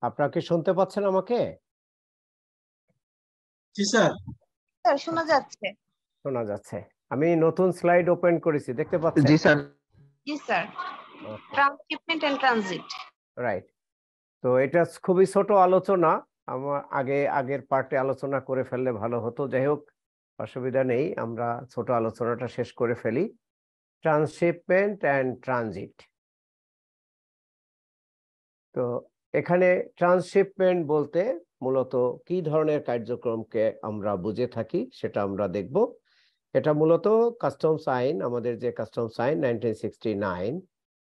আপনারা কি শুনতে পাচ্ছেন আমাকে? জি স্যার। স্যার শোনা যাচ্ছে। শোনা যাচ্ছে। আমি নতুন স্লাইড ওপেন করেছি, দেখতে পাচ্ছেন? জি স্যার। জি sir. Transshipment and transit. Right. তো এটা খুবই ছোট আলোচনা, আমার আগের পার্টে আলোচনা করে ফেললে ভালো হতো। যাই হোক, অসুবিধা নেই, আমরা ছোট আলোচনাটা শেষ করে ফেলি। Transshipment and transit. তো এখানে ট্রান্সশিপমেন্ট বলতে মূলত কি ধরনের কার্যক্রমকে আমরা বুঝে থাকি সেটা আমরা দেখব। এটা মূলত কাস্টমস আইন, আমাদের যে কাস্টমস আইন 1969,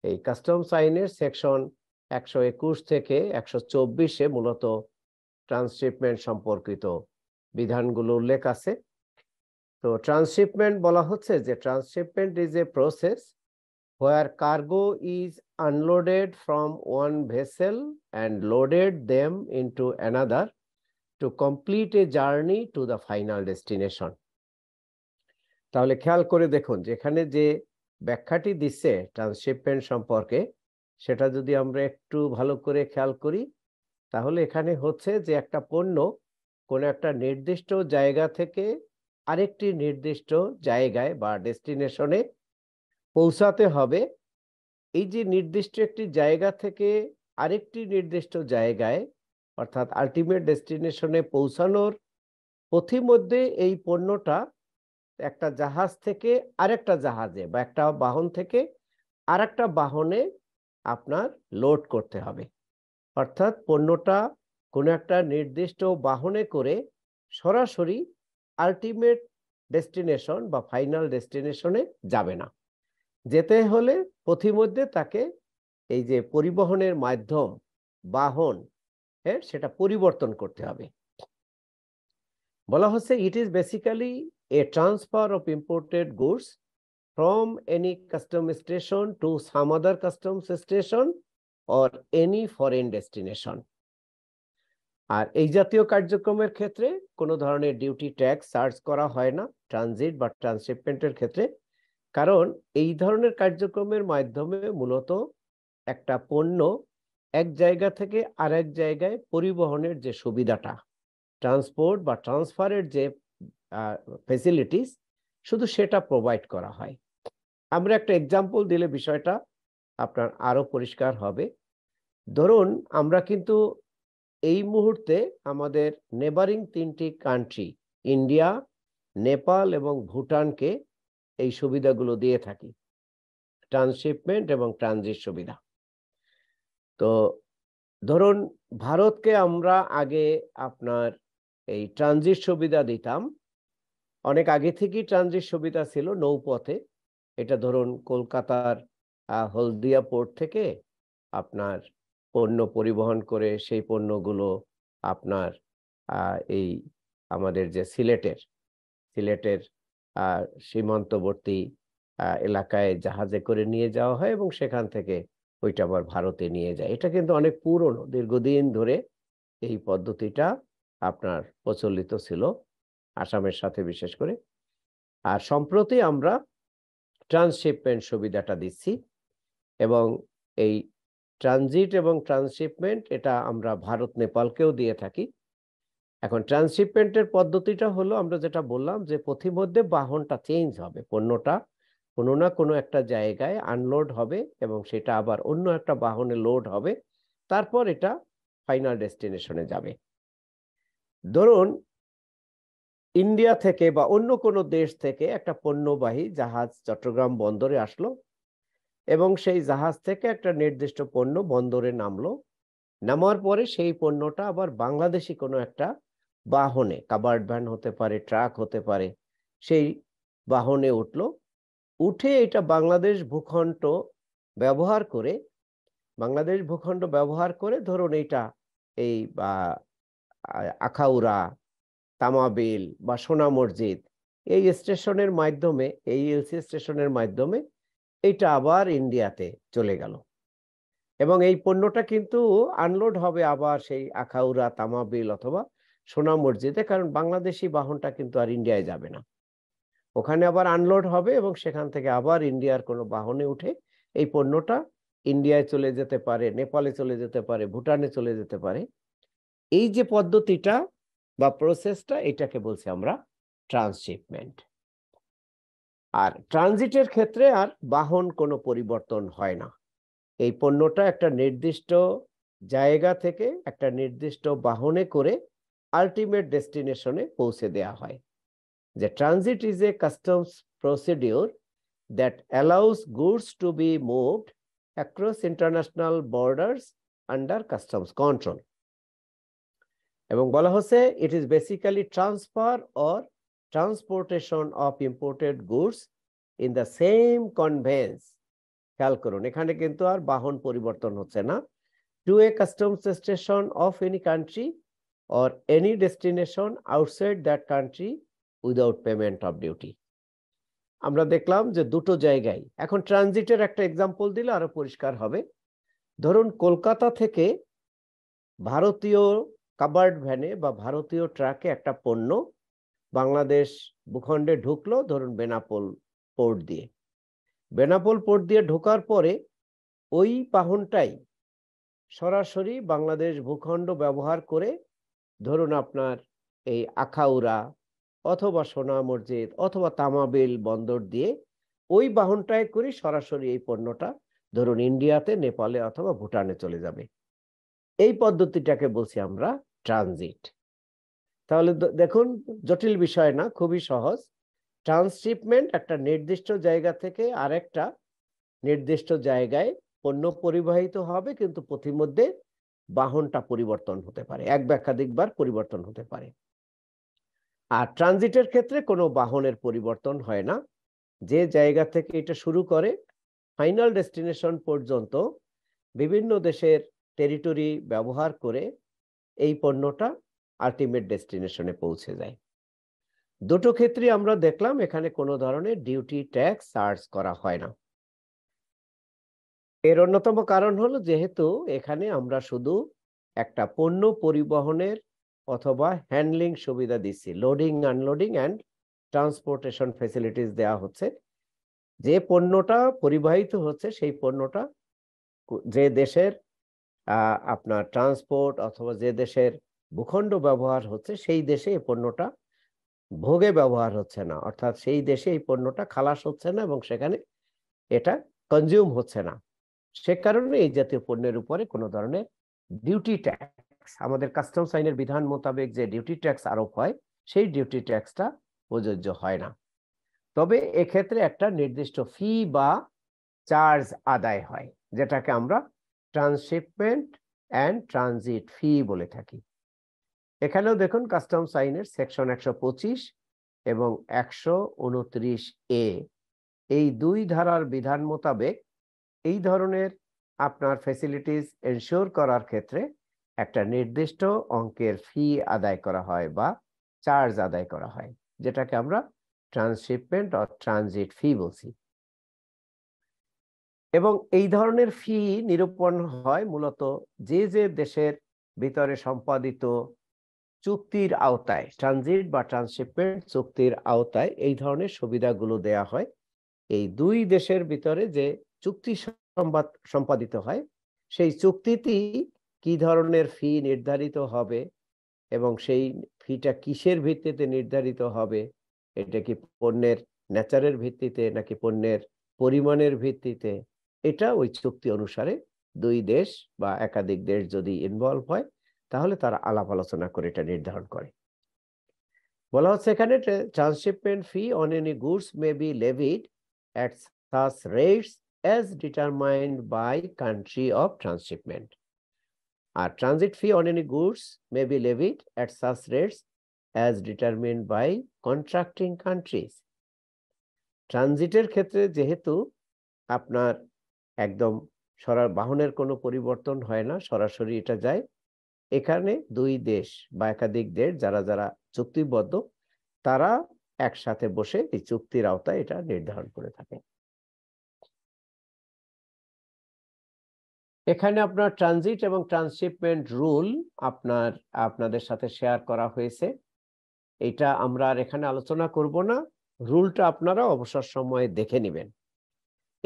এই কাস্টমস আইনের সেকশন 121 থেকে 124-এ মূলত ট্রান্সশিপমেন্ট সম্পর্কিত বিধানগুলো উল্লেখ আছে। তো ট্রান্সশিপমেন্ট বলা হচ্ছে যে transshipment is a process where cargo is unloaded from one vessel and loaded them into another to complete a journey to the final destination. তাহলে খেয়াল করে দেখুন যেখানে যে ব্যাখ্যাটি দিচ্ছে ট্রান্সশিপমেন্ট সম্পর্কে, সেটা যদি আমরা একটু ভালো করে খেয়াল করি, তাহলে এখানে হচ্ছে যে একটা পণ্য কোনো একটা নির্দিষ্ট জায়গা থেকে আরেকটি নির্দিষ্ট জায়গায় বা ডেস্টিনেশনে পৌঁছাতে হবে। এই যে নির্দিষ্ট একটি জায়গা থেকে আরেকটি নির্দিষ্ট জায়গায় অর্থাৎ আলটিমেট ডেস্টিনেশনে পৌঁছানোর পথিমধ্যে এই পণ্যটা একটা জাহাজ থেকে আরেকটা জাহাজে বা একটা বাহন থেকে আরেকটা বাহনে আপনার লোড করতে হবে। অর্থাৎ পণ্যটা কোনো একটা নির্দিষ্ট বাহনে করে সরাসরি আলটিমেট ডেস্টিনেশন বা ফাইনাল ডেস্টিনেশনে যাবে না। যেতে হলে পথিমধ্যে তাকে এই যে পরিবহনের মাধ্যম বাহন সেটা পরিবর্তন করতে হবে। বলা হচ্ছে it is basically a transfer of imported goods from any custom station to some other customs station or any foreign destination. আর এই জাতীয় কার্যক্রমের ক্ষেত্রে কোনো ধরনের ডিউটি ট্যাক্স চার্জ করা হয় না ট্রানজিট বা ট্রান্সশিপমেন্টের ক্ষেত্রে, কারণ এই ধরনের কার্যক্রমের মাধ্যমে মূলত একটা পণ্য এক জায়গা থেকে আরেক জায়গায় পরিবহনের যে সুবিধাটা, ট্রান্সপোর্ট বা ট্রান্সফারের যে ফেসিলিটিস, শুধু সেটা প্রোভাইড করা হয়। আমরা একটা এক্সাম্পল দিলে বিষয়টা আপনার আরো পরিষ্কার হবে। ধরুন আমরা কিন্তু এই মুহূর্তে আমাদের নেবারিং 3টি কান্ট্রি ইন্ডিয়া, নেপাল এবং ভুটানকে এই সুবিধাগুলো দিয়ে থাকি, ট্রান্সশিপমেন্ট এবং ট্রানজিট সুবিধা। তো ধরুন ভারতকে আমরা আগে আপনার এই ট্রানজিট সুবিধা দিতাম, অনেক আগে থেকেই ট্রানজিট সুবিধা ছিল নৌপথে। এটা ধরুন কলকাতার হলদিয়া পোর্ট থেকে আপনার পণ্য পরিবহন করে সেই পণ্যগুলো আপনার এই আমাদের যে সিলেটের সীমান্তবর্তী এলাকায় জাহাজে করে নিয়ে যাওয়া হয় এবং সেখান থেকে ওইটা আবার ভারতে নিয়ে যায়। এটা কিন্তু অনেক পুরনো, দীর্ঘদিন ধরে এই পদ্ধতিটা আপনার প্রচলিত ছিল আসামের সাথে বিশেষ করে। আর সম্প্রতি আমরা ট্রান্সশিপমেন্ট সুবিধাটা দিচ্ছি এবং এই ট্রানজিট এবং ট্রান্সশিপমেন্ট এটা আমরা ভারত নেপালকেও দিয়ে থাকি। এখন ট্রান্সশিপমেন্টের পদ্ধতিটা হলো আমরা যেটা বললাম যে পথিমধ্যে বাহনটা চেঞ্জ হবে, পণ্যটা কোনো না কোনো একটা জায়গায় আনলোড হবে এবং সেটা আবার অন্য একটা বাহনে লোড হবে, তারপর এটা ফাইনাল ডেস্টিনেশনে যাবে। ধরুন ইন্ডিয়া থেকে বা অন্য কোনো দেশ থেকে একটা পণ্যবাহী জাহাজ চট্টগ্রাম বন্দরে আসলো এবং সেই জাহাজ থেকে একটা নির্দিষ্ট পণ্য বন্দরে নামলো। নামার পরে সেই পণ্যটা আবার বাংলাদেশি কোনো একটা বাহনে, কাভার্ড ভ্যান হতে পারে, ট্রাক হতে পারে, সেই বাহনে উঠে এটা বাংলাদেশ ভূখণ্ড ব্যবহার করে ধরুন এইটা এই আখাউড়া, তামাবিল বা সোনা মসজিদ এই স্টেশনের মাধ্যমে, এই এলসি স্টেশনের মাধ্যমে এটা আবার ইন্ডিয়াতে চলে গেল এবং এই পণ্যটা কিন্তু আনলোড হবে আবার সেই আখাউড়া, তামাবিল অথবা সোনা মসজিদে, কারণ বাংলাদেশি বাহনটা কিন্তু আর ইন্ডিয়ায় যাবে না, ওখানে আবার আনলোড হবে এবং সেখান থেকে আবার ইন্ডিয়ার কোনো বাহনে উঠে এই পণ্যটা ইন্ডিয়ায় চলে যেতে পারে, নেপালে চলে যেতে পারে, ভুটানে চলে যেতে পারে। এই যে পদ্ধতিটা বা প্রসেসটা, এটাকে বলছি আমরা ট্রান্সশিপমেন্ট। আর ট্রানজিটের ক্ষেত্রে আর বাহন কোনো পরিবর্তন হয় না। এই পণ্যটা একটা নির্দিষ্ট জায়গা থেকে একটা নির্দিষ্ট বাহনে করে আলটিমেট ডেস্টিনেশনে পৌঁছে দেয়া হয়। যে transit is a customs procedure that allows goods to be moved across international borders under customs control. এবং বলা হচ্ছে it is basically transfer or transportation of imported goods in the same conveyance. খেয়াল করুন, এখানে কিন্তু আর বাহন পরিবর্তন হচ্ছে না। to a customs station of any country or any destination outside that country without payment of duty. আমরা দেখলাম যে দুটো জায়গায়। এখন ট্রানজিটের একটা এক্সাম্পল দিলে আরো পরিষ্কার হবে। ধরুন কলকাতা থেকে ভারতীয় কাভার্ড ভ্যানে বা ভারতীয় ট্রাকে একটা পণ্য বাংলাদেশ ভূখণ্ডে ঢুকলো, ধরুন বেনাপোল পোর্ট দিয়ে। বেনাপোল পোর্ট দিয়ে ঢোকার পরে ওই বাহনটাই সরাসরি বাংলাদেশ ভূখণ্ড ব্যবহার করে, ধরুন আপনার এই আখাউড়া অথবা সোনা মসজিদ অথবা তামাবিল বন্দর দিয়ে ওই বাহনটায় করে সরাসরি এই পণ্যটা ধরুন ইন্ডিয়াতে, নেপালে অথবা ভুটানে চলে যাবে। এই পদ্ধতিটাকে বলছি আমরা ট্রানজিট। তাহলে দেখুন, জটিল বিষয় না, খুবই সহজ। ট্রান্সশিপমেন্ট একটা নির্দিষ্ট জায়গা থেকে আরেকটা নির্দিষ্ট জায়গায় পণ্য পরিবাহিত হবে, কিন্তু পথিমধ্যে বাহনটা পরিবর্তন হতে পারে, এক বা একাধিকবার পরিবর্তন হতে পারে। আর ট্রানজিটের ক্ষেত্রে কোনো বাহনের পরিবর্তন হয় না। যে জায়গা থেকে এটা শুরু করে ফাইনাল ডেস্টিনেশন পর্যন্ত বিভিন্ন দেশের টেরিটরি ব্যবহার করে এই পণ্যটা আলটিমেট ডেস্টিনেশনে পৌঁছে যায়। দুটো ক্ষেত্রে আমরা দেখলাম এখানে কোনো ধরনের ডিউটি ট্যাক্স চার্জ করা হয় না। এর অন্যতম কারণ হলো যেহেতু এখানে আমরা শুধু একটা পণ্য পরিবহনের অথবা হ্যান্ডলিং সুবিধা দিচ্ছি, loading unloading and transportation facilities দেওয়া হচ্ছে। যে পণ্যটা পরিবাহিত হচ্ছে সেই পণ্যটা যে দেশের আপনার ট্রান্সপোর্ট অথবা যে দেশের ভূখণ্ড ব্যবহার হচ্ছে সেই দেশে এই পণ্যটা ভোগে ব্যবহার হচ্ছে না, অর্থাৎ সেই দেশে এই পণ্যটা খালাস হচ্ছে না এবং সেখানে এটা কনজিউম হচ্ছে না। সে কারণে এই জাতীয় পণ্যের উপরে কোনো ধরনের ডিউটি ট্যাক্স, আমাদের কাস্টমস আইনের বিধান মোতাবেক যে ডিউটি ট্যাক্স আরোপ হয় সেই ডিউটি ট্যাক্সটা প্রযোজ্য হয় না। তবে এক্ষেত্রে একটা নির্দিষ্ট ফি বা চার্জ আদায় হয়, যেটাকে আমরা ট্রান্সশিপমেন্ট অ্যান্ড ট্রানজিট ফি বলে থাকি। এখানেও দেখুন কাস্টমস আইনের সেকশন 125 এবং 129A এই দুই ধারার বিধান মোতাবেক এই ধরনের আপনার ফ্যাসিলিটিস এনশিওর করার ক্ষেত্রে একটা নির্দিষ্ট অঙ্কের ফি আদায় করা হয় বা চার্জ আদায় করা হয়, যেটাকে আমরা ট্রান্সশিপমেন্ট অর ট্রানজিট ফি বলছি। এবং এই ধরনের ফি নিরূপণ হয় মূলত যে যে দেশের ভিতরে সম্পাদিত চুক্তির আওতায়, ট্রানজিট বা ট্রান্সশিপমেন্ট চুক্তির আওতায় এই ধরনের সুবিধাগুলো দেয়া হয়। এই দুই দেশের ভিতরে যে চুক্তি সম্পাদিত হয় সেই চুক্তিটি কি ধরনের ফি নির্ধারিত হবে এবং সেই ফিটা কিসের ভিত্তিতে নির্ধারিত হবে, এটা কি পণ্যের ন্যাচারের ভিত্তিতে নাকি পণ্যের পরিমাণের ভিত্তিতে, এটা ওই চুক্তি অনুসারে দুই দেশ বা একাধিক দেশ যদি ইনভলভ হয় তাহলে তারা আলাপ আলোচনা করে এটা নির্ধারণ করে। বলা হচ্ছে এখানে transshipment fee on any goods may be levied at such rates as determined by country of transshipment. A transit fee on any goods may be levied at such rates as determined by contracting countries. ট্রানজিটের ক্ষেত্রে যেহেতু আপনার একদম বাহনের কোনো পরিবর্তন হয় না, সরাসরি এটা যায়, এখানে দুই দেশ বা একাধিক দেশ যারা যারা চুক্তিবদ্ধ তারা একসাথে বসে এই চুক্তির আওতায় এটা নির্ধারণ করে থাকে। এখানে আপনার ট্রানজিট এবং ট্রান্সশিপমেন্ট রুল আপনাদের সাথে শেয়ার করা হয়েছে। এটা আমরা আর এখানে আলোচনা করব না, রুলটা আপনারা অবসর সময়ে দেখে নেবেন।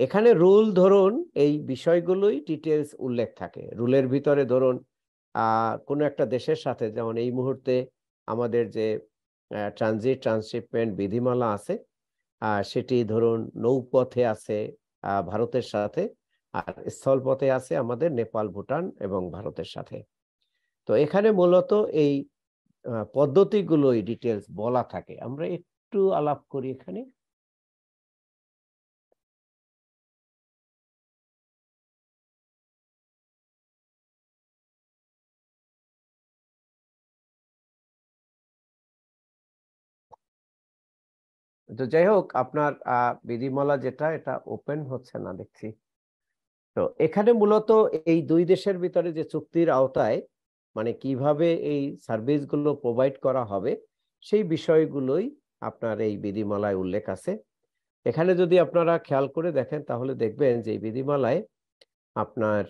এখানে রুল ধরুন এই বিষয়গুলোই ডিটেলস উল্লেখ থাকে। রুলের ভিতরে ধরুন কোনো একটা দেশের সাথে, যেমন এই মুহূর্তে আমাদের যে ট্রানজিট ট্রান্সশিপমেন্ট বিধিমালা আছে, সেটি ধরুন নৌপথে আছে ভারতের সাথে, আর স্থলপথে আছে আমাদের নেপাল, ভুটান এবং ভারতের সাথে। তো এখানে মূলত এই পদ্ধতিগুলোই ডিটেলস বলা থাকে। আমরা একটু আলাপ করি এখানে। তো যাই হোক, আপনার বিধিমালা যেটা, এটা ওপেন হচ্ছে না দেখছি। তো এখানে মূলত এই দুই দেশের ভিতরে যে চুক্তির আওতায় মানে কিভাবে এই সার্ভিসগুলো প্রোভাইড করা হবে, সেই বিষয়গুলোই আপনার এই বিধিমালায় উল্লেখ আছে। এখানে যদি আপনারা খেয়াল করে দেখেন তাহলে দেখবেন যে এই বিধিমালায় আপনার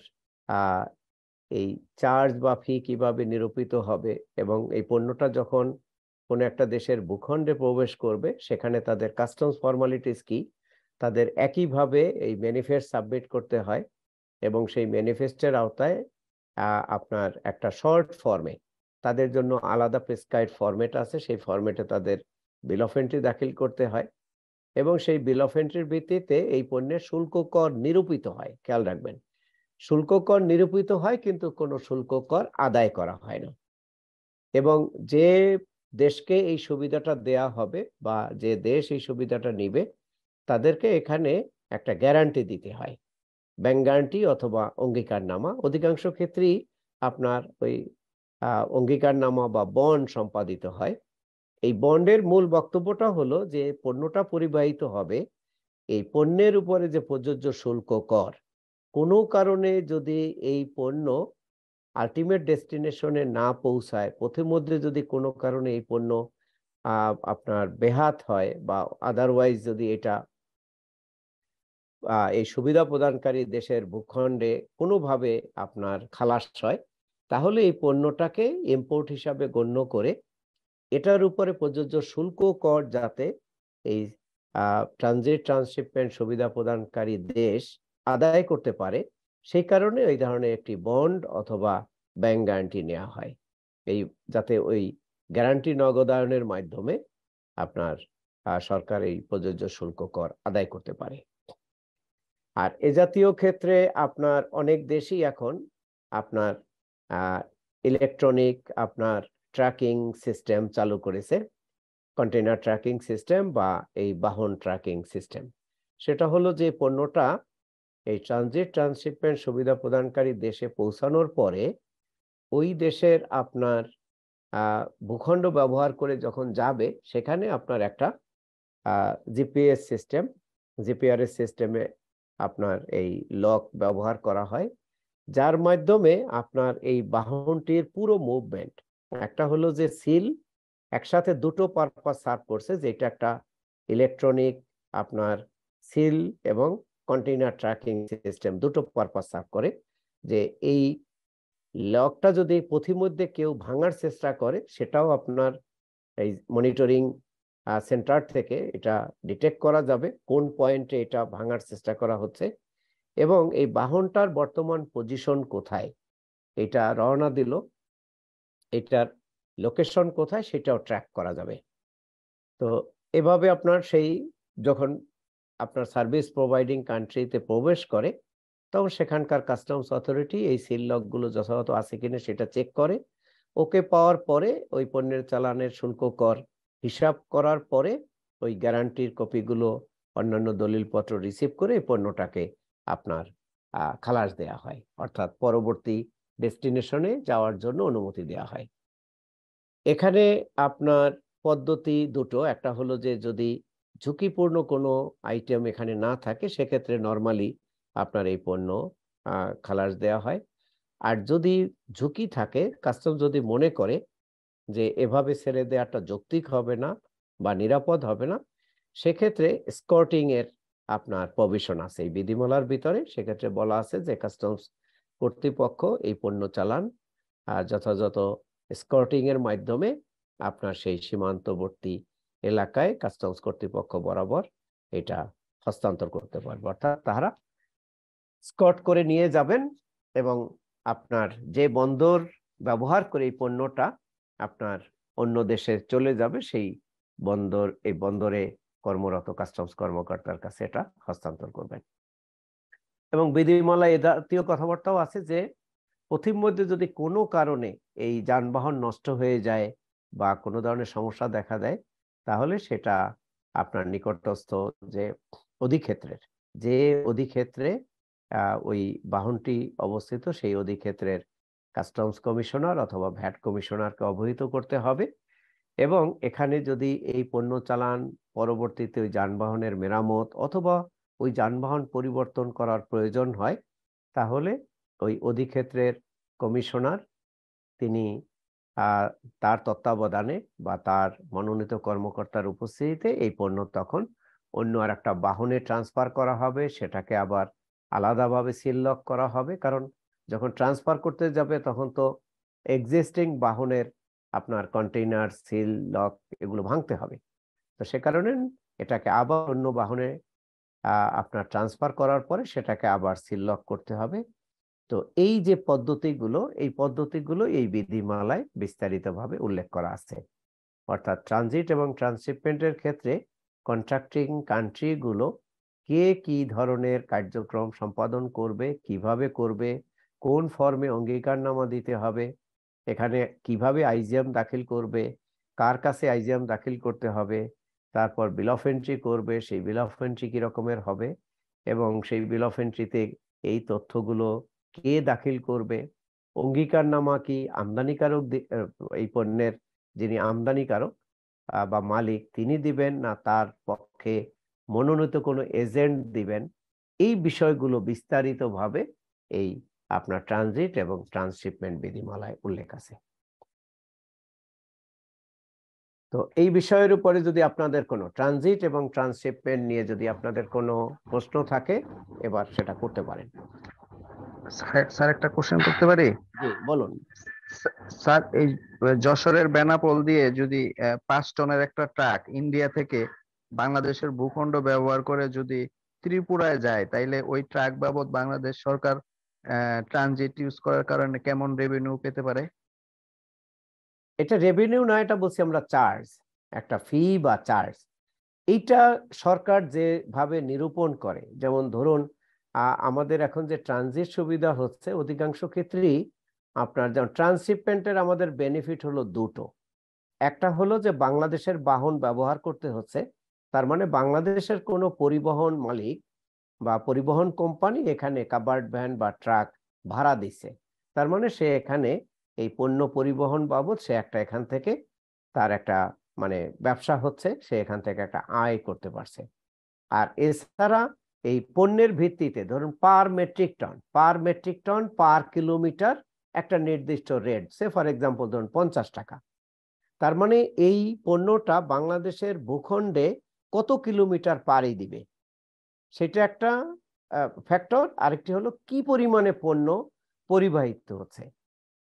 এই চার্জ বা ফি কিভাবে নিরূপিত হবে, এবং এই পণ্যটা যখন কোনো একটা দেশের ভূখণ্ডে প্রবেশ করবে সেখানে তাদের কাস্টমস ফর্মালিটিস কি, তাদের একইভাবে এই ম্যানিফেস্ট সাবমিট করতে হয়, এবং সেই ম্যানিফেস্টের আওতায় আপনার একটা শর্ট ফর্মে তাদের জন্য আলাদা প্রেসক্রাইবড ফরম্যাট আছে, সেই ফরম্যাটে তাদের বিল অফ এন্ট্রি দাখিল করতে হয়, এবং সেই বিল অফ এন্ট্রির ভিত্তিতে এই পণ্যের শুল্ক কর নিরূপিত হয়। খেয়াল রাখবেন, শুল্ক কর নিরূপিত হয় কিন্তু কোনো শুল্ক কর আদায় করা হয় না। এবং যে দেশকে এই সুবিধাটা দেয়া হবে বা যে দেশ এই সুবিধাটা নিবে, তাদেরকে এখানে একটা গ্যারান্টি দিতে হয়, ব্যাংক গ্যারান্টি অথবা অঙ্গীকারনামা। অধিকাংশ ক্ষেত্রেই আপনার ওই অঙ্গীকারনামা বা বন্ড সম্পাদিত হয়। এই বন্ডের মূল বক্তব্যটা হলো যে পণ্যটা পরিবাহিত হবে, এই পণ্যের উপরে যে প্রযোজ্য শুল্ক কর, কোনো কারণে যদি এই পণ্য আলটিমেট ডেস্টিনেশনে না পৌঁছায়, পথের মধ্যে যদি কোনো কারণে এই পণ্য আপনার বেহাত হয় বা আদারওয়াইজ যদি এটা এই সুবিধা প্রদানকারী দেশের ভূখণ্ডে কোনোভাবে আপনার খালাস হয়, তাহলে এই পণ্যটাকে ইম্পোর্ট হিসাবে গণ্য করে এটার উপরে প্রযোজ্য শুল্ক কর যাতে এই ট্রানজিট ট্রান্সশিপমেন্ট সুবিধা প্রদানকারী দেশ আদায় করতে পারে, সেই কারণে ওই ধরনের একটি বন্ড অথবা ব্যাংক গ্যারান্টি নেওয়া হয়, এই যাতে ওই গ্যারান্টি নগদায়নের মাধ্যমে আপনার সরকার এই প্রযোজ্য শুল্ক কর আদায় করতে পারে। আর এ জাতীয় ক্ষেত্রে আপনার অনেক দেশই এখন আপনার ইলেকট্রনিক আপনার ট্র্যাকিং সিস্টেম চালু করেছে, কন্টেইনার ট্র্যাকিং সিস্টেম বা এই বাহন ট্র্যাকিং সিস্টেম। সেটা হলো যে পণ্যটা এই ট্রানজিট ট্রান্সশিপমেন্ট সুবিধা প্রদানকারী দেশে পৌঁছানোর পরে ওই দেশের আপনার ভূখণ্ড ব্যবহার করে যখন যাবে, সেখানে আপনার একটা জিপিএস সিস্টেম, জিপিআরএস সিস্টেমে আপনার এই লক ব্যবহার করা হয়, যার মাধ্যমে আপনার এই বাহনটির পুরো মুভমেন্ট, একটা হলো যে সিল, একসাথে দুটো পারপাস সার্ভ করছে, যেটা একটা ইলেকট্রনিক আপনার সিল এবং কন্টেইনার ট্র্যাকিং সিস্টেম দুটো পারপাস সার্ভ করে, যে এই লকটা যদি পথিমধ্যে কেউ ভাঙার চেষ্টা করে, সেটাও আপনার এই মনিটরিং সেন্টার থেকে এটা ডিটেক্ট করা যাবে কোন পয়েন্টে এটা ভাঙার চেষ্টা করা হচ্ছে, এবং এই বাহনটার বর্তমান পজিশন কোথায়, এটা রওনা দিল, এটার লোকেশন কোথায় সেটাও ট্র্যাক করা যাবে। তো এভাবে আপনার সেই যখন আপনার সার্ভিস প্রোভাইডিং কান্ট্রিতে প্রবেশ করে, তখন সেখানকার কাস্টমস অথরিটি এই সিল লকগুলো যথাযথ আছে কিনা সেটা চেক করে, ওকে পাওয়ার পরে ওই পণ্যের চালানের শুল্ক কর হিসাব করার পরে ওই গ্যারান্টির কপিগুলো অন্যান্য দলিলপত্র রিসিভ করে এই পণ্যটাকে আপনার খালাস দেয়া হয়, অর্থাৎ পরবর্তী ডেস্টিনেশনে যাওয়ার জন্য অনুমতি দেওয়া হয়। এখানে আপনার পদ্ধতি দুটো, একটা হলো যে যদি ঝুঁকিপূর্ণ কোনো আইটেম এখানে না থাকে, সেক্ষেত্রে নর্মালি আপনার এই পণ্য খালাস দেওয়া হয়। আর যদি ঝুঁকি থাকে, কাস্টম যদি মনে করে যে এভাবে ছেড়ে দেওয়াটা যৌক্তিক হবে না বা নিরাপদ হবে না, সেক্ষেত্রে স্কর্টিং এর আপনার প্রভিশন আছে এই বিধিমালার ভিতরে। সেক্ষেত্রে বলা আছে যে কাস্টমস কর্তৃপক্ষ এই পণ্য চালান যথাযথ স্কর্টিং এর মাধ্যমে আপনার সেই সীমান্তবর্তী এলাকায় কাস্টমস কর্তৃপক্ষ বরাবর এটা হস্তান্তর করতে পারবে, অর্থাৎ তারা স্কট করে নিয়ে যাবেন এবং আপনার যে বন্দর ব্যবহার করে এই পণ্যটা আপনার অন্য দেশে চলে যাবে, সেই এই বন্দরে কর্মরত কাস্টমস কর্মকর্তার কাছে এটা হস্তান্তর করবেন। এবং বিধিমালায় এ জাতীয় কথাবার্তাও আছে যে পথিমধ্যে যদি কোনো কারণে এই যানবাহন নষ্ট হয়ে যায় বা কোনো ধরনের সমস্যা দেখা দেয়, তাহলে সেটা আপনার নিকটস্থ যে অধিক্ষেত্রে ওই বাহনটি অবস্থিত সেই অধিক্ষেত্রের কাস্টমস কমিশনার অথবা ভ্যাট কমিশনারকে অবহিত করতে হবে। এবং এখানে যদি এই পণ্য চালান পরবর্তীতে ওই যানবাহনের মেরামত অথবা ওই যানবাহন পরিবর্তন করার প্রয়োজন হয়, তাহলে ওই অধিক্ষেত্রের কমিশনার তিনি তার তত্ত্বাবধানে বা তার মনোনীত কর্মকর্তার উপস্থিতিতে এই পণ্য তখন অন্য আর একটা বাহনে ট্রান্সফার করা হবে, সেটাকে আবার আলাদাভাবে সিল লক করা হবে। কারণ যখন ট্রান্সফার করতে যাবে তখন তো এক্সিস্টিং বাহনের আপনার কন্টেইনার, সিল লক এগুলো ভাঙতে হবে। তো সে কারণে এটাকে আবার অন্য বাহনে আপনার ট্রান্সফার করার পরে সেটাকে আবার সিল লক করতে হবে। তো এই যে পদ্ধতিগুলো এই বিধিমালায় বিস্তারিতভাবে উল্লেখ করা আছে। অর্থাৎ ট্রানজিট এবং ট্রান্সশিপমেন্টের ক্ষেত্রে কন্ট্রাক্টিং কান্ট্রিগুলো কে কি ধরনের কার্যক্রম সম্পাদন করবে, কিভাবে করবে, কোন ফর্মে অঙ্গীকারনামা দিতে হবে, এখানে কিভাবে আইজিএম দাখিল করবে, কার কাছে আইজিএম দাখিল করতে হবে, তারপর বিল অফ এন্ট্রি করবে, সেই বিল অফ এন্ট্রি কি রকমের হবে এবং সেই বিল অফ এন্ট্রিতে এই তথ্যগুলো কে দাখিল করবে, অঙ্গীকারনামা কি আমদানিকারক এই পণ্যের যিনি আমদানিকারক বা মালিক তিনি দিবেন না তার পক্ষে মনোনীত কোনো এজেন্ট দিবেন, এই বিষয়গুলো বিস্তারিতভাবে এই আপনার ট্রানজিট এবং ট্রান্সশিপমেন্ট বিধিমালায় উল্লেখ আছে। তো এই বিষয়ের উপরে যদি আপনাদের কোনো ট্রানজিট এবং ট্রান্সশিপমেন্ট নিয়ে যদি আপনাদের কোনো প্রশ্ন থাকে, এবার সেটা করতে পারেন। স্যার একটা কোশ্চেন করতে পারি? জি বলুন। স্যার এই যশোরের বেনাপোল দিয়ে যদি 5 টনের একটা ট্রাক ইন্ডিয়া থেকে বাংলাদেশের ভূখণ্ড ব্যবহার করে যদি ত্রিপুরায় যায়, তাইলে ওই ট্রাক বাবদ বাংলাদেশ সরকার ট্রানজিট ইউজ করার কারণে কেমন রেভিনিউ পেতে পারে? এটা রেভিনিউ না, এটা বলছি আমরা চার্জ, একটা ফি বা চার্জ। এইটা সরকার যেভাবে নিরূপণ করে, যেমন ধরুন আমাদের এখন যে ট্রানজিট সুবিধা হচ্ছে অধিকাংশ ক্ষেত্রেই আপনার যেমন ট্রান্সশিপমেন্টের আমাদের বেনিফিট হলো দুটো। একটা হলো যে বাংলাদেশের বাহন ব্যবহার করতে হচ্ছে, তার মানে বাংলাদেশের কোনো পরিবহন মালিক বা পরিবহন কোম্পানি এখানে কাভার্ড ভ্যান বা ট্রাক ভাড়া দিচ্ছে, তার মানে সে এখানে এই পণ্য পরিবহন বাবদ সে একটা এখান থেকে তার একটা মানে ব্যবসা হচ্ছে, সে এখান থেকে একটা আয় করতে পারছে। আর এছাড়া এই পণ্যের ভিত্তিতে ধরুন পার মেট্রিক টন পার কিলোমিটার একটা নির্দিষ্ট রেট, সে ফর এক্সাম্পল ধরুন 50 টাকা। তার মানে এই পণ্যটা বাংলাদেশের ভূখণ্ডে কত কিলোমিটার পাড়ি দিবে সেটা একটা ফ্যাক্টর। আরেকটি হলো কি পরিমাণে পণ্য পরিবাহিত হচ্ছে।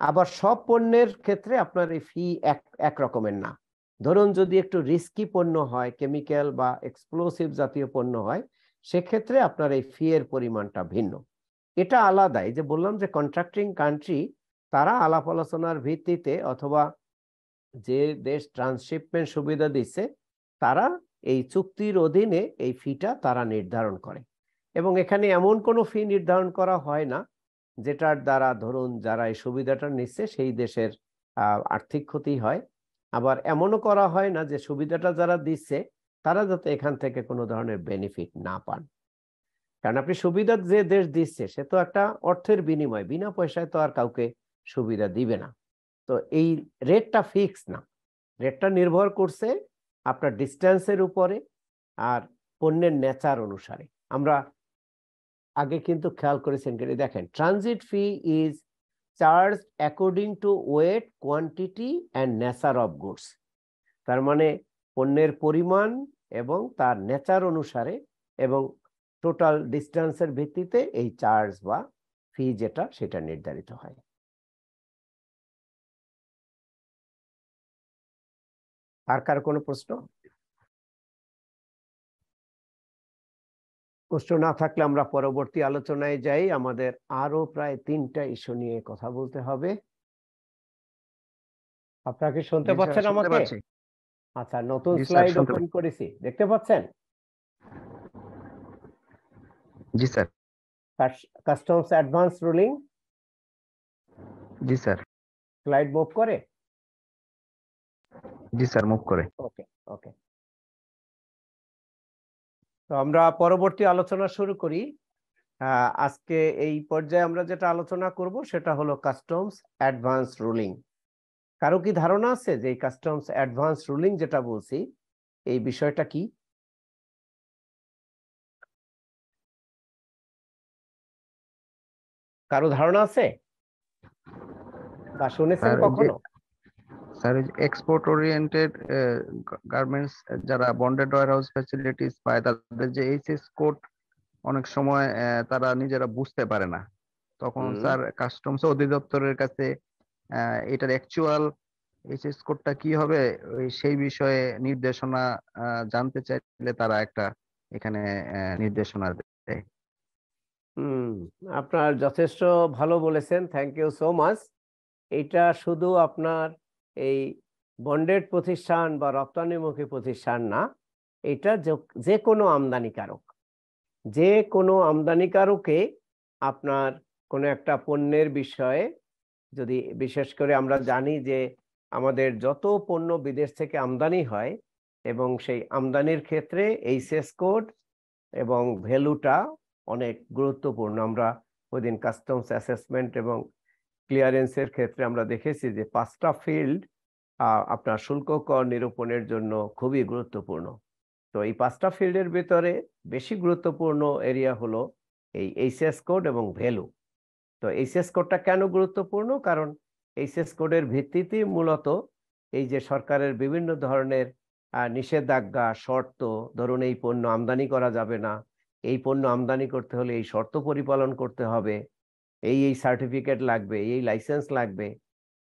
আবার সব পণ্যের ক্ষেত্রে আপনার এই ফি এক রকমের না। ধরুন যদি একটু রিস্কি পণ্য হয়, কেমিক্যাল বা এক্সপ্লোসিভ জাতীয় পণ্য হয়, সেক্ষেত্রে আপনার এই ফি এর পরিমাণটা ভিন্ন। এটা আলাদা। এই যে বললাম যে কন্ট্রাক্টিং কান্ট্রি তারা আলাপ আলোচনার ভিত্তিতে অথবা যে দেশ ট্রান্সশিপমেন্ট সুবিধা দিচ্ছে তারা এই চুক্তির অধীনে এই ফিটা তারা নির্ধারণ করে। এবং এখানে এমন কোনো ফি নির্ধারণ করা হয় না যেটার দ্বারা ধরুন যারা এই সুবিধাটা নিচ্ছে সেই দেশের আর্থিক ক্ষতি হয়। আবার এমনও করা হয় না যে সুবিধাটা যারা দিচ্ছে তারা যাতে এখান থেকে কোনো ধরনের বেনিফিট না পান। কারণ আপনি সুবিধা যে দেশ দিচ্ছে সে তো একটা অর্থের বিনিময়, বিনা পয়সায় তো আর কাউকে সুবিধা দিবে না। তো এই রেটটা ফিক্স না, রেটটা নির্ভর করছে আপনার ডিস্টেন্সের উপরে আর পণ্যের নেচার অনুসারে। আমরা আগে কিন্তু খেয়াল করেছেন কিনা দেখেন, transit fee is charge according to weight, quantity and nature of goods. তার মানে পণ্যের পরিমাণ এবং তার নেচার অনুসারে এবং টোটাল ডিস্টেন্সের ভিত্তিতে এই চার্জ বা ফি যেটা সেটা নির্ধারিত হয়। আর কার কোনো প্রশ্ন? প্রশ্ন না থাকলে আমরা পরবর্তী আলোচনায় যাই। আমাদের আরো প্রায় 3টা ইস্যু নিয়ে কথা বলতে হবে। আপনারা কি শুনতে জি স্যার, পাচ্ছেন শুনতে আমাকে? পাচ্ছি। আচ্ছা, নতুন জি স্যার, স্লাইড শুনতে ওপেন করেছি, দেখতে পাচ্ছেন? জি স্যার। কাস্টমস অ্যাডভান্স রুলিং জি স্যার। স্লাইড মুভ করে। জি স্যার, মুভ করে। ওকে ওকে, তো আমরা পরবর্তী আলোচনা শুরু করি। আজকে এই পর্যায়ে আমরা যেটা আলোচনা করব সেটা হলো কাস্টমস অ্যাডভান্স রুলিং। কারো কি ধারণা আছে যে এই কাস্টমস অ্যাডভান্স রুলিং যেটা বলছি এই বিষয়টা কি? কারো ধারণা আছে বা শুনেছেন স্যার, কখনো? স্যার এক্সপোর্ট ওরিয়েন্টেড গার্মেন্টস যারা বন্ডেড ওয়্যারহাউস ফ্যাসিলিটিস পায়, তাদের যে এইচএস কোড অনেক সময় তারা নিজেরা বুঝতে পারে না। তখন স্যার কাস্টমস অধিদপ্তরের কাছে এটার অ্যাকচুয়াল এইচএস কোডটা কি হবে সেই বিষয়ে নির্দেশনা জানতে চাইলে তারা একটা এখানে নির্দেশনা দেয়। হুম, আপনার যথেষ্ট ভালো বলেছেন, থ্যাংক ইউ সো মাচ। এটা শুধু আপনার এই বন্ডেড প্রতিষ্ঠান বা রপ্তানিমুখী প্রতিষ্ঠান না, এটা যে কোনো আমদানিকারক, যে কোনো আমদানিকারকে আপনার কোনো একটা পণ্যের বিষয়ে, যদি বিশেষ করে আমরা জানি যে আমাদের যত পণ্য বিদেশ থেকে আমদানি হয় এবং সেই আমদানির ক্ষেত্রে এইচএস কোড এবং ভ্যালুটা অনেক গুরুত্বপূর্ণ। আমরা ওইদিন কাস্টমস অ্যাসেসমেন্ট এবং ক্লিয়ারেন্সের ক্ষেত্রে আমরা দেখেছি যে 5টা ফিল্ড আপনার শুল্ক কর নিরূপণের জন্য খুবই গুরুত্বপূর্ণ। তো এই 5টা ফিল্ডের ভিতরে বেশি গুরুত্বপূর্ণ এরিয়া হলো এই এইচএস কোড এবং ভ্যালু। তো এইচএস কোডটা কেন গুরুত্বপূর্ণ? কারণ এইচএস কোডের ভিত্তিতে মূলত এই যে সরকারের বিভিন্ন ধরনের নিষেধাজ্ঞা, শর্ত, ধরুন এই পণ্য আমদানি করা যাবে না, এই পণ্য আমদানি করতে হলে এই শর্ত পরিপালন করতে হবে, এই সার্টিফিকেট লাগবে, এই লাইসেন্স লাগবে,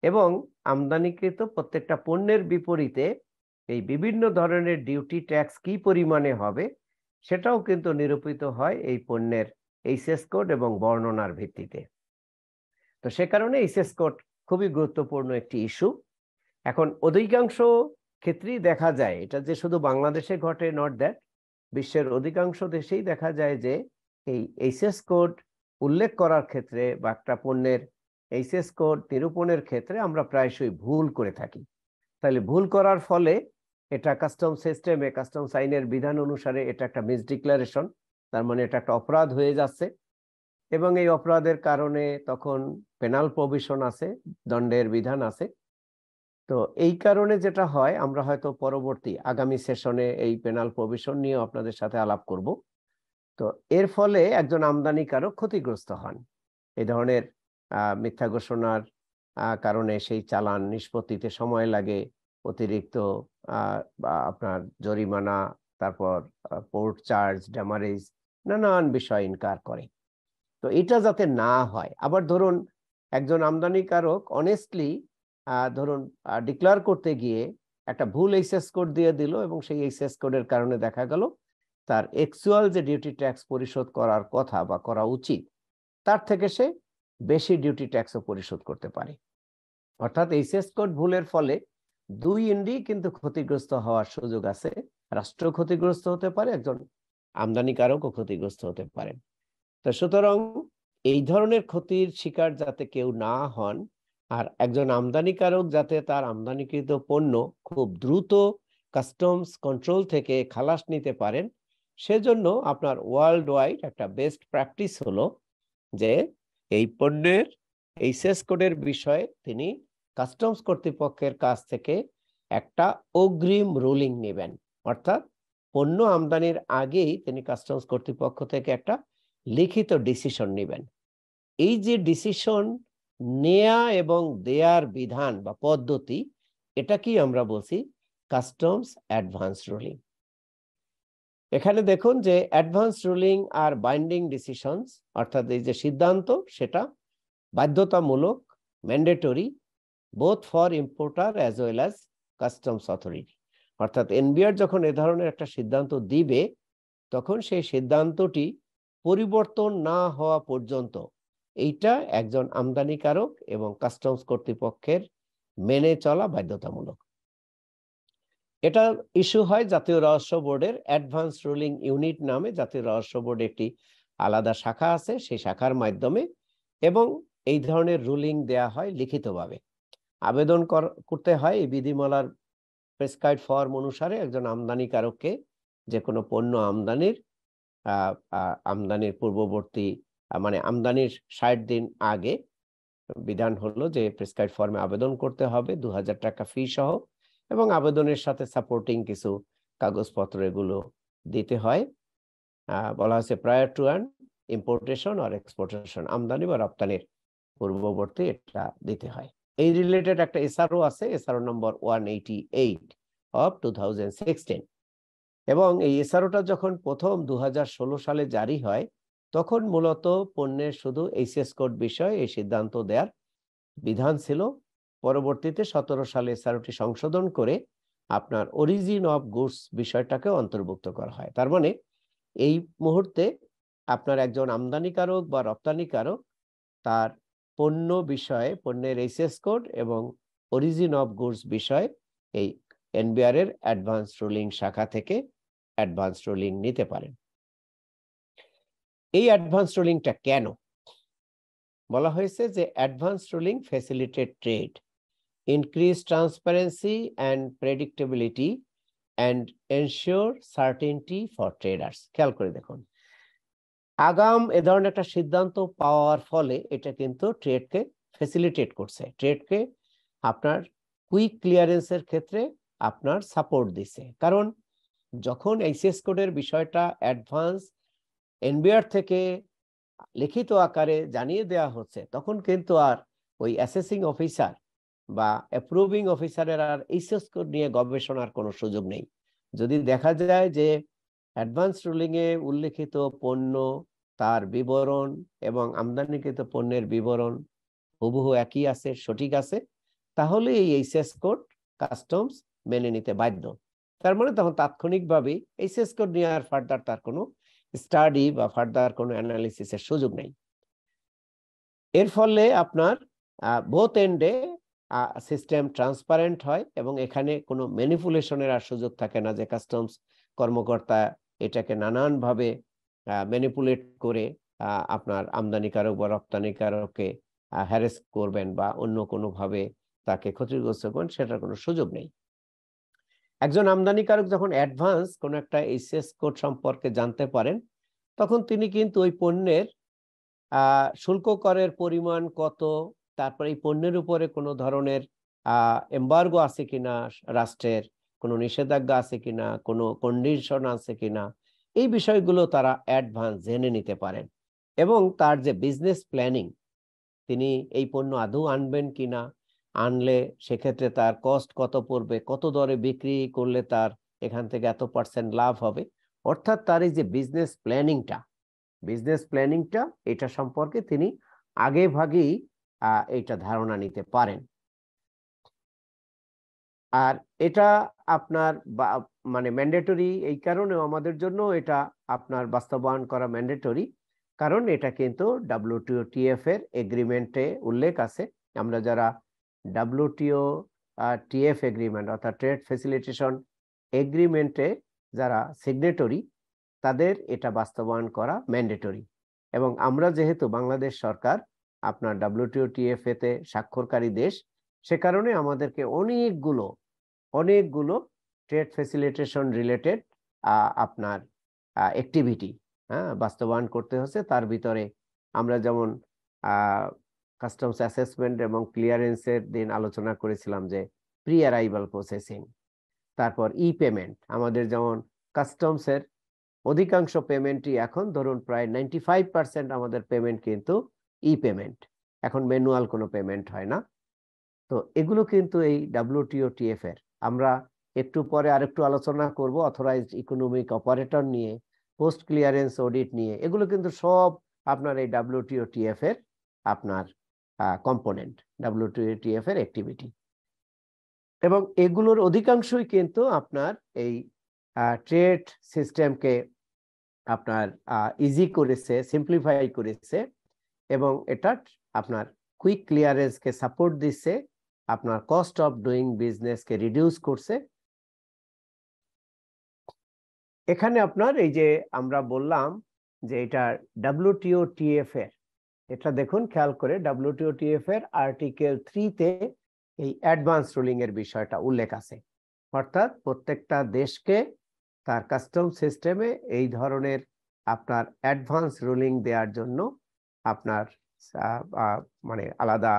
এবং আমদানিকৃত প্রত্যেকটা পণ্যের বিপরীতে এই বিভিন্ন ধরনের ডিউটি ট্যাক্স কি পরিমাণে হবে সেটাও কিন্তু নিরূপিত হয় এই পণ্যের এইচএস কোড এবং বর্ণনার ভিত্তিতে। তো সে কারণে এইচএস কোড খুবই গুরুত্বপূর্ণ একটি ইস্যু। এখন অধিকাংশ ক্ষেত্রেই দেখা যায়, এটা যে শুধু বাংলাদেশে ঘটে নট দ্যাট, বিশ্বের অধিকাংশ দেশেই দেখা যায় যে এই এইচএস কোড উল্লেখ করার ক্ষেত্রে বা একটা পণ্যের এইচএস কোড নিরূপণের ক্ষেত্রে আমরা প্রায়শই ভুল করে থাকি। তাহলে ভুল করার ফলে এটা কাস্টম সিস্টেমে, কাস্টমস আইনের বিধান অনুসারে এটা একটা মিসডিক্লারেশন, তার মানে এটা একটা অপরাধ হয়ে যাচ্ছে, এবং এই অপরাধের কারণে তখন পেনাল প্রভিশন আছে, দণ্ডের বিধান আছে। তো এই কারণে যেটা হয়, আমরা হয়তো পরবর্তী আগামী সেশনে এই পেনাল প্রভিশন নিয়ে আপনাদের সাথে আলাপ করব। তো এর ফলে একজন আমদানিকারক ক্ষতিগ্রস্ত হন। এই ধরনের মিথ্যা ঘোষণার কারণে সেই চালান নিষ্পত্তিতে সময় লাগে, অতিরিক্ত আপনার জরিমানা, তারপর পোর্ট চার্জ, ড্যামারেজ, নানান বিষয় ইনকার করে। তো এটা যাতে না হয়, আবার ধরুন একজন আমদানিকারক অনেস্টলি ধরুন ডিক্লেয়ার করতে গিয়ে একটা ভুল এইচএস কোড দিয়ে দিল এবং সেই এইচএস কোডের কারণে দেখা গেল তার অ্যাকচুয়াল যে ডিউটি ট্যাক্স পরিশোধ করার কথা বা করা উচিত তার থেকে সে বেশি ডিউটি ট্যাক্সও পরিশোধ করতে পারে। অর্থাৎ এইচএস কোড ভুলের ফলে দুই এন্ডি কিন্তু ক্ষতিগ্রস্ত হওয়ার সুযোগ আছে। রাষ্ট্র ক্ষতিগ্রস্ত হতে পারে, একজন আমদানিকারকও ক্ষতিগ্রস্ত হতে পারেন। তো সুতরাং এই ধরনের ক্ষতির শিকার যাতে কেউ না হন, আর একজন আমদানিকারক যাতে তার আমদানিকৃত পণ্য খুব দ্রুত কাস্টমস কন্ট্রোল থেকে খালাস নিতে পারেন, সেজন্য আপনার ওয়ার্ল্ড ওয়াইড একটা বেস্ট প্র্যাকটিস হলো যে এই পণ্যের এইচএস কোডের বিষয়ে তিনি কাস্টমস কর্তৃপক্ষের কাছ থেকে একটা অগ্রিম রুলিং নেবেন। অর্থাৎ পণ্য আমদানির আগেই তিনি কাস্টমস কর্তৃপক্ষ থেকে একটা লিখিত ডিসিশন নেবেন। এই যে ডিসিশন নেয়া এবং দেয়ার বিধান বা পদ্ধতি, এটা কি আমরা বলছি কাস্টমস অ্যাডভান্স রুলিং। এখানে দেখুন যে অ্যাডভান্স রুলিং আর বাইন্ডিং ডিসিশনস, অর্থাৎ এই যে সিদ্ধান্ত সেটা বাধ্যতামূলক, mandatory, both for importer as well as customs authority. অর্থাৎ এনবিআর যখন এ ধরনের একটা সিদ্ধান্ত দিবে তখন সেই সিদ্ধান্তটি পরিবর্তন না হওয়া পর্যন্ত এইটা একজন আমদানিকারক এবং কাস্টমস কর্তৃপক্ষের মেনে চলা বাধ্যতামূলক। এটা ইস্যু হয় জাতীয় রহস্য বোর্ডের অ্যাডভান্স রুলিং ইউনিট নামে। জাতীয় রহস্য বোর্ড একটি আলাদা শাখা আছে, সেই শাখার মাধ্যমে, এবং এই ধরনের রুলিং দেয়া হয় লিখিতভাবে। আবেদন করতে হয় এই বিধিমালার প্রেসক্রাইবড ফর্ম অনুসারে একজন আমদানিকারককে যে কোনো পণ্য আমদানির পূর্ববর্তী মানে আমদানির 60 দিন আগে বিধান হলো যে প্রেসক্রাইবড ফর্মে আবেদন করতে হবে 2000 টাকা ফি সহ, এবং আবেদনের সাথে সাপোর্টিং কিছু কাগজপত্র এগুলো দিতে হয়। বলা হয়েছে প্রায়র টু অ্যান ইম্পোর্টেশন আর এক্সপোর্টেশন, আমদানি বা রপ্তানির পূর্ববর্তী এটা দিতে হয়। এই রিলেটেড একটা এসআরও আছে, এসআরও নম্বর 188 অফ 2016, এবং এই এসআরওটা যখন প্রথম 2016 সালে জারি হয় তখন মূলত পণ্যের শুধু এইচএস কোড বিষয়ে এই সিদ্ধান্ত দেওয়ার বিধান ছিল। পরবর্তীতে 17 সালে এসআরওটি সংশোধন করে আপনার অরিজিন অফ গুডস বিষয়টাকে অন্তর্ভুক্ত করা হয়। তার মানে এই মুহূর্তে আপনার একজন আমদানিকারক বা রপ্তানিকারক তার পণ্য বিষয়ে, পণ্যের এইচএস কোড এবং অরিজিন অফ গুডস বিষয়ে এই এনবিআর এর অ্যাডভান্স রুলিং শাখা থেকে অ্যাডভান্স রুলিং নিতে পারেন। এই অ্যাডভান্স রুলিংটা কেন বলা হয়েছে? যে advance ruling facilitate trade, increase transparency and predictability and ensure certainty for traders. খেয়াল করে দেখুন, আগাম এ ধরনের একটা সিদ্ধান্ত পাওয়ার ফলে এটা কিন্তু ট্রেডকে ফ্যাসিলিটেট করছে, ট্রেডকে আপনার কুইক ক্লিয়ারেন্সের ক্ষেত্রে আপনার সাপোর্ট দিছে। কারণ যখন এইচএস কোডের বিষয়টা অ্যাডভান্স এনবিআর থেকে লিখিত আকারে জানিয়ে দেওয়া হচ্ছে, তখন কিন্তু আর ওই অ্যাসেসিং অফিসার বা অ্যাপ্রুভিং অফিসারের আর এইচএস কোড নিয়ে গবেষণার কোনো সুযোগ নেই। যদি দেখা যায় যে অ্যাডভান্স রুলিং এ উল্লেখিত পণ্য, তার বিবরণ এবং আমদানিকৃত পণ্যের বিবরণ হুবহু একই আছে, সঠিক আছে, তাহলে এই এইচএস কোড কাস্টমস মেনে নিতে বাধ্য। তার মানে তখন তাৎক্ষণিকভাবে এইচএস কোড নিয়ে আর ফার্দার তার কোনো স্টাডি বা ফার্দার কোনো অ্যানালিসিসের সুযোগ নেই। এর ফলে আপনার বোথ এন্ডে সিস্টেম ট্রান্সপারেন্ট হয় এবং এখানে কোনো ম্যানিপুলেশনের আর সুযোগ থাকে না যে কাস্টমস কর্মকর্তা এটাকে নানানভাবে ম্যানিপুলেট করে আপনার আমদানিকারক বা রপ্তানিকারককে হ্যারেস করবেন বা অন্য কোনোভাবে তাকে ক্ষতিগ্রস্ত করবেন, সেটার কোনো সুযোগ নেই। একজন আমদানিকারক যখন অ্যাডভান্স কোনো একটা এইচএস কোড সম্পর্কে জানতে পারেন, তখন তিনি কিন্তু ওই পণ্যের শুল্ক করের পরিমাণ কত, তারপরে এই পণ্যের উপরে কোনো ধরনের এমবার্গো আছে কিনা, রাষ্ট্রের কোনো নিষেধাজ্ঞা আছে কিনা, কোনো কন্ডিশন আছে কিনা, এই বিষয়গুলো তারা অ্যাডভান্স জেনে নিতে পারেন। এবং তার যে বিজনেস প্ল্যানিং, তিনি এই পণ্য আদৌ আনবেন কিনা, আনলে সেক্ষেত্রে তার কস্ট কত পড়বে, কত দরে বিক্রি করলে তার এখান থেকে এত % লাভ হবে, অর্থাৎ তার এই যে বিজনেস প্ল্যানিংটা এটা সম্পর্কে তিনি আগে ভাগেই এটা ধারণা নিতে পারেন। আর এটা আপনার মানে ম্যান্ডেটরি এই কারণেও আমাদের জন্য এটা আপনার বাস্তবায়ন করা ম্যান্ডেটরি, কারণ এটা কিন্তু WTO TF এর এগ্রিমেন্টে উল্লেখ আছে। আমরা যারা WTO TF এগ্রিমেন্ট অর্থাৎ ট্রেড ফ্যাসিলিটেশন এগ্রিমেন্টে যারা সিগনেটরি, তাদের এটা বাস্তবায়ন করা ম্যান্ডেটরি। এবং আমরা যেহেতু বাংলাদেশ সরকার আপনার WTO TF তে স্বাক্ষরকারী দেশ, সে কারণে আমাদেরকে অনেকগুলো ট্রেড ফ্যাসিলিটেশন রিলেটেড আপনার অ্যাক্টিভিটি বাস্তবায়ন করতে হচ্ছে। তার ভিতরে আমরা যেমন কাস্টমস অ্যাসেসমেন্ট এবং ক্লিয়ারেন্সের দিন আলোচনা করেছিলাম যে প্রি অ্যারাইভাল প্রসেসিং, তারপর ই পেমেন্ট। আমাদের যেমন কাস্টমসের অধিকাংশ পেমেন্টই এখন ধরুন প্রায় 95% আমাদের পেমেন্ট কিন্তু ই পেমেন্ট, এখন ম্যানুয়াল কোনো পেমেন্ট হয় না। তো এগুলো কিন্তু এই WTO TF এর, আমরা একটু পরে আরেকটু আলোচনা করব অথরাইজড ইকোনমিক অপারেটর নিয়ে, পোস্ট ক্লিয়ারেন্স অডিট নিয়ে, এগুলো কিন্তু সব আপনার এই WTO TF এর আপনার কম্পোনেন্ট, WTO TF এর অ্যাক্টিভিটি। এবং এগুলোর অধিকাংশই কিন্তু আপনার এই ট্রেড সিস্টেমকে আপনার ইজি করেছে, সিম্পলিফাই করেছে, এবং এটা আপনার কুইক ক্লিয়ারেন্সকে সাপোর্ট দিচ্ছে, আপনার কস্ট অফ ডুইং বিজনেসকে রিডিউস করছে। এখানে আপনার এই যে আমরা বললাম যে এটা WTO TF এর, এটা দেখুন খেয়াল করে, WTO TF এর আর্টিকেল 3-তে এই অ্যাডভান্স রুলিং এর বিষয়টা উল্লেখ আছে। অর্থাৎ প্রত্যেকটা দেশকে তার কাস্টম সিস্টেমে এই ধরনের আপনার অ্যাডভান্স রুলিং দেওয়ার জন্য আপনার মানে আলাদা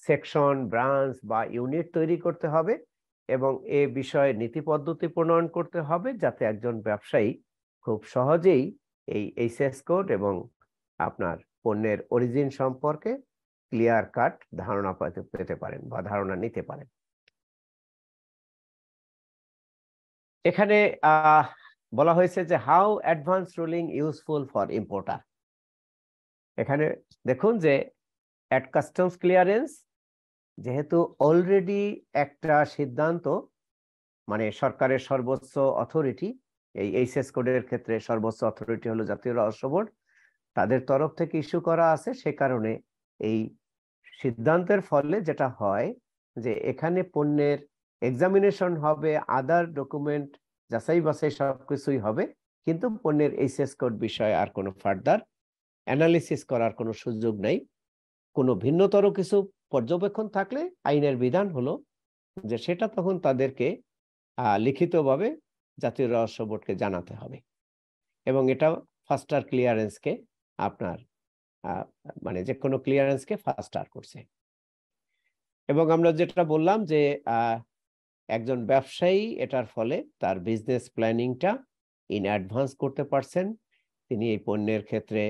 সেকশন, ব্রাঞ্চ বা ইউনিট তৈরি করতে হবে, এবং এ বিষয়ে নীতি পদ্ধতি প্রণয়ন করতে হবে, যাতে একজন ব্যবসায়ী খুব সহজেই এই এইচএস কোড এবং আপনার পণ্যের অরিজিন সম্পর্কে ক্লিয়ার কাট ধারণা পেতে পারেন বা ধারণা নিতে পারেন। এখানে বলা হয়েছে যে how advance ruling useful for importer. এখানে দেখুন যে অ্যাট কাস্টমস ক্লিয়ারেন্স, যেহেতু অলরেডি একটা সিদ্ধান্ত, মানে সরকারের সর্বোচ্চ অথরিটি, এই এইচএস কোডের ক্ষেত্রে সর্বোচ্চ অথরিটি হলো জাতীয় রহস্য বোর্ড, তাদের তরফ থেকে ইস্যু করা আছে। সে কারণে এই সিদ্ধান্তের ফলে যেটা হয় যে এখানে পণ্যের এক্সামিনেশন হবে, আদার ডকুমেন্ট যাচাই বাছাই সবকিছুই হবে, কিন্তু পণ্যের এইচএস কোড বিষয়ে আর কোনো ফার্দার অ্যানালিসিস করার কোনো সুযোগ নেই। কোনো ভিন্নতর কিছু পর্যবেক্ষণ থাকলে আইনের বিধান হলো যে সেটা তখন তাদেরকে লিখিতভাবে জাতীয় রহস্য বোর্ডকে জানাতে হবে, এবং এটা ফাস্টার ক্লিয়ারেন্সকে আপনার মানে যে কোনো ক্লিয়ারেন্সকে ফাস্টার করছে। এবং আমরা যেটা বললাম যে একজন ব্যবসায়ী এটার ফলে তার বিজনেস প্ল্যানিংটা ইন অ্যাডভান্স করতে পারছেন। তিনি এই পণ্যের ক্ষেত্রে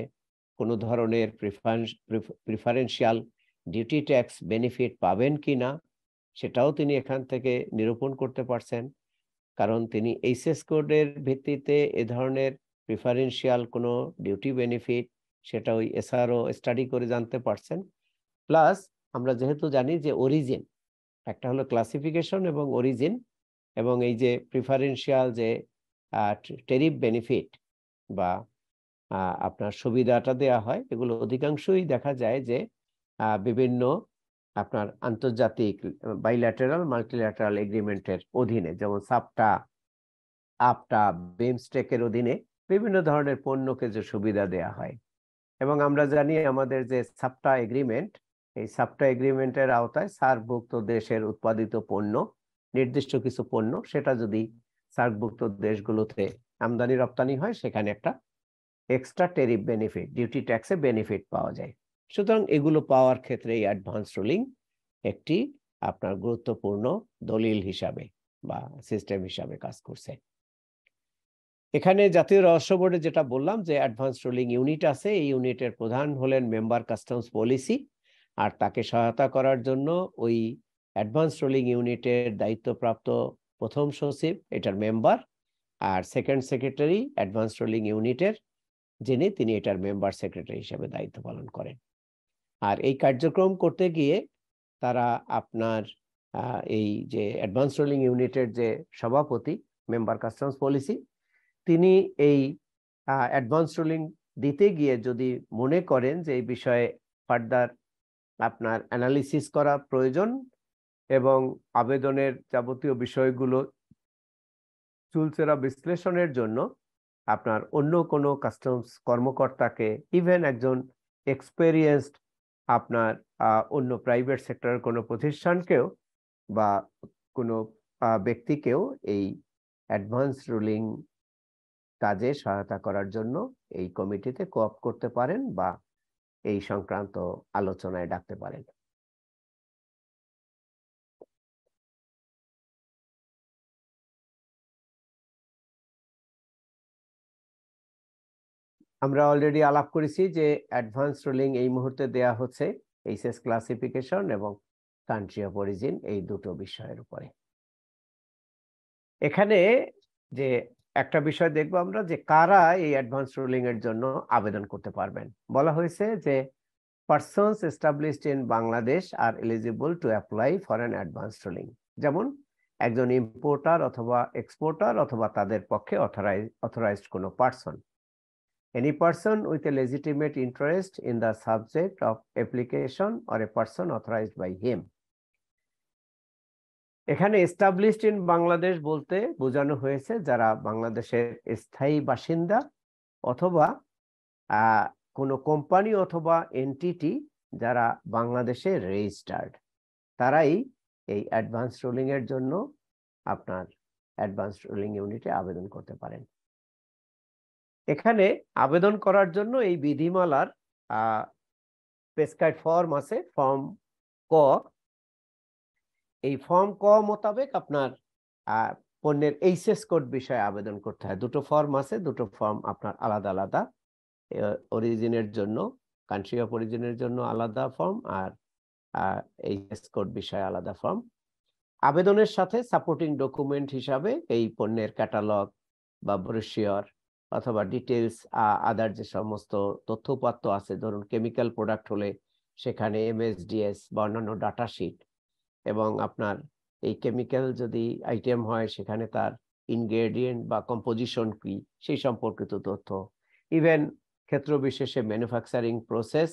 কোনো ধরনের প্রিফারেন্সিয়াল ডিউটি ট্যাক্স বেনিফিট পাবেন কিনা সেটাও তিনি এখান থেকে নিরূপণ করতে পারছেন, কারণ তিনি এইচএস কোডের ভিত্তিতে এ ধরনের প্রিফারেন্সিয়াল কোনো ডিউটি বেনিফিট সেটা ওই এসআরও স্টাডি করে জানতে পারছেন। প্লাস আমরা যেহেতু জানি যে অরিজিন, একটা হলো ক্লাসিফিকেশন এবং অরিজিন, এবং এই যে প্রিফারেন্সিয়াল যে টেরিফ বেনিফিট বা আপনার সুবিধাটা দেয়া হয়, এগুলো অধিকাংশই দেখা যায় যে বিভিন্ন আপনার আন্তর্জাতিক বাইল্যাটারাল, মাল্টিল্যাটারাল এগ্রিমেন্টের অধীনে, যেমন সাপটা, আপটা, বিমস্টেকের অধীনে বিভিন্ন ধরনের পণ্যকে যে সুবিধা দেয়া হয়। এবং আমরা জানি আমাদের যে সাপটা এগ্রিমেন্ট, এই সাপটা এগ্রিমেন্টের আওতায় সার্কভুক্ত দেশের উৎপাদিত পণ্য, নির্দিষ্ট কিছু পণ্য, সেটা যদি সার্কভুক্ত দেশগুলোতে আমদানি রপ্তানি হয়, সেখানে একটা এক্সট্রা টেরিফ বেনিফিট, ডিউটি ট্যাক্সে বেনিফিট পাওয়া যায়। সুতরাং এগুলো পাওয়ার ক্ষেত্রে এই অ্যাডভান্স রুলিং একটি আপনার গুরুত্বপূর্ণ দলিল হিসাবে বা সিস্টেম হিসাবে কাজ করছে। এখানে জাতীয় রহস্য বোর্ডে যেটা বললাম যে অ্যাডভান্স রুলিং ইউনিট আছে, এই ইউনিটের প্রধান হলেন মেম্বার কাস্টমস পলিসি, আর তাকে সহায়তা করার জন্য ওই অ্যাডভান্স রুলিং ইউনিটের দায়িত্বপ্রাপ্ত প্রথম সচিব এটার মেম্বার, আর সেকেন্ড সেক্রেটারি অ্যাডভান্স রুলিং ইউনিটের যিনি, তিনি এটার মেম্বার সেক্রেটারি হিসেবে দায়িত্ব পালন করেন। আর এই কার্যক্রম করতে গিয়ে তারা আপনার এই যে অ্যাডভান্স রুলিং ইউনিটের যে সভাপতি মেম্বার কাস্টমস পলিসি, তিনি এই অ্যাডভান্স রুলিং দিতে গিয়ে যদি মনে করেন যে এই বিষয়ে ফার্দার আপনার অ্যানালিসিস করা প্রয়োজন এবং আবেদনের যাবতীয় বিষয়গুলো চুলচেরা বিশ্লেষণের জন্য আপনার অন্য কোনো কাস্টমস কর্মকর্তাকে, ইভেন একজন এক্সপেরিয়েন্সড আপনার অন্য প্রাইভেট সেক্টরের কোনো প্রতিষ্ঠানকেও বা কোনো ব্যক্তিকেও এই অ্যাডভান্স রুলিং কাজে সহায়তা করার জন্য এই কমিটিতে কোঅপ করতে পারেন বা এই সংক্রান্ত আলোচনায় ডাকতে পারেন। আমরা অলরেডি আলাপ করেছি যে অ্যাডভান্স রুলিং এই মুহূর্তে দেয়া হচ্ছে এইচএস ক্লাসিফিকেশন এবং কান্ট্রি অফ অরিজিন, এই দুটো বিষয়ের উপরে। এখানে যে একটা বিষয় দেখবো আমরা যে কারা এই অ্যাডভান্স রুলিং এর জন্য আবেদন করতে পারবেন। বলা হয়েছে যে persons established in Bangladesh are eligible to apply for an advance ruling. যেমন একজন ইম্পোর্টার অথবা এক্সপোর্টার অথবা তাদের পক্ষে অথরাইজড কোনো person. Any person with a legitimate interest in the subject of application or a person authorized by him. এখানে established in Bangladesh বলতে বোঝানো হয়েছে যারা বাংলাদেশের স্থায়ী বাসিন্দা অথবা কোনো কোম্পানি অথবা এন্টিটি যারা বাংলাদেশে রেজিস্টার্ড, তারাই এই অ্যাডভান্স রুলিং এর জন্য আপনার অ্যাডভান্স রুলিং ইউনিটে আবেদন করতে পারেন। এখানে আবেদন করার জন্য এই বিধিমালার প্রেসক্রাইব ফর্ম আছে, ফর্ম ক। এই ফর্ম ক মোতাবেক আপনার পণ্যের এইচএস কোড বিষয়ে আবেদন করতে হয়। দুটো ফর্ম আছে, দুটো ফর্ম আপনার আলাদা আলাদা, অরিজিনের জন্য, কান্ট্রি অফ অরিজিনের জন্য আলাদা ফর্ম আর এইচএস কোড বিষয়ে আলাদা ফর্ম। আবেদনের সাথে সাপোর্টিং ডকুমেন্ট হিসাবে এই পণ্যের ক্যাটালগ বা ব্রোশিওর অথবা ডিটেলস আদার যে সমস্ত তথ্যপত্র আছে, ধরুন কেমিক্যাল প্রোডাক্ট হলে সেখানে এমএসডিএস বা অন্যান্য ডাটা শিট, এবং আপনার এই কেমিক্যাল যদি আইটেম হয় সেখানে তার ইনগ্রেডিয়েন্ট বা কম্পোজিশন কি সেই সম্পর্কিত তথ্য, ইভেন ক্ষেত্র বিশেষে ম্যানুফ্যাকচারিং প্রসেস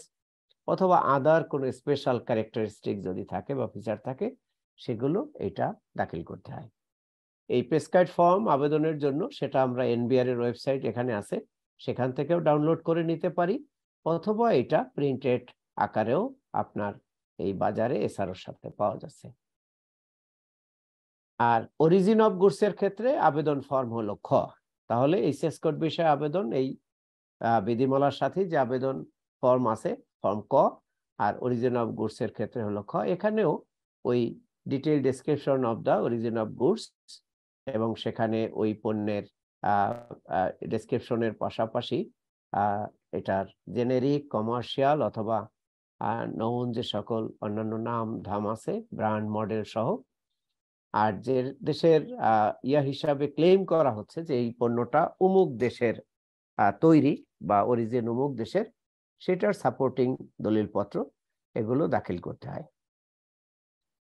অথবা আদার কোনো স্পেশাল ক্যারেক্টারিস্টিক যদি থাকে বা ফিচার থাকে সেগুলো এটা দাখিল করতে হয়। এই প্রেসক্রাইব ফর্ম আবেদনের জন্য সেটা আমরা এনবিআর এর ওয়েবসাইট এখানে আছে, সেখান থেকেও ডাউনলোড করে নিতে পারি, অথবা এটা প্রিন্টেড আকারেও আপনার এই বাজারে এসআরওর সাথে পাওয়া যাচ্ছে। আর অরিজিন অফ গুডস এর ক্ষেত্রে আবেদন ফর্ম হলো খ। তাহলে এইচএস কোড বিষয়ে আবেদন এই বিধিমালার সাথে যে আবেদন ফর্ম আছে ফর্ম ক, আর অরিজিন অফ গুডস এর ক্ষেত্রে হলো খ। এখানেও ওই detail description of the origin of goods এবং সেখানে ওই পণ্যের ডেসক্রিপশনের পাশাপাশি এটার জেনেরিক, কমার্শিয়াল অথবা নউন যে সকল অন্যান্য নাম ধাম আছে, ব্র্যান্ড মডেল সহ, আর যে দেশের হিসাবে ক্লেম করা হচ্ছে যে এই পণ্যটা অমুক দেশের তৈরি বা অরিজিন অমুক দেশের, সেটার সাপোর্টিং দলিলপত্র এগুলো দাখিল করতে হয়।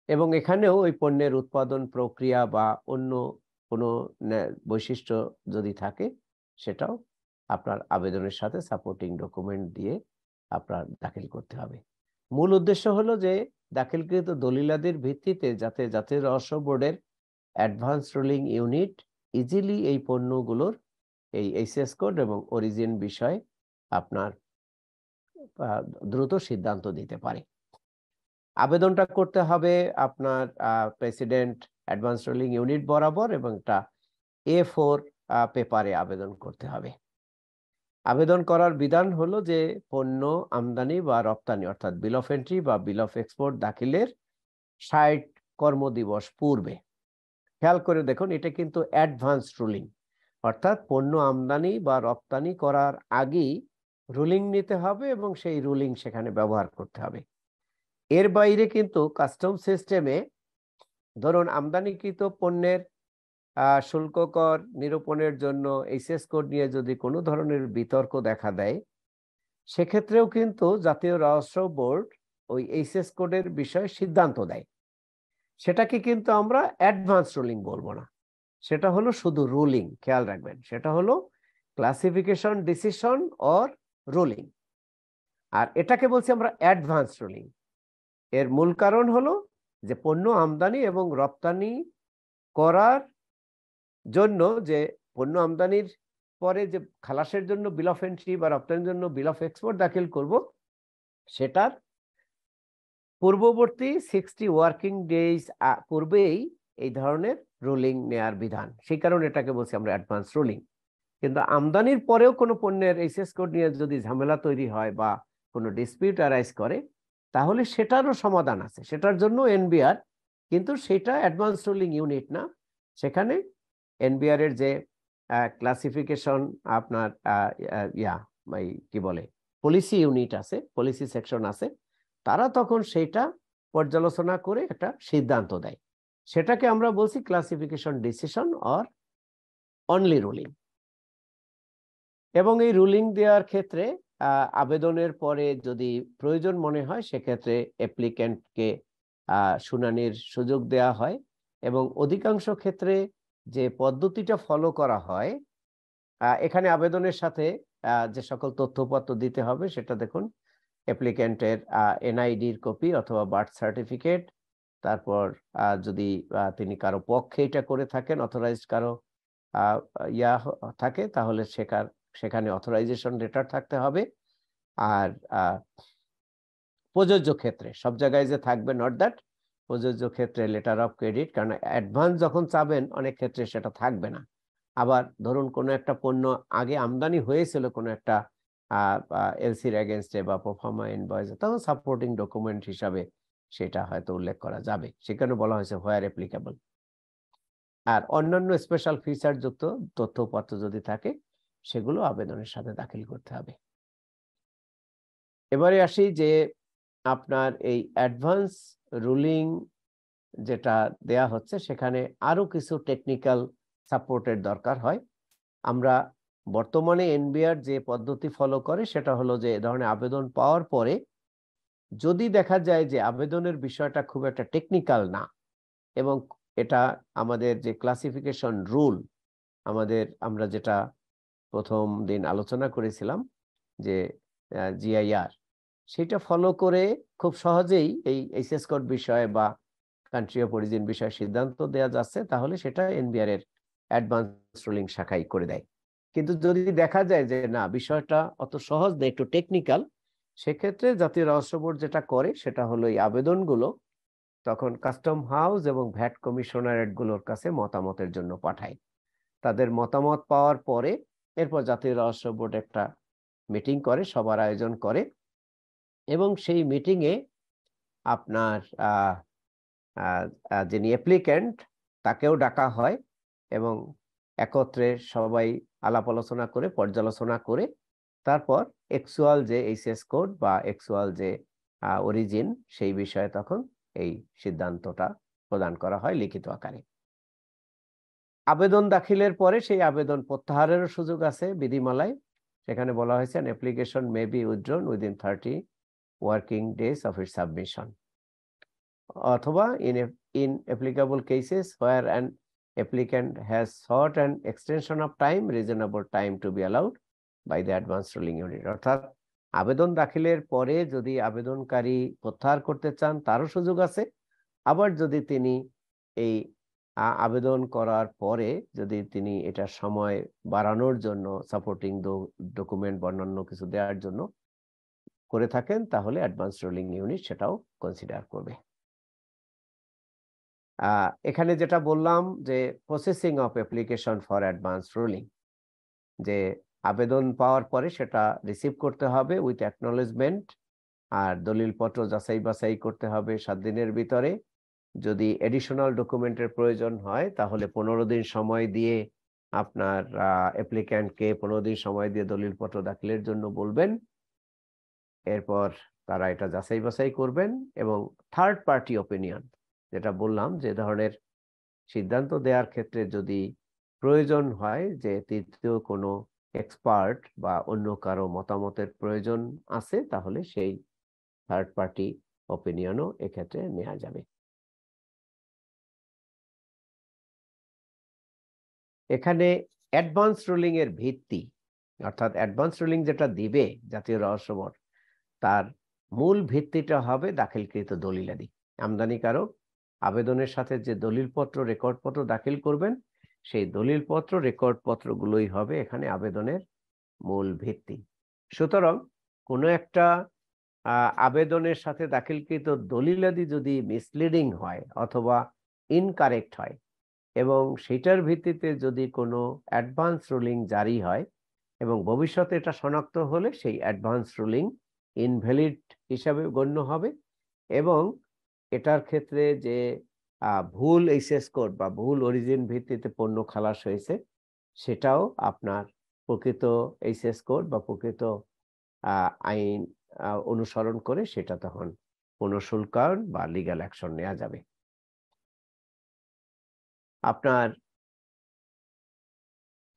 এবং এখানেও ওই পণ্যের উৎপাদন প্রক্রিয়া বা অন্য কোনো বৈশিষ্ট্য যদি থাকে সেটাও আপনার আবেদনের সাথে সাপোর্টিং ডকুমেন্ট দিয়ে আপনার দাখিল করতে হবে। মূল উদ্দেশ্য হলো যে দাখিলকৃত দলিলাদির ভিত্তিতে যাতে জাতীয় রহস্য বোর্ডের অ্যাডভান্স রুলিং ইউনিট ইজিলি এই পণ্যগুলোর এই এইচএস কোড এবং অরিজিন বিষয়ে আপনার দ্রুত সিদ্ধান্ত দিতে পারে। আবেদনটা করতে হবে আপনার প্রেসিডেন্ট অ্যাডভান্স রুলিং ইউনিট বরাবর এবং একটা A4 পেপারে আবেদন করতে হবে। আবেদন করার বিধান হলো যে পণ্য আমদানি বা রপ্তানি অর্থাৎ বিল অফ এন্ট্রি বা বিল অফ এক্সপোর্ট দাখিলের 60 কর্মদিবস পূর্বে। খেয়াল করে দেখুন, এটা কিন্তু অ্যাডভান্স রুলিং, অর্থাৎ পণ্য আমদানি বা রপ্তানি করার আগেই রুলিং নিতে হবে এবং সেই রুলিং সেখানে ব্যবহার করতে হবে। এর বাইরে কিন্তু কাস্টম সিস্টেমে ধরুন আমদানিকৃত পণ্যের শুল্ক কর নিরূপণের জন্য এইচএস কোড নিয়ে যদি কোনো ধরনের বিতর্ক দেখা দেয়, সেক্ষেত্রেও কিন্তু জাতীয় রহস্য বোর্ড ওই এইচএস কোডের বিষয়ে সিদ্ধান্ত দেয়। সেটাকে কিন্তু আমরা অ্যাডভান্স রুলিং বলবো না, সেটা হলো শুধু রুলিং। খেয়াল রাখবেন, সেটা হলো ক্লাসিফিকেশন ডিসিশন অর রুলিং, আর এটাকে বলছি আমরা অ্যাডভান্স রুলিং। এর মূল কারণ হলো যে পণ্য আমদানি এবং রপ্তানি করার জন্য যে পণ্য আমদানির পরে যে খালাসের জন্য বিল অফ এন্ট্রি বা রপ্তানির জন্য বিল অফ এক্সপোর্ট দাখিল করব, সেটার পূর্ববর্তী 60 ওয়ার্কিং ডেজ পূর্বেই এই ধরনের রুলিং নেয়ার বিধান, সেই কারণে এটাকে বলছি আমরা অ্যাডভান্স রুলিং। কিন্তু আমদানির পরেও কোনো পণ্যের এইচএস কোড নিয়ে যদি ঝামেলা তৈরি হয় বা কোনো ডিসপিউট অ্যারাইজ করে, তাহলে সেটারও সমাধান আছে, সেটার জন্য এনবিআর, কিন্তু সেটা অ্যাডভান্স রুলিং ইউনিট না। সেখানে এনবিআর এর যে ক্লাসিফিকেশন আপনার কি বলে পলিসি ইউনিট আছে, পলিসি সেকশন আছে, তারা তখন সেইটা পর্যালোচনা করে একটা সিদ্ধান্ত দেয়। সেটাকে আমরা বলছি classification decision or only ruling. এবং এই রুলিং দেওয়ার ক্ষেত্রে আবেদনের পরে যদি প্রয়োজন মনে হয় সেক্ষেত্রে অ্যাপ্লিক্যান্টকে শুনানির সুযোগ দেওয়া হয় এবং অধিকাংশ ক্ষেত্রে যে পদ্ধতিটা ফলো করা হয়, এখানে আবেদনের সাথে যে সকল তথ্যপত্র দিতে হবে সেটা দেখুন, অ্যাপ্লিক্যান্টের এনআইডির কপি অথবা বার্থ সার্টিফিকেট, তারপর যদি তিনি কারো পক্ষে এটা করে থাকেন, অথরাইজড কারো থাকে, তাহলে সেখানে অথরাইজেশন লেটার থাকতে হবে। আর প্রযোজ্য ক্ষেত্রে সব জায়গায় যে থাকবে নট দ্যাট, প্রযোজ্য ক্ষেত্রে লেটার অফ ক্রেডিট, কারণ অ্যাডভান্স যখন চাবেন অনেক ক্ষেত্রে সেটা থাকবে না। আবার ধরুন কোনো একটা পণ্য আগে আমদানি হয়েছিল কোনো একটা এলসির এগেনস্টে বা প্রোফার্মা ইনভয়েসে, তখন সাপোর্টিং ডকুমেন্ট হিসাবে সেটা হয়তো উল্লেখ করা যাবে, সেখানে বলা হয়েছে হোয়ার অ্যাপ্লিকেবল। আর অন্যান্য স্পেশাল ফিচার যুক্ত তথ্যপত্র যদি থাকে সেগুলো আবেদনের সাথে দাখিল করতে হবে। এবারে আসি যে আপনার এই অ্যাডভান্স রুলিং যেটা দেয়া হচ্ছে সেখানে আরো কিছু টেকনিক্যাল সাপোর্টের দরকার হয়। আমরা বর্তমানে এনবিআর যে পদ্ধতি ফলো করে সেটা হলো যে এ ধরনের আবেদন পাওয়ার পরে যদি দেখা যায় যে আবেদনের বিষয়টা খুব একটা টেকনিক্যাল না, এবং এটা আমাদের যে ক্লাসিফিকেশন রুল, আমরা যেটা প্রথম দিন আলোচনা করেছিলাম যে জিআইআর, সেটা ফলো করে খুব সহজেই এই এইচএস কোড বিষয়ে বা কান্ট্রি অফ অরিজিন বিষয়ে সিদ্ধান্ত দেওয়া যাচ্ছে, তাহলে সেটা এনবিআর এর অ্যাডভান্স রুলিং শাখায় করে দেয়। কিন্তু যদি দেখা যায় যে না, বিষয়টা অত সহজ না, একটু টেকনিক্যাল, সেক্ষেত্রে জাতীয় রহস্য বোর্ড যেটা করে সেটা হলো এই আবেদনগুলো তখন কাস্টম হাউস এবং ভ্যাট কমিশনারেট গুলোর কাছে মতামতের জন্য পাঠায়। তাদের মতামত পাওয়ার পরে এরপর জাতীয় রহস্য বোর্ড একটা মিটিং করে, সবার আয়োজন করে, এবং সেই মিটিংয়ে আপনার যিনি অ্যাপ্লিক্যান্ট তাকেও ডাকা হয়, এবং একত্রে সবাই আলাপ আলোচনা করে পর্যালোচনা করে তারপর অ্যাকচুয়াল যে এইচএস কোড বা অ্যাকচুয়াল যে অরিজিন সেই বিষয়ে তখন এই সিদ্ধান্তটা প্রদান করা হয় লিখিত আকারে। আবেদন দাখিলের পরে সেই আবেদন প্রত্যাহারেরও সুযোগ আছে বিধিমালায়, সেখানে বলা হয়েছে an application may be withdrawn within 30 working days of its submission, অথবা in applicable cases where an applicant has sought an extension of time, reasonable time to be allowed by the advance ruling unit। অর্থাৎ আবেদন দাখিলের পরে যদি আবেদনকারী প্রত্যাহার করতে চান তারও সুযোগ আছে। আবার যদি তিনি এই আবেদন করার পরে যদি তিনি এটা সময় বাড়ানোর জন্য সাপোর্টিং ডকুমেন্ট বা অন্যান্য কিছু দেওয়ার জন্য করে থাকেন, তাহলে অ্যাডভান্স রুলিং ইউনিট সেটাও কনসিডার করবে। এখানে যেটা বললাম যে processing of application for advance ruling, যে আবেদন পাওয়ার পরে সেটা রিসিভ করতে হবে উইথ অ্যাকনোলেজমেন্ট, আর দলিলপত্র যাচাই বাছাই করতে হবে 7 দিনের ভিতরে। যদি এডিশনাল ডকুমেন্টের প্রয়োজন হয় তাহলে 15 দিন সময় দিয়ে আপনার অ্যাপ্লিক্যান্টকে 15 দিন সময় দিয়ে দলিলপত্র দাখিলের জন্য বলবেন। এরপর তারা এটা যাচাই বাছাই করবেন, এবং থার্ড পার্টি অপিনিয়ন যেটা বললাম, যে ধরনের সিদ্ধান্ত দেওয়ার ক্ষেত্রে যদি প্রয়োজন হয় যে তৃতীয় কোনো এক্সপার্ট বা অন্য কারো মতামতের প্রয়োজন আছে, তাহলে সেই থার্ড পার্টি অপিনিয়নও এক্ষেত্রে নেওয়া যাবে। এখানে অ্যাডভান্স রুলিং এর ভিত্তি, অর্থাৎ অ্যাডভান্স রুলিং যেটা দিবে জাতীয় রহস্য বোর্ড, তার মূল ভিত্তিটা হবে দাখিলকৃত দলিলাদি। আমদানিকারক আবেদনের সাথে যে দলিলপত্র রেকর্ডপত্র দাখিল করবেন, সেই দলিলপত্র রেকর্ডপত্রগুলোই হবে এখানে আবেদনের মূল ভিত্তি। সুতরাং কোনো একটা আবেদনের সাথে দাখিলকৃত দলিলাদি যদি মিসলিডিং হয় অথবা ইনকারেক্ট হয়, এবং সেটার ভিত্তিতে যদি কোনো অ্যাডভান্স রুলিং জারি হয় এবং ভবিষ্যতে এটা শনাক্ত হলে সেই অ্যাডভান্স রুলিং ইনভ্যালিড হিসাবে গণ্য হবে, এবং এটার ক্ষেত্রে যে ভুল এইচএস কোড বা ভুল অরিজিন ভিত্তিতে পণ্য খালাস হয়েছে সেটাও আপনার প্রকৃত এইচএস কোড বা প্রকৃত আইন অনুসরণ করে সেটা তখন পুনঃশুল্কায়ন বা লিগ্যাল অ্যাকশন নেওয়া যাবে। আপনার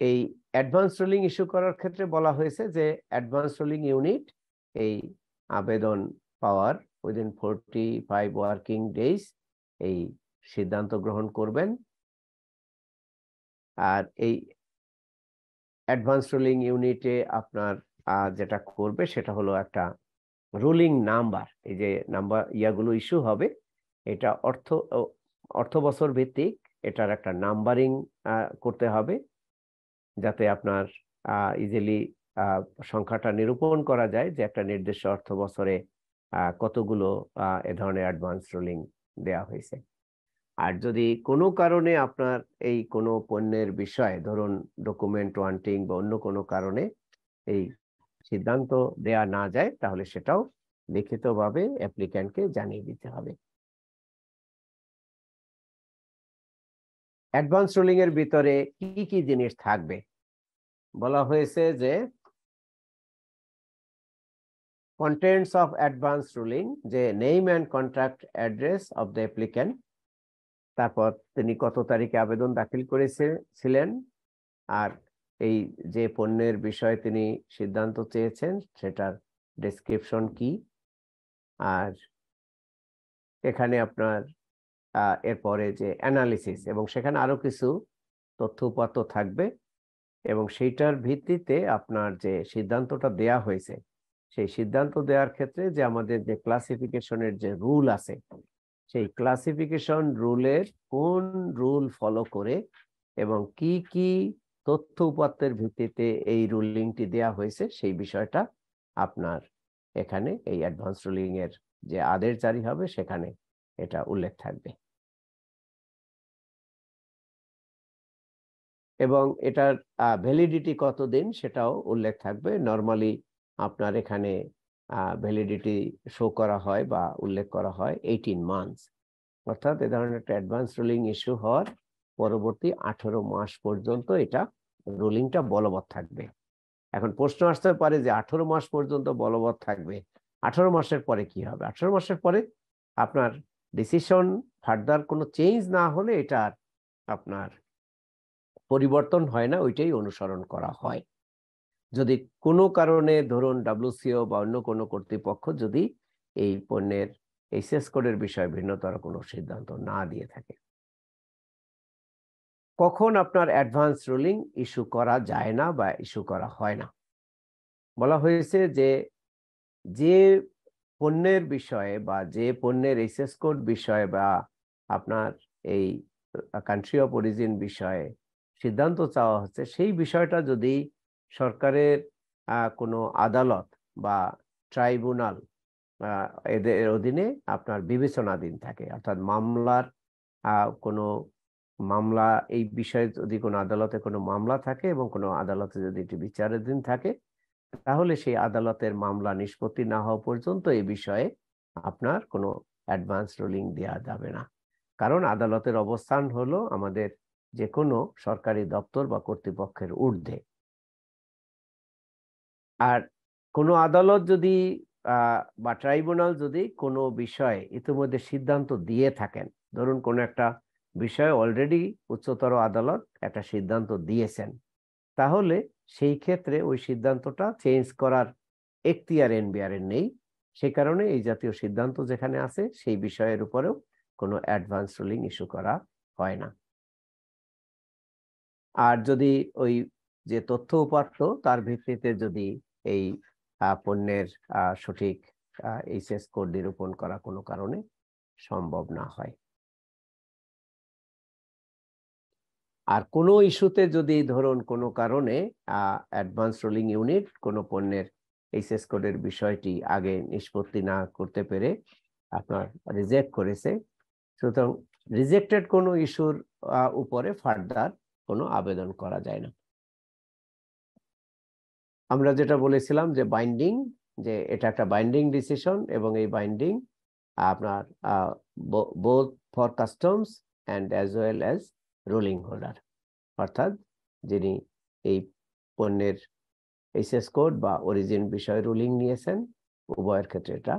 এই অ্যাডভান্স রুলিং ইস্যু করার ক্ষেত্রে বলা হয়েছে যে অ্যাডভান্স রুলিং ইউনিট এই আবেদন পাওয়ার উইদিন 45 ওয়ার্কিং ডেজ এই সিদ্ধান্ত গ্রহণ করবেন। আর এই অ্যাডভান্স রুলিং ইউনিটে আপনার যেটা করবে সেটা হলো একটা রুলিং নাম্বার, এই যে নাম্বার ইয়াগুলো ইস্যু হবে, এটা অর্থ বছর ভিত্তিক এটার একটা নাম্বারিং করতে হবে, যাতে আপনার ইজিলি সংখ্যাটা নিরূপণ করা যায় যে একটা নির্দিষ্ট অর্থ বছরে কতগুলো এ ধরনের অ্যাডভান্স রুলিং দেয়া হয়েছে। আর যদি কোনো কারণে আপনার এই কোনো পণ্যের বিষয়ে, ধরুন ডকুমেন্ট ওয়ান্টিং বা অন্য কোনো কারণে এই সিদ্ধান্ত দেয়া না যায়, তাহলে সেটাও লিখিতভাবে অ্যাপ্লিক্যান্টকে জানিয়ে দিতে হবে। অ্যাডভান্স রুলিং এর ভিতরে কি কি জিনিস থাকবে বলা হয়েছে যে contents of advance ruling, যে name and contract address of the applicant, তারপর তিনি কত তারিখে আবেদন দাখিল করেছিলেন, আর এই যে পণ্যের বিষয়ে তিনি সিদ্ধান্ত চেয়েছেন সেটার ডেসক্রিপশন কি, আর এখানে আপনার এরপরে যে অ্যানালিসিস, এবং সেখানে আরো কিছু তথ্য উপাত্ত থাকবে, এবং সেইটার ভিত্তিতে আপনার যে সিদ্ধান্তটা দেয়া হয়েছে সেই সিদ্ধান্ত দেওয়ার ক্ষেত্রে যে আমাদের যে ক্লাসিফিকেশনের যে রুল আছে, সেই ক্লাসিফিকেশন রুলের কোন রুল ফলো করে এবং কি কি তথ্য উপাত্তের ভিত্তিতে এই রুলিংটি দেয়া হয়েছে সেই বিষয়টা আপনার এখানে এই অ্যাডভান্স রুলিং এর যে আদেশ জারি হবে সেখানে এটা উল্লেখ থাকবে। এবং এটার ভ্যালিডিটি কতদিন সেটাও উল্লেখ থাকবে। নরমালি আপনার এখানে ভ্যালিডিটি শো করা হয় বা উল্লেখ করা হয় 18 মান্থস, অর্থাৎ এ ধরনের একটা অ্যাডভান্স রুলিং ইস্যু হওয়ার পরবর্তী 18 মাস পর্যন্ত এটা রুলিংটা বলবৎ থাকবে। এখন প্রশ্ন আসতে পারে যে 18 মাস পর্যন্ত বলবৎ থাকবে, 18 মাসের পরে কি হবে? 18 মাসের পরে আপনার ডিসিশন ফার্দার কোনো চেঞ্জ না হলে এটা আপনার পরিবর্তন হয় না, ওইটাই অনুসরণ করা হয়। যদি কোনো কারণে ধরুন ডাব্লিউসিও বা অন্য কোনো কর্তৃপক্ষ যদি এই পণ্যের এই সেস কোডের বিষয়ে ভিন্নতর কোনো সিদ্ধান্ত না দিয়ে থাকে। কখন আপনার অ্যাডভান্স রুলিং ইস্যু করা যায় না বা ইস্যু করা হয় না? বলা হয়েছে যে যে পণ্যের বিষয়ে বা যে পণ্যের এই সেস কোড বিষয়ে বা আপনার এই কান্ট্রি অফ অরিজিন বিষয়ে সিদ্ধান্ত চাওয়া হচ্ছে, সেই বিষয়টা যদি সরকারের কোনো আদালত বা ট্রাইব্যুনাল এদের অধীনে আপনার বিবেচনাধীন থাকে, অর্থাৎ মামলার কোনো মামলা এই বিষয়ে যদি কোনো আদালতে কোনো মামলা থাকে এবং কোনো আদালতে যদি এটি বিচারাধীন থাকে, তাহলে সেই আদালতের মামলা নিষ্পত্তি না হওয়া পর্যন্ত এই বিষয়ে আপনার কোনো অ্যাডভান্স রুলিং দেওয়া যাবে না। কারণ আদালতের অবস্থান হলো আমাদের যে কোনো সরকারি দপ্তর বা কর্তৃপক্ষের ঊর্ধ্বে। আর কোনো আদালত যদি বা ট্রাইব্যুনাল যদি কোনো বিষয়ে ইতিমধ্যে সিদ্ধান্ত দিয়ে থাকেন, ধরুন কোনো একটা বিষয়ে অলরেডি উচ্চতর আদালত একটা সিদ্ধান্ত দিয়েছেন, তাহলে সেই ক্ষেত্রে ওই সিদ্ধান্তটা চেঞ্জ করার এখতিয়ার এনবিআর-এর নেই। সেই কারণে এই জাতীয় সিদ্ধান্ত যেখানে আছে সেই বিষয়ের উপরেও কোনো অ্যাডভান্স রুলিং ইস্যু করা হয় না। আর যদি ওই যে তথ্য উপাত্ত তার ভিত্তিতে যদি এই পণ্যের সঠিক এইচএস কোড নিরূপণ করা কোনো কারণে সম্ভব না হয়। আর কোনো ইস্যুতে যদি ধরুন কোনো কারণে অ্যাডভান্স রুলিং ইউনিট কোনো পণ্যের এইচএস কোডের বিষয়টি আগে নিষ্পত্তি না করতে পেরে আপনার রিজেক্ট করেছে, সুতরাং রিজেক্টেড কোনো ইস্যুর উপরে ফার্দার কোনো আবেদন করা যায় না। আমরা যেটা বলেছিলাম যে বাইন্ডিং, যে এটা একটা বাইন্ডিং ডিসিশন, এবং এই বাইন্ডিং আপনার both for customs and as well as ruling holder, অর্থাৎ যিনি এই পণ্যের এইচএস কোড বা অরিজিন বিষয়ে রুলিং নিয়েছেন উভয়ের ক্ষেত্রে এটা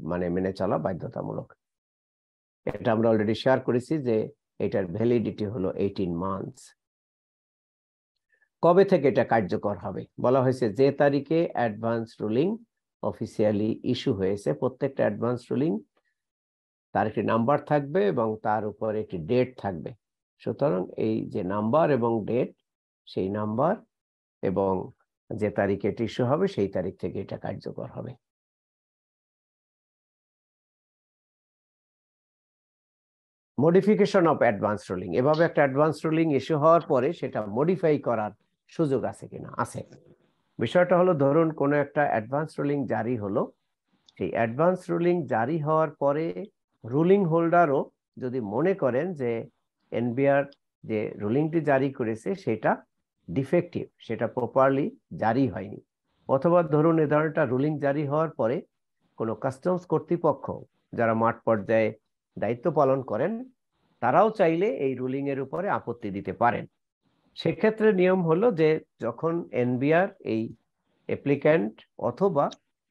মানে মেনে চলা বাধ্যতামূলক। এটা আমরা অলরেডি শেয়ার করেছি যে এটার ভ্যালিডিটি হলো 18 মান্থস। কবে থেকে এটা কার্যকর হবে? বলা হয়েছে যে তারিখে অ্যাডভান্স রুলিং অফিসিয়ালি ইস্যু হয়েছে, প্রত্যেকটা অ্যাডভান্স রুলিং তার একটি নাম্বার থাকবে এবং তার উপর একটি ডেট থাকবে। সুতরাং এই যে নাম্বার এবং ডেট, সেই নাম্বার এবং যে তারিখে এটি ইস্যু হবে সেই তারিখ থেকে এটা কার্যকর হবে। মডিফিকেশন অফ অ্যাডভান্স রুলিং, এভাবে একটা অ্যাডভান্স রুলিং ইস্যু হওয়ার পরে সেটা মডিফাই করার সুযোগ আছে কিনা? আছে। বিষয়টা হলো, ধরুন কোনো একটা অ্যাডভান্স রুলিং জারি হলো, সেই অ্যাডভান্স রুলিং জারি হওয়ার পরে রুলিং হোল্ডারও যদি মনে করেন যে এনবিআর যে রুলিংটি জারি করেছে সেটা ডিফেক্টিভ, সেটা প্রপারলি জারি হয়নি, অথবা ধরুন এ ধরনের একটা রুলিং জারি হওয়ার পরে কোনো কাস্টমস কর্তৃপক্ষ যারা মাঠ পর্যায়ে দায়িত্ব পালন করেন তারাও চাইলে এই রুলিং এর উপরে আপত্তি দিতে পারেন। সেক্ষেত্রে নিয়ম হলো যে যখন এনবিআর এই অ্যাপ্লিক্যান্ট অথবা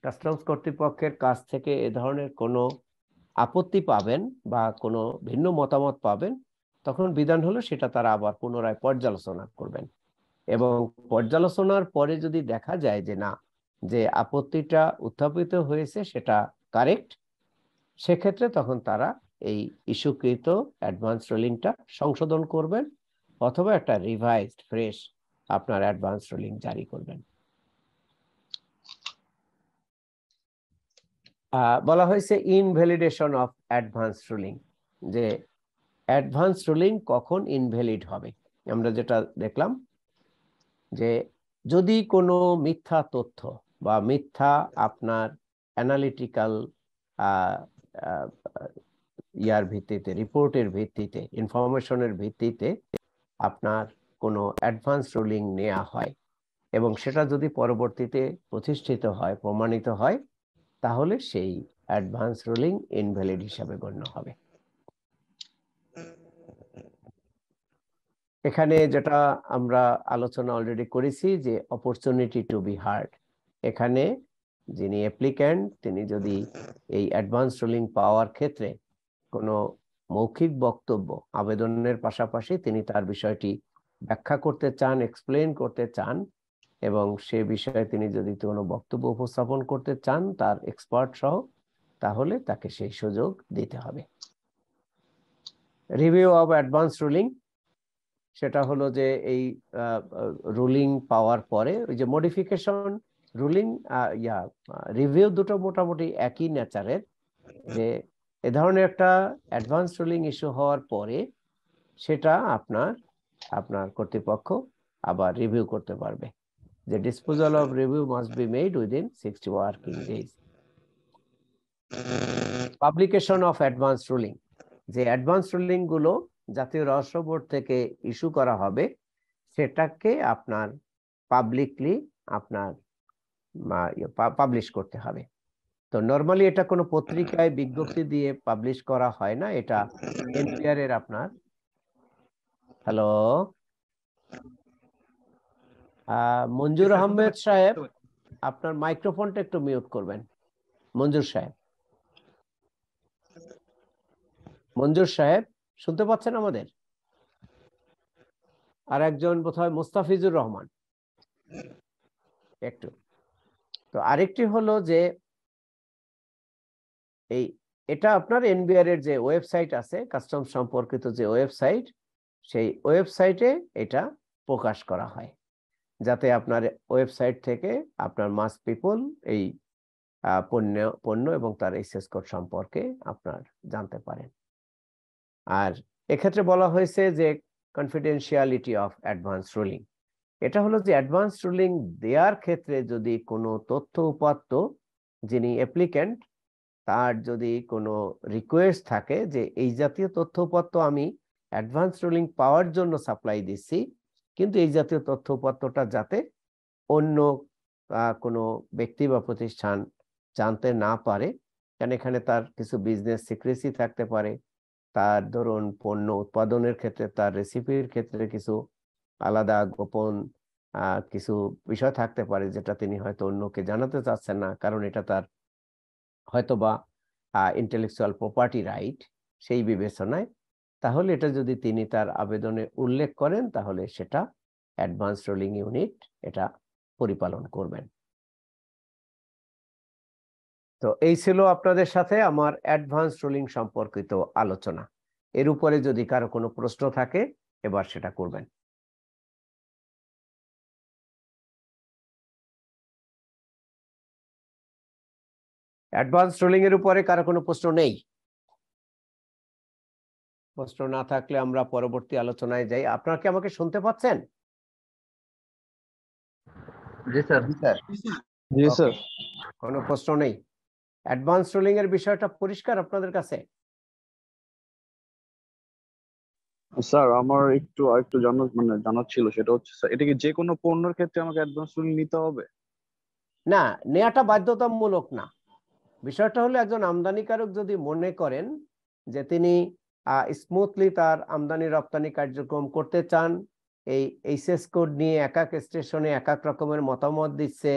কাস্টমস কর্তৃপক্ষের কাছ থেকে এ ধরনের কোনো আপত্তি পাবেন বা কোনো ভিন্ন মতামত পাবেন, তখন বিধান হলো সেটা তারা আবার পুনরায় পর্যালোচনা করবেন, এবং পর্যালোচনার পরে যদি দেখা যায় যে না, যে আপত্তিটা উত্থাপিত হয়েছে সেটা কারেক্ট, সেক্ষেত্রে তখন তারা এই ইস্যুকৃত অ্যাডভান্স রুলিংটা সংশোধন করবেন অথবা একটা রিভাইজড ফ্রেশ আপনার অ্যাডভান্স রুলিং জারি করবেন। বলা হয়েছে ইনভ্যালিডেশন অফ অ্যাডভান্স রুলিং, যে অ্যাডভান্স রুলিং কখন ইনভ্যালিড হবে। আমরা যেটা দেখলাম যে যদি কোনো মিথ্যা তথ্য বা মিথ্যা আপনার অ্যানালিটিক্যাল ইয়ার ভিত্তিতে, রিপোর্টের ভিত্তিতে, ইনফরমেশনের ভিত্তিতে আপনার কোনো অ্যাডভান্স রুলিং নেওয়া হয় এবং সেটা যদি পরবর্তীতে প্রতিষ্ঠিত হয়, প্রমাণিত হয়, তাহলে সেই অ্যাডভান্স রুলিং ইনভ্যালিড হিসাবে গণ্য হবে। এখানে যেটা আমরা আলোচনা অলরেডি করেছি যে অপরচুনিটি টু বি হার্ড, এখানে যিনি অ্যাপ্লিক্যান্ট তিনি যদি এই অ্যাডভান্স রুলিং পাওয়ার ক্ষেত্রে কোনো মৌখিক বক্তব্য আবেদনের পাশাপাশি তিনি তার বিষয়টি ব্যাখ্যা করতে চান, এক্সপ্লেন করতে চান, এবং সে বিষয়ে তিনি যদি কোনো বক্তব্য উপস্থাপন করতে চান তার এক্সপার্ট সহ, তাহলে তাকে সেই সুযোগ দিতে হবে। রিভিউ অফ অ্যাডভান্স রুলিং, সেটা হলো যে এই রুলিং পাওয়ার পরে ওই যে মডিফিকেশন, রুলিং, রিভিউ দুটো মোটামুটি একই নেচারের, যে এ ধরনের একটা অ্যাডভান্স রুলিং ইস্যু হওয়ার পরে সেটা আপনার কর্তৃপক্ষ আবার রিভিউ করতে পারবে, যে disposal of review must be made within 60 working days. Publication of advance ruling, যে অ্যাডভান্স রুলিং গুলো জাতীয় রহস্য বোর্ড থেকে ইস্যু করা হবে সেটাকে আপনার পাবলিকলি আপনার পাবলিশ করতে হবে। তো নরমালি এটা কোনো পত্রিকায় বিজ্ঞপ্তি দিয়ে পাবলিশ করা হয় না, এটা এনপিআর এর আপনার হ্যালো মঞ্জুর আহমেদ সাহেব, আপনার মাইক্রোফোনটা একটু মিউট করবেন। মঞ্জুর সাহেব, মঞ্জুর সাহেব শুনতে পাচ্ছেন আমাদের? আর একজন বোধহয় মুস্তাফিজুর রহমান একটু। তো আরেকটি হলো যে এটা আপনার এনবিআর এর যে ওয়েবসাইট আছে, কাস্টম সম্পর্কিত যে ওয়েবসাইট, সেই ওয়েবসাইটে এটা প্রকাশ করা হয়, যাতে আপনার ওয়েবসাইট থেকে আপনার মাস পিপল এই পণ্য এবং তার এক্সেস কোড সম্পর্কে আপনার জানতে পারেন। আর এক্ষেত্রে বলা হয়েছে যে কনফিডেন্সিয়ালিটি অফ অ্যাডভান্স রুলিং, এটা হলো যে অ্যাডভান্স রুলিং দেওয়ার ক্ষেত্রে যদি কোনো তথ্য উপাত্ত যিনি অ্যাপ্লিক্যান্ট তার যদি কোনো রিকোয়েস্ট থাকে যে এই জাতীয় তথ্য উপাত্ত আমি অ্যাডভান্স রুলিং পাওয়ার জন্য সাপ্লাই দিচ্ছি, কিন্তু এই জাতীয় তথ্য উপাত্তটা যাতে অন্য কোনো ব্যক্তি বা প্রতিষ্ঠান জানতে না পারে, কারণ এখানে তার কিছু বিজনেস সিক্রেসি থাকতে পারে, তার ধরুন পণ্য উৎপাদনের ক্ষেত্রে তার রেসিপির ক্ষেত্রে কিছু আলাদা গোপন কিছু বিষয় থাকতে পারে যেটা তিনি হয়তো অন্যকে জানাতে চাচ্ছেন না, কারণ এটা তার হয়তোবা ইন্টেলেকচুয়াল প্রপার্টি রাইট, সেই বিবেচনায়। তাহলে এটা যদি তিনি তার আবেদনে উল্লেখ করেন তাহলে সেটা অ্যাডভান্স রুলিং ইউনিট এটা পরিপালন করবেন। তো এই ছিল আপনাদের সাথে আমার অ্যাডভান্স রুলিং সম্পর্কিত আলোচনা। এর উপরে যদি কারো কোনো প্রশ্ন থাকে এবার সেটা করবেন। অ্যাডভান্স রুলিং এর উপরে কারো কোনো প্রশ্ন নেই? প্রশ্ন না থাকলে আমরা পরবর্তী আলোচনায় যাই। আপনারা কি আমাকে শুনতে পাচ্ছেন? জি স্যার। জি স্যার। কোনো প্রশ্ন নেই? অ্যাডভান্স রুলিং এর বিষয়টা পরিষ্কার আপনাদের কাছে? স্যার আমার একটু জানার ছিল, সেটা হচ্ছে স্যার এটা কি যে কোনো পণ্যের ক্ষেত্রে আমাকে অ্যাডভান্স রুলিং নিতে হবে? না, নেওয়াটা বাধ্যতামূলক না। বিষয়টা হলো একজন আমদানিকারক যদি মনে করেন যে তিনি স্মুথলি তার আমদানি রপ্তানি কার্যক্রম করতে চান, এই এইচএস কোড নিয়ে এক এক স্টেশনে এক এক রকমের মতামত দিচ্ছে,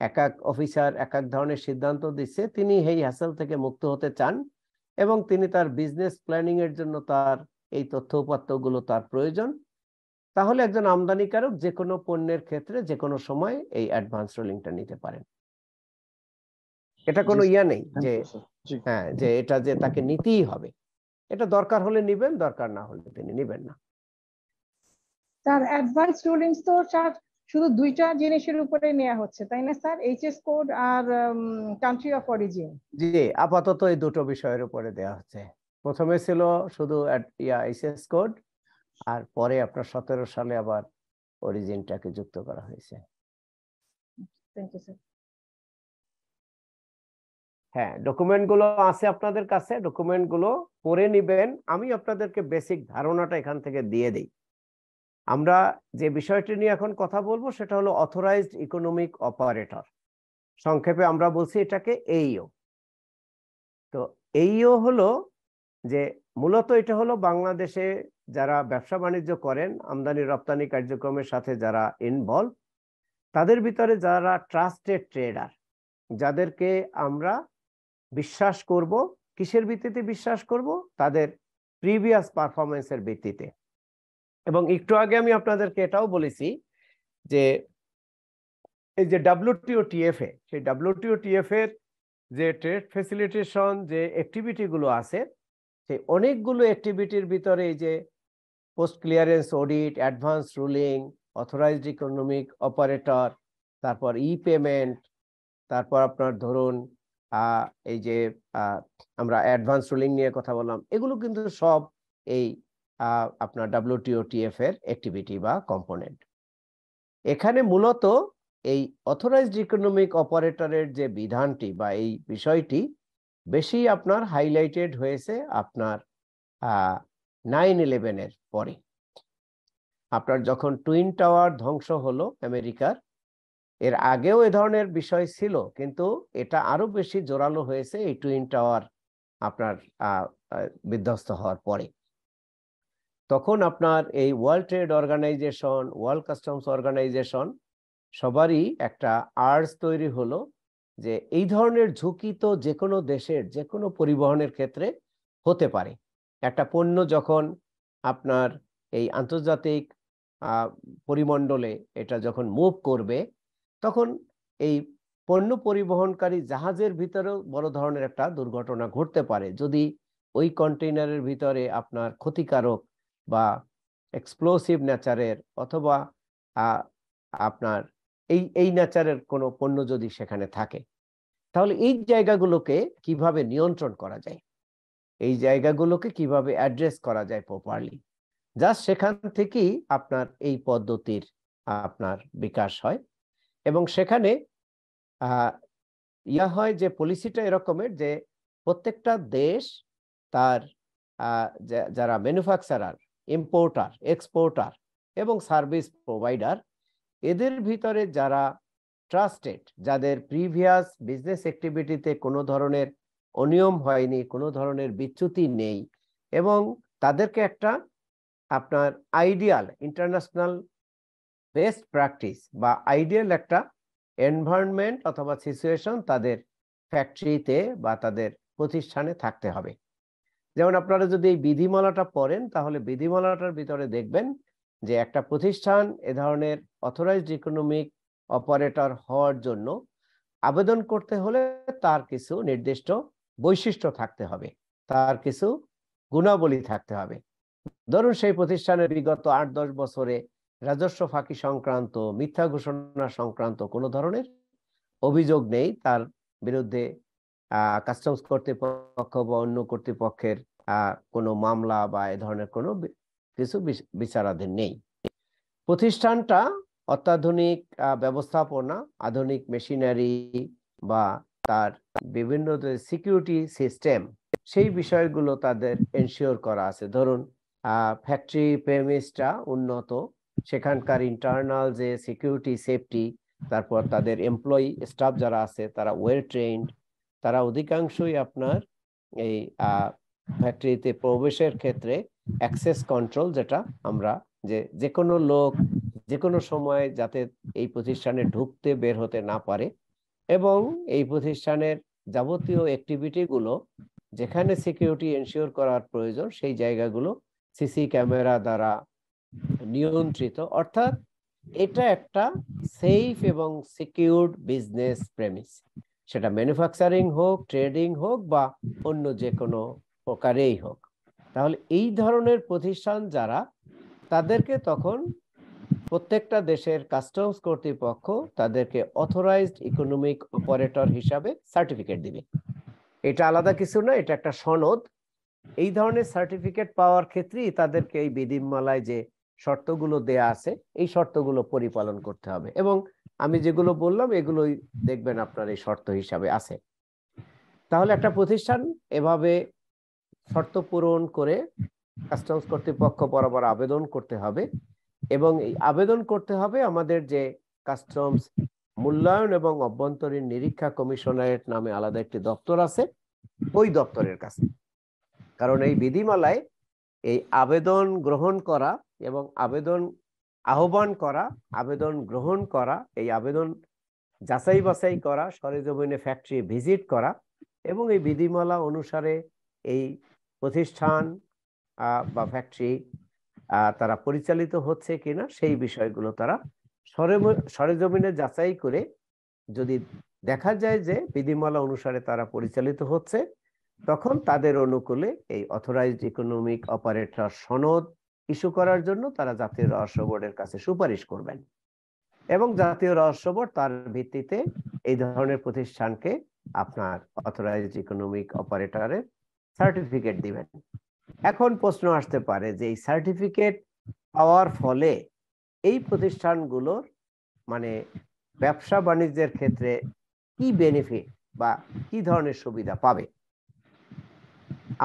এক এক অফিসার এক এক ধরনের সিদ্ধান্ত দিচ্ছে, তিনি এই হ্যাসেল থেকে মুক্ত হতে চান এবং তিনি তার বিজনেস প্ল্যানিং এর জন্য তার এই তথ্য উপাত্তগুলো তার প্রয়োজন, তাহলে একজন আমদানিকারক যে কোনো পণ্যের ক্ষেত্রে যে কোনো সময় এই অ্যাডভান্স রুলিংটা নিতে পারেন। এটা কোনো ইয়া নেই যে হ্যাঁ যে এটা যে তাকে নিতেই হবে। এটা দরকার হলে নিবেন, দরকার না হলে তিনি নিবেন না। স্যার অ্যাডভান্স রুলিংস তো স্যার শুধু দুইটা জিনিসের উপরে নেওয়া হচ্ছে তাই না স্যার, এইচএস কোড আর কান্ট্রি অফ অরিজিন? জি, আপাতত এই দুটো বিষয়ের উপরে দেওয়া হচ্ছে। প্রথমে ছিল শুধু এইচএস কোড, আর পরে আপনার 17 সালে আবার অরিজিনটাকে যুক্ত করা হয়েছে। Thank you sir. হ্যাঁ, ডকুমেন্টগুলো আছে আপনাদের কাছে, ডকুমেন্টগুলো পড়ে নিবেন। আমি আপনাদেরকে বেসিক ধারণাটা এখান থেকে দিয়ে দিই। আমরা যে বিষয়টি নিয়ে এখন কথা বলবো সেটা হলো অথরাইজড ইকোনমিক অপারেটর, সংক্ষেপে আমরা বলছি এটাকে এইও। তো এইও হলো যে মূলত এটা হলো বাংলাদেশে যারা ব্যবসা বাণিজ্য করেন, আমদানি রপ্তানি কার্যক্রমের সাথে যারা ইনভলভ, তাদের ভিতরে যারা ট্রাস্টেড ট্রেডার, যাদেরকে আমরা বিশ্বাস করব। কিসের ভিত্তিতে বিশ্বাস করব? তাদের প্রিভিয়াস পারফরমেন্সের ভিত্তিতে। এবং একটু আগে আমি আপনাদেরকে এটাও বলেছি যে এই যে WTO-TF, সেই WTO-TF এর যে ট্রেড ফ্যাসিলিটেশন যে অ্যাক্টিভিটি গুলো আছে, সেই অনেকগুলো অ্যাক্টিভিটির ভিতরে এই যে post clearance audit, advance ruling, authorised economic operator, তারপর ই পেমেন্ট, তারপর আপনার ধরুন এই যে আমরা অ্যাডভান্স রুলিং নিয়ে কথা বললাম, এগুলো কিন্তু সব এই আপনার WTO-TF এর অ্যাক্টিভিটি বা কম্পোনেন্ট। এখানে মূলত এই অথরাইজড ইকোনমিক অপারেটরের যে বিধানটি বা এই বিষয়টি বেশি আপনার হাইলাইটেড হয়েছে আপনার 9/11 এর পরে। আপনার যখন টুইন টাওয়ার ধ্বংস হলো আমেরিকার, এর আগেও এ ধরনের বিষয় ছিল, কিন্তু এটা আরো বেশি জোরালো হয়েছে এই টুইন টাওয়ার আপনার বিধ্বস্ত হওয়ার পরে। তখন আপনার এই world trade organization, world customs organization সবারই একটা আর্জ তৈরি হলো যে এই ধরনের ঝুঁকি তো যে কোনো দেশের যে কোনো পরিবহনের ক্ষেত্রে হতে পারে। একটা পণ্য যখন আপনার এই আন্তর্জাতিক পরিমণ্ডলে এটা যখন মুভ করবে, তখন এই পণ্য পরিবহনকারী জাহাজের ভিতরেও বড় ধরনের একটা দুর্ঘটনা ঘটতে পারে যদি ওই কন্টেইনারের ভিতরে আপনার ক্ষতিকারক বা এক্সপ্লোসিভ নেচারের অথবা আপনার এই নেচারের কোনো পণ্য যদি সেখানে থাকে। তাহলে এই জায়গাগুলোকে কিভাবে নিয়ন্ত্রণ করা যায়, এই জায়গাগুলোকে কিভাবে অ্যাড্রেস করা যায় প্রপারলি, জাস্ট সেখান থেকেই আপনার এই পদ্ধতির আপনার বিকাশ হয়। এবং সেখানে ইয়া হয় যে পলিসিটা এরকমের যে প্রত্যেকটা দেশ তার যারা ম্যানুফ্যাকচারার, ইম্পোর্টার, এক্সপোর্টার এবং সার্ভিস প্রোভাইডার, এদের ভিতরে যারা ট্রাস্টেড, যাদের প্রিভিয়াস বিজনেস অ্যাক্টিভিটিতে কোনো ধরনের অনিয়ম হয়নি, কোনো ধরনের বিচ্যুতি নেই, এবং তাদেরকে একটা আপনার আইডিয়াল ইন্টারন্যাশনাল বেস্ট প্র্যাকটিস বা আইডিয়াল একটা এনভায়রনমেন্ট অথবা সিচুয়েশন তাদের ফ্যাক্টরিতে বা তাদের প্রতিষ্ঠানে থাকতে হবে। যেমন আপনারা যদি এই বিধিমালাটা পড়েন, তাহলে বিধিমালাটার ভিতরে দেখবেন যে একটা প্রতিষ্ঠান এ ধরনের অথরাইজড ইকোনমিক অপারেটর হওয়ার জন্য আবেদন করতে হলে তার কিছু নির্দিষ্ট বৈশিষ্ট্য থাকতে হবে, তার কিছু গুণাবলী থাকতে হবে। ধরুন সেই প্রতিষ্ঠানের বিগত 8-10 বছরে রাজস্ব ফাঁকি সংক্রান্ত, মিথ্যা ঘোষণা সংক্রান্ত কোনো ধরনের অভিযোগ নেই, তার বিরুদ্ধে কাস্টমস কর্তৃপক্ষ বা অন্য কর্তৃপক্ষের কোনো মামলা বা এ ধরনের কোনো কিছু বিচারাধীন নেই। প্রতিষ্ঠানটা অত্যাধুনিক ব্যবস্থাপনা, আধুনিক মেশিনারি বা তার বিভিন্ন সিকিউরিটি সিস্টেম, সেই বিষয়গুলো তাদের এনশিওর করা আছে। ধরুন ফ্যাক্টরি প্রেমিসটা উন্নত, সেখানকার ইন্টারনাল যে সিকিউরিটি সেফটি, তারপর তাদের এমপ্লয়ি স্টাফ যারা আছে তারা ওয়েল ট্রেন্ড, তারা অধিকাংশই আপনার এই ফ্যাক্টরিতে প্রবেশের ক্ষেত্রে অ্যাক্সেস কন্ট্রোল, যেটা আমরা যে কোনো লোক যে কোনো সময় যাতে এই প্রতিষ্ঠানে ঢুকতে বের হতে না পারে, এবং এই প্রতিষ্ঠানের যাবতীয় অ্যাক্টিভিটিগুলো যেখানে সিকিউরিটি এনশিওর করার প্রয়োজন সেই জায়গাগুলো সিসি ক্যামেরা দ্বারা নিয়ন্ত্রিত। অর্থাৎ এটা একটা সেফ এবং সিকিউরড বিজনেস প্রেমিস, সেটা ম্যানুফ্যাকচারিং হোক, ট্রেডিং হোক বা অন্য যে কোনো প্রকারেই হোক। তাহলে এই ধরনের প্রতিষ্ঠান যারা, তাদেরকে তখন প্রত্যেকটা দেশের কাস্টমস কর্তৃপক্ষ তাদেরকে অথরাইজড ইকোনমিক অপারেটর হিসাবে সার্টিফিকেট দিবে। এটা আলাদা কিছু না, এটা একটা সনদ। এই ধরনের সার্টিফিকেট পাওয়ার ক্ষেত্রেই তাদেরকে এই বিধিমালায় যে শর্তগুলো দেয়া আছে এই শর্তগুলো পরিপালন করতে হবে, এবং আমি যেগুলো বললাম এগুলোই দেখবেন আপনার এই শর্ত হিসাবে আছে। তাহলে একটা প্রতিষ্ঠান এভাবে শর্ত পূরণ করে কাস্টমস কর্তৃপক্ষ বরাবর আবেদন করতে হবে, এবং এই আবেদন করতে হবে আমাদের যে কাস্টমস মূল্যায়ন এবং অভ্যন্তরীণ নিরীক্ষা কমিশনারেট নামে আলাদা একটি দপ্তর আছে, ওই দপ্তরের কাছে। কারণ এই বিধিমালায় এই আবেদন গ্রহণ করা এবং আবেদন আহ্বান করা, আবেদন গ্রহণ করা, এই আবেদন যাচাই বাছাই করা, সরেজমিনে ফ্যাক্টরি ভিজিট করা, এবং এই বিধিমালা অনুসারে এই প্রতিষ্ঠান বা ফ্যাক্টরি তারা পরিচালিত হচ্ছে কিনা সেই বিষয়গুলো তারা সরেজমিনে যাচাই করে যদি দেখা যায় যে বিধিমালা অনুসারে তারা পরিচালিত হচ্ছে, তখন তাদের অনুকূলে এই অথরাইজড ইকোনমিক অপারেটর সনদ ইস্যু করার জন্য তারা জাতীয় রহস্য বোর্ডের কাছে সুপারিশ করবেন, এবং জাতীয় রহস্য বোর্ড তার ভিত্তিতে এই ধরনের প্রতিষ্ঠানকে আপনার অথরাইজড ইকোনমিক অপারেটরের সার্টিফিকেট দিবেন। এখন প্রশ্ন আসতে পারে যে এই সার্টিফিকেট পাওয়ার ফলে এই প্রতিষ্ঠানগুলোর মানে ব্যবসা বাণিজ্যের ক্ষেত্রে কি বেনিফিট বা কি ধরনের সুবিধা পাবে।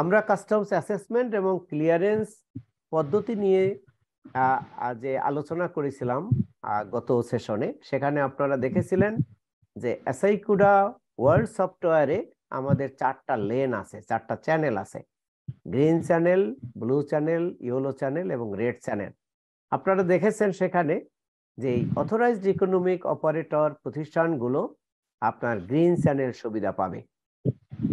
আমরা কাস্টমস অ্যাসেসমেন্ট এবং ক্লিয়ারেন্স পদ্ধতি নিয়ে যে আলোচনা করেছিলাম গত সেশনে, সেখানে আপনারা দেখেছিলেন যে এসআইকুডা ওয়ার্ল্ড সফটওয়্যারে আমাদের 4টা লেন আছে, 4টা চ্যানেল আছে, green channel, blue channel, yellow channel এবং রেড চ্যানেল। আপনারা দেখেছেন সেখানে যে অথরাইজড ইকোনমিক অপারেটর প্রতিষ্ঠানগুলো আপনার গ্রিন চ্যানেল সুবিধা পাবে।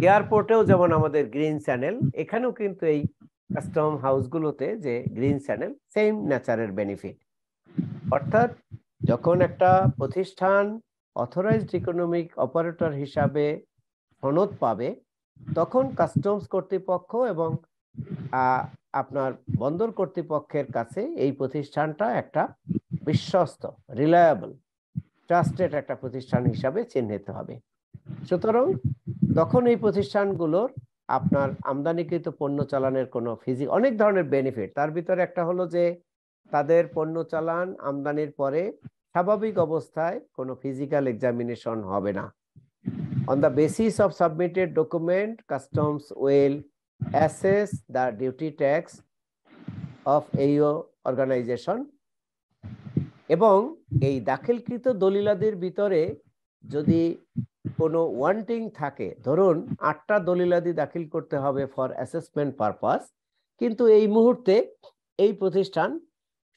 এয়ারপোর্টেও যেমন আমাদের গ্রিন চ্যানেল, এখানেও কিন্তু এই কাস্টম হাউসগুলোতে যে গ্রিন চ্যানেল, সেম নেচারের বেনিফিট। অর্থাৎ যখন একটা প্রতিষ্ঠান অথরাইজড ইকোনমিক অপারেটর হিসাবে সনদ পাবে, তখন কাস্টমস কর্তৃপক্ষ এবং আপনার বন্দর কর্তৃপক্ষের কাছে এই প্রতিষ্ঠানটা একটা বিশ্বস্ত, রিলায়েবল, ট্রাস্টেড একটা প্রতিষ্ঠান হিসাবে চিহ্নিত হবে। সুতরাং তখন এই প্রতিষ্ঠানগুলোর আপনার আমদানিকৃত পণ্য চালানের কোনো অনেক ধরনের বেনিফিট, তার ভিতরে একটা হলো যে তাদের পণ্য চালান আমদানির পরে স্বাভাবিক অবস্থায় কোনো ফিজিক্যাল এক্সামিনেশন হবে না। On the basis of submitted document, customs will assess the duty tax of AO organization, এবং এই দাখিলকৃত দলিলাদির ভিতরে যদি কোনো ওয়ান্টিং থাকে, ধরুন 8টা দলিলাদি দাখিল করতে হবে ফর অ্যাসেসমেন্ট পারপাস, কিন্তু এই মুহূর্তে এই প্রতিষ্ঠান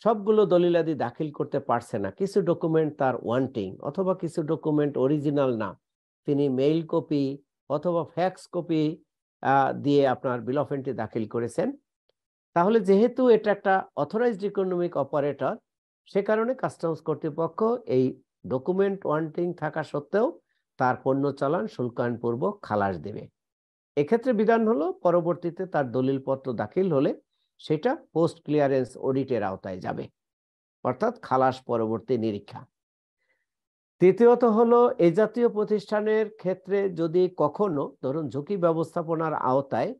সবগুলো দলিলাদি দাখিল করতে পারছে না, কিছু ডকুমেন্ট তার ওয়ান্টিং, অথবা কিছু ডকুমেন্ট অরিজিনাল না, তিনি মেইল কপি অথবা ফ্যাক্স কপি দিয়ে আপনার বিল অফ এন্ট্রি দাখিল করেছেন। তাহলে যেহেতু এটা একটা অথরাইজড ইকোনমিক অপারেটর, সে কারণে কাস্টমস কর্তৃপক্ষ এই ডকুমেন্ট ওয়ান্টিং থাকা সত্ত্বেও তার পণ্য চালান শুল্কায়নপূর্বক খালাস দেবে। এক্ষেত্রে বিধান হলো পরবর্তীতে তার দলিলপত্র দাখিল হলে সেটা পোস্ট ক্লিয়ারেন্স অডিটের আওতায় যাবে, অর্থাৎ খালাস পরবর্তী নিরীক্ষা। তৃতীয়ত হলো এই জাতীয় প্রতিষ্ঠানের ক্ষেত্রে যদি কখনো ধরুন ঝুঁকি ব্যবস্থাপনার আওতায়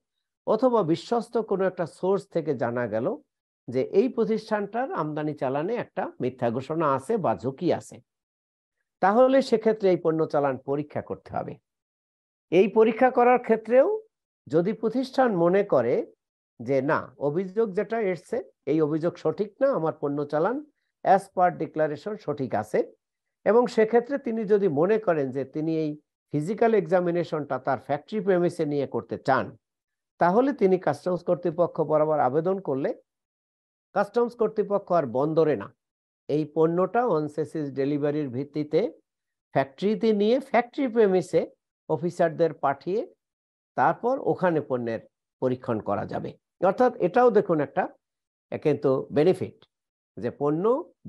অথবা বিশ্বস্ত কোনো একটা সোর্স থেকে জানা গেল যে এই প্রতিষ্ঠানটার আমদানি চালানে একটা মিথ্যা ঘোষণা আছে বা ঝুঁকি আছে, তাহলে সেক্ষেত্রে এই পণ্য চালান পরীক্ষা করতে হবে। এই পরীক্ষা করার ক্ষেত্রেও যদি প্রতিষ্ঠান মনে করে যে না, অভিযোগ যেটা এসছে এই অভিযোগ সঠিক না, আমার পণ্য চালান অ্যাজ পার ডিক্লারেশন সঠিক আছে, এবং সেক্ষেত্রে তিনি যদি মনে করেন যে তিনি এই ফিজিক্যাল এক্সামিনেশনটা তার ফ্যাক্টরি প্রেমিসে নিয়ে করতে চান, তাহলে তিনি কাস্টমস কর্তৃপক্ষ বরাবর আবেদন করলে কাস্টমস কর্তৃপক্ষ আর বন্দরে না, এই পণ্যটা অন সেসিস ডেলিভারির ভিত্তিতে ফ্যাক্টরিতে নিয়ে ফ্যাক্টরি প্রেমিসে অফিসারদের পাঠিয়ে তারপর ওখানে পণ্যের পরীক্ষণ করা যাবে। অর্থাৎ এটাও দেখুন একটা কিন্তু বেনিফিট, যে পণ্য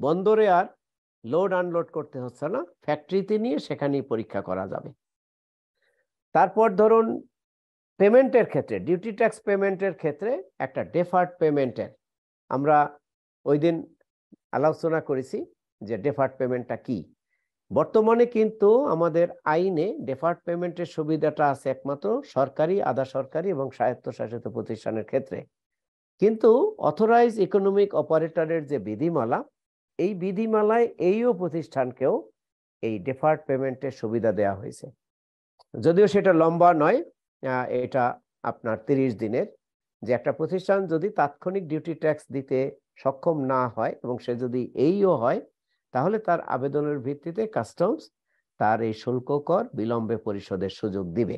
বন্দরে আর লোড আনলোড করতে হচ্ছে না, ফ্যাক্টরিতে নিয়ে সেখানেই পরীক্ষা করা যাবে। তারপর ধরুন পেমেন্টের ক্ষেত্রে, ডিউটি ট্যাক্স পেমেন্টের ক্ষেত্রে একটা ডেফার্ড পেমেন্টের আমরা ওই দিন আলোচনা করেছি যে ডেফার্ড পেমেন্টটা কি। বর্তমানে কিন্তু আমাদের আইনে ডেফার্ড পেমেন্টের সুবিধাটা আছে একমাত্র সরকারি, আধা সরকারি এবং স্বায়ত্তশাসিত প্রতিষ্ঠানের ক্ষেত্রে, কিন্তু অথরাইজ ইকোনমিক অপারেটরের যে বিধিমালা, এই বিধিমালায় এইও প্রতিষ্ঠানকেও এই ডেফার্ড পেমেন্টের সুবিধা দেওয়া হয়েছে। যদিও সেটা লম্বা নয়, এটা আপনার 30 দিনের, যে একটা প্রতিষ্ঠান যদি তাৎক্ষণিক ডিউটি ট্যাক্স দিতে সক্ষম না হয় এবং সে যদি এইও হয়, তাহলে তার আবেদনের ভিত্তিতে কাস্টমস তার এই শুল্ক কর বিলম্বে পরিশোধের সুযোগ দিবে।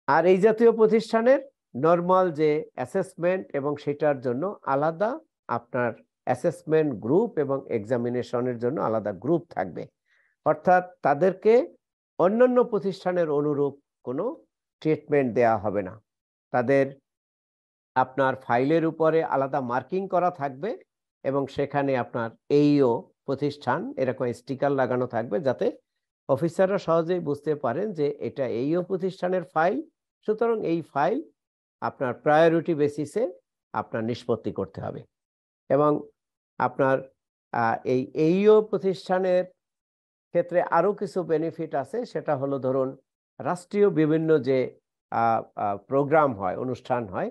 আর এই জাতীয় প্রতিষ্ঠানের নরমাল যে অ্যাসেসমেন্ট এবং সেটার জন্য আলাদা আপনার অ্যাসেসমেন্ট গ্রুপ এবং এক্সামিনেশনের জন্য আলাদা গ্রুপ থাকবে, অর্থাৎ তাদেরকে অন্যান্য প্রতিষ্ঠানের অনুরূপ কোনো ট্রিটমেন্ট দেয়া হবে না। তাদের আপনার ফাইলের উপরে আলাদা মার্কিং করা থাকবে এবং সেখানে আপনার এইও প্রতিষ্ঠান এরকম স্টিকার লাগানো থাকবে, যাতে অফিসাররা সহজেই বুঝতে পারেন যে এটা এইও প্রতিষ্ঠানের ফাইল, সুতরাং এই ফাইল আপনার প্রায়োরিটি বেসিসে আপনার নিষ্পত্তি করতে হবে। এবং আপনার এই এইও প্রতিষ্ঠানের ক্ষেত্রে আরো কিছু বেনিফিট আছে, সেটা হলো ধরুন রাষ্ট্রীয় বিভিন্ন যে প্রোগ্রাম হয়, অনুষ্ঠান হয়,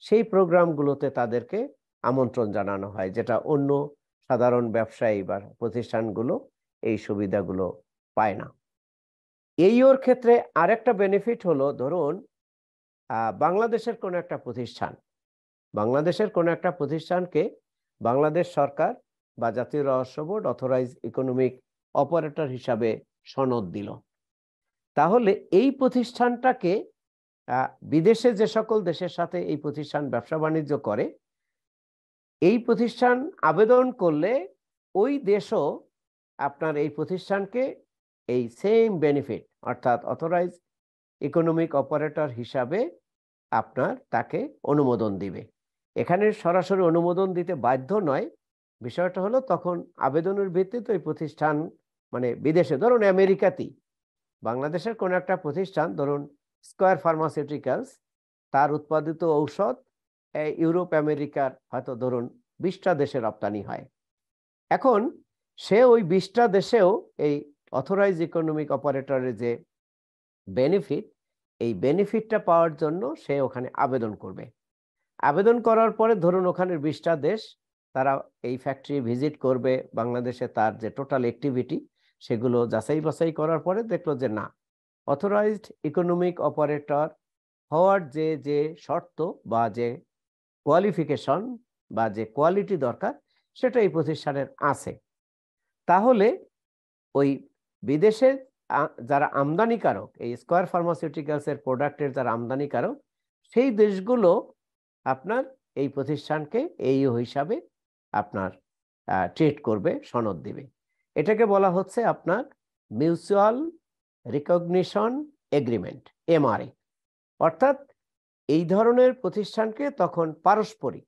সেই প্রোগ্রামগুলোতে তাদেরকে আমন্ত্রণ জানানো হয়, যেটা অন্য সাধারণ ব্যবসায়ী বা প্রতিষ্ঠানগুলো এই সুবিধাগুলো পায় না। এইওর ক্ষেত্রে আরেকটা বেনিফিট হলো ধরুন বাংলাদেশের কোনো একটা প্রতিষ্ঠানকে বাংলাদেশ সরকার বা জাতীয় রহস্য বোর্ড অথরাইজ ইকোনমিক অপারেটর হিসাবে সনদ দিল, তাহলে এই প্রতিষ্ঠানটাকে বিদেশে যে সকল দেশের সাথে এই প্রতিষ্ঠান ব্যবসা বাণিজ্য করে, এই প্রতিষ্ঠান আবেদন করলে ওই দেশও আপনার এই প্রতিষ্ঠানকে এই সেম বেনিফিট অর্থাৎ অথরাইজ ইকোনমিক অপারেটর হিসাবে আপনার তাকে অনুমোদন দিবে। এখানে সরাসরি অনুমোদন দিতে বাধ্য নয়, বিষয়টা হলো তখন আবেদনের ভিত্তিতে ওই প্রতিষ্ঠান মানে বিদেশে, ধরুন আমেরিকাতেই বাংলাদেশের কোন একটা প্রতিষ্ঠান, ধরুন স্কয়ার ফার্মাসিউটিক্যালস, তার উৎপাদিত ঔষধ ইউরোপ আমেরিকার হয়তো ধরুন 20টা দেশে রপ্তানি হয়। এখন সে ওই 20টা দেশেও এই অথরাইজ ইকোনমিক অপারেটরের যে বেনিফিট, এই বেনিফিটটা পাওয়ার জন্য সে ওখানে আবেদন করবে। আবেদন করার পরে ধরুন ওখানের 20টা দেশ তারা এই ফ্যাক্টরি ভিজিট করবে, বাংলাদেশে তার যে টোটাল অ্যাক্টিভিটি সেগুলো যাচাই বাছাই করার পরে দেখলো যে না, অথরাইজড ইকোনমিক অপারেটর হওয়ার যে যে শর্ত বা যে কোয়ালিফিকেশন বা যে কোয়ালিটি দরকার সেটা এই প্রতিষ্ঠানের আছে, তাহলে ওই বিদেশের যারা আমদানিকারক, এই স্কয়ার ফার্মাসিউটিক্যালসের প্রোডাক্টের যারা আমদানিকারক, সেই দেশগুলো আপনার এই প্রতিষ্ঠানকে এইও হিসাবে আপনার ট্রিট করবে, সনদ দিবে। এটাকে বলা হচ্ছে আপনার মিউচুয়াল রিকগনিশন এগ্রিমেন্ট, এমআরএ। অর্থাৎ এই ধরনের প্রতিষ্ঠানকে তখন পারস্পরিক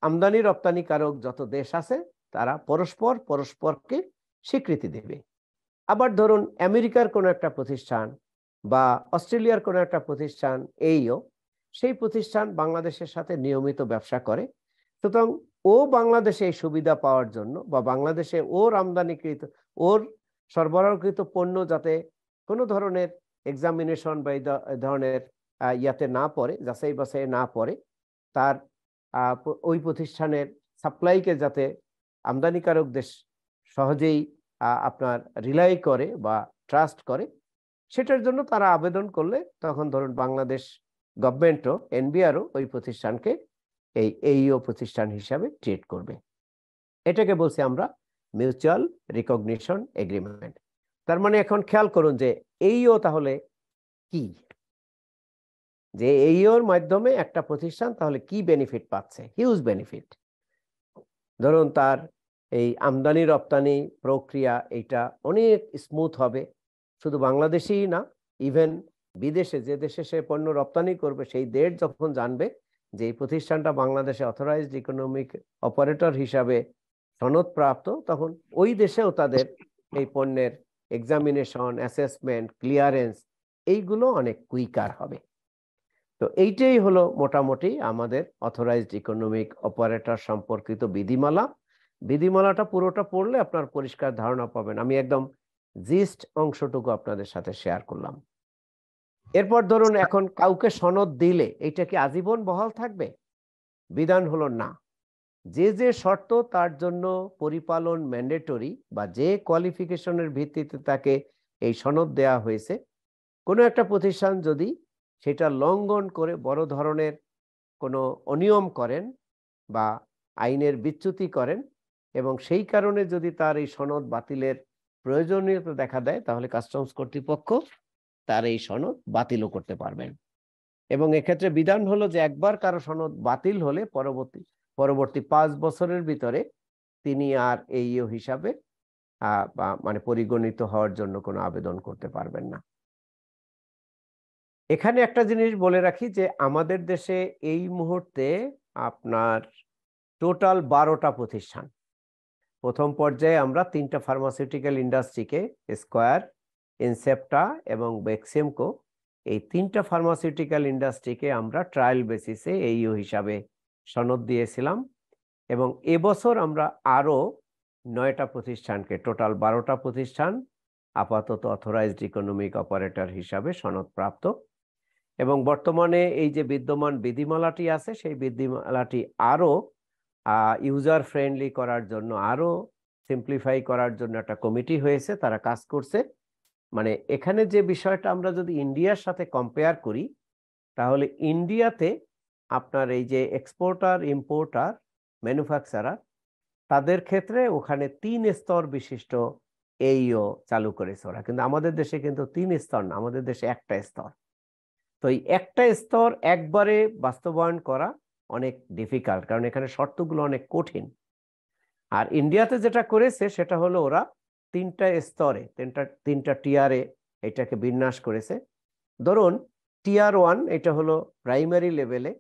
আমদানি রপ্তানিকারক যত দেশ আছে তারা পরস্পরকে স্বীকৃতি দেবে। আবার ধরুন আমেরিকার কোনো একটা প্রতিষ্ঠান বা অস্ট্রেলিয়ার কোনো একটা প্রতিষ্ঠান এইও, সেই প্রতিষ্ঠান বাংলাদেশের সাথে নিয়মিত ব্যবসা করে, সুতরাং ও বাংলাদেশে এই সুবিধা পাওয়ার জন্য বা বাংলাদেশে ওর আমদানিকৃত ওর সরবরাহকৃত পণ্য যাতে কোনো ধরনের এক্সামিনেশন বা এই ধরনের ইয়াতে না পড়ে, যাচাই বাছাই না পড়ে, তার ওই প্রতিষ্ঠানের সাপ্লাইকে যাতে আমদানিকারক দেশ সহজেই আপনার রিলাই করে বা ট্রাস্ট করে, সেটার জন্য তারা আবেদন করলে তখন ধরুন বাংলাদেশ গভর্নমেন্টও এনবিআরও ওই প্রতিষ্ঠানকে এইও প্রতিষ্ঠান হিসাবে ট্রিট করবে। এটাকে বলছি আমরা মিউচুয়াল রিকগনিশন এগ্রিমেন্ট। তার মানে এখন খেয়াল করুন যে এইও তাহলে কি, যে এইওর মাধ্যমে একটা প্রতিষ্ঠান তাহলে কি বেনিফিট পাচ্ছে? Huge benefit. ধরুন তার এই আমদানি রপ্তানি প্রক্রিয়া এইটা অনেক স্মুথ হবে, শুধু বাংলাদেশেই না, ইভেন বিদেশে যে দেশে সে পণ্য রপ্তানি করবে সেই দেশ যখন জানবে যে এই প্রতিষ্ঠানটা বাংলাদেশে অথরাইজড ইকোনমিক অপারেটর হিসাবে সনদপ্রাপ্ত, তখন ওই দেশেও তাদের এই পণ্যের এক্সামিনেশন, অ্যাসেসমেন্ট, ক্লিয়ারেন্স এইগুলো অনেক কুইকার হবে। তো এইটাই হলো মোটামুটি আমাদের অথরাইজড ইকোনমিক অপারেটর সম্পর্কিত বিধিমালা। বিধিমালাটা পুরোটা পড়লে আপনার পরিষ্কার ধারণা পাবেন। আমি একদম জিস্ট অংশটুকু আপনাদের সাথে শেয়ার করলাম। এরপর ধরুন এখন কাউকে সনদ দিলে এইটা কি আজীবন বহাল থাকবে? বিধান হলো না। যে যে শর্ত তার জন্য পরিপালন ম্যান্ডেটরি বা যে কোয়ালিফিকেশনের ভিত্তিতে তাকে এই সনদ দেয়া হয়েছে, কোনো একটা প্রতিষ্ঠান যদি সেটা লঙ্ঘন করে বড় ধরনের কোনো অনিয়ম করেন বা আইনের বিচ্যুতি করেন এবং সেই কারণে যদি তার এই সনদ বাতিলের প্রয়োজনীয়তা দেখা দেয়, তাহলে কাস্টমস কর্তৃপক্ষ তার এই সনদ বাতিলও করতে পারবেন। এবং এক্ষেত্রে বিধান হলো যে একবার কারো সনদ বাতিল হলে পরবর্তী 5 বছরের ভিতরে তিনি আর এইও হিসাবে মানে পরিগণিত হওয়ার জন্য কোনো আবেদন করতে পারবেন না। এখানে একটা জিনিস বলে রাখি যে আমাদের দেশে এই মুহূর্তে আপনার টোটাল 12টা প্রতিষ্ঠান। প্রথম পর্যায়ে আমরা 3টা ফার্মাসিউটিক্যাল ইন্ডাস্ট্রিকে, স্কয়ার, ইনসেপ্টা এবং বেক্সিমকো, এই 3টা ফার্মাসিউটিক্যাল ইন্ডাস্ট্রিকে আমরা ট্রায়াল বেসিসে এইও হিসাবে সনদ দিয়েছিলাম। এবং এবছর আমরা আরো 9টা প্রতিষ্ঠানকে, টোটাল 12টা প্রতিষ্ঠান আপাতত অথরাইজড ইকোনমিক অপারেটর হিসাবে সনদপ্রাপ্ত। এবং বর্তমানে এই যে বিদ্যমান বিধিমালাটি আছে, সেই বিধিমালাটি আরো ইউজার ফ্রেন্ডলি করার জন্য, আরো সিম্পলিফাই করার জন্য একটা কমিটি হয়েছে, তারা কাজ করছে। মানে এখানে যে বিষয়টা আমরা যদি ইন্ডিয়ার সাথে কম্পেয়ার করি, তাহলে ইন্ডিয়াতে আপনার এই যে এক্সপোর্টার, ইম্পোর্টার, ম্যানুফ্যাকচারার, তাদের ক্ষেত্রে ওখানে 3 স্তর বিশিষ্ট এইও চালু করেছে ওরা। কিন্তু আমাদের দেশে কিন্তু 3 স্তর না, আমাদের দেশে একটা স্তর। তো এই একটা স্তর একবারে বাস্তবায়ন করা অনেক ডিফিকাল্ট, কারণ এখানে শর্তগুলো অনেক কঠিন। আর ইন্ডিয়াতে যেটা করেছে সেটা হলো ওরা 3টা স্তরে, 3টা টিয়ারে এটাকে বিন্যাস করেছে। ধরুন টিয়ার 1 এটা হলো প্রাইমারি লেভেলে,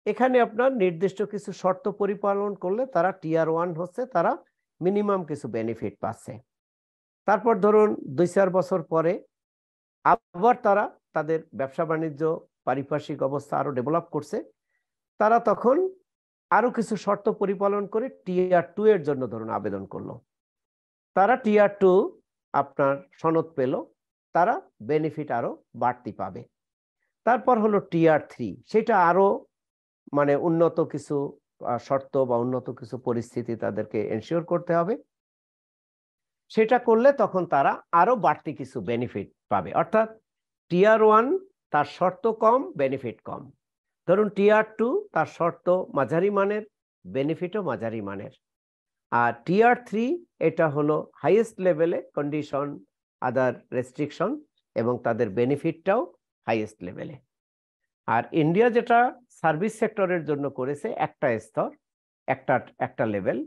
এখানে আপনার নির্দিষ্ট কিছু শর্ত পরিপালন করলে তারা টিয়ার 1 হচ্ছে, তারা মিনিমাম কিছু বেনিফিট পাচ্ছে। তারপর ধরুন 2-4 বছর পরে আবার তারা তাদের ব্যবসা বাণিজ্য, পারিপার্শ্বিক অবস্থা আরো ডেভেলপ করছে, তারা তখন আরো কিছু শর্ত পরিপালন করে টিয়ার 2 এর জন্য ধরুন আবেদন করলো। তারা টিয়ার 2 আপনার সনদ পেল, তারা বেনিফিট আরো বাড়তি পাবে। তারপর হলো টিয়ার 3, সেটা আরো মানে উন্নত কিছু শর্ত বা উন্নত কিছু পরিস্থিতি তাদেরকে এনশিওর করতে হবে। সেটা করলে তখন তারা আরো বাড়তি কিছু বেনিফিট পাবে। অর্থাৎ টিয়ার 1 তার শর্ত কম, বেনিফিট কম। ধরুন টিয়ার 2 তার শর্ত মাঝারি মানের, বেনিফিটও মাঝারি মানের। আর টিয়ার 3 এটা হলো হাইয়েস্ট লেভেলে, কন্ডিশন, আদার রেস্ট্রিকশন এবং তাদের বেনিফিটটাও হাইয়েস্ট লেভেলে। আর ইন্ডিয়া যেটা সার্ভিস সেক্টরের জন্য করেছে একটা স্তর, একটা লেভেল,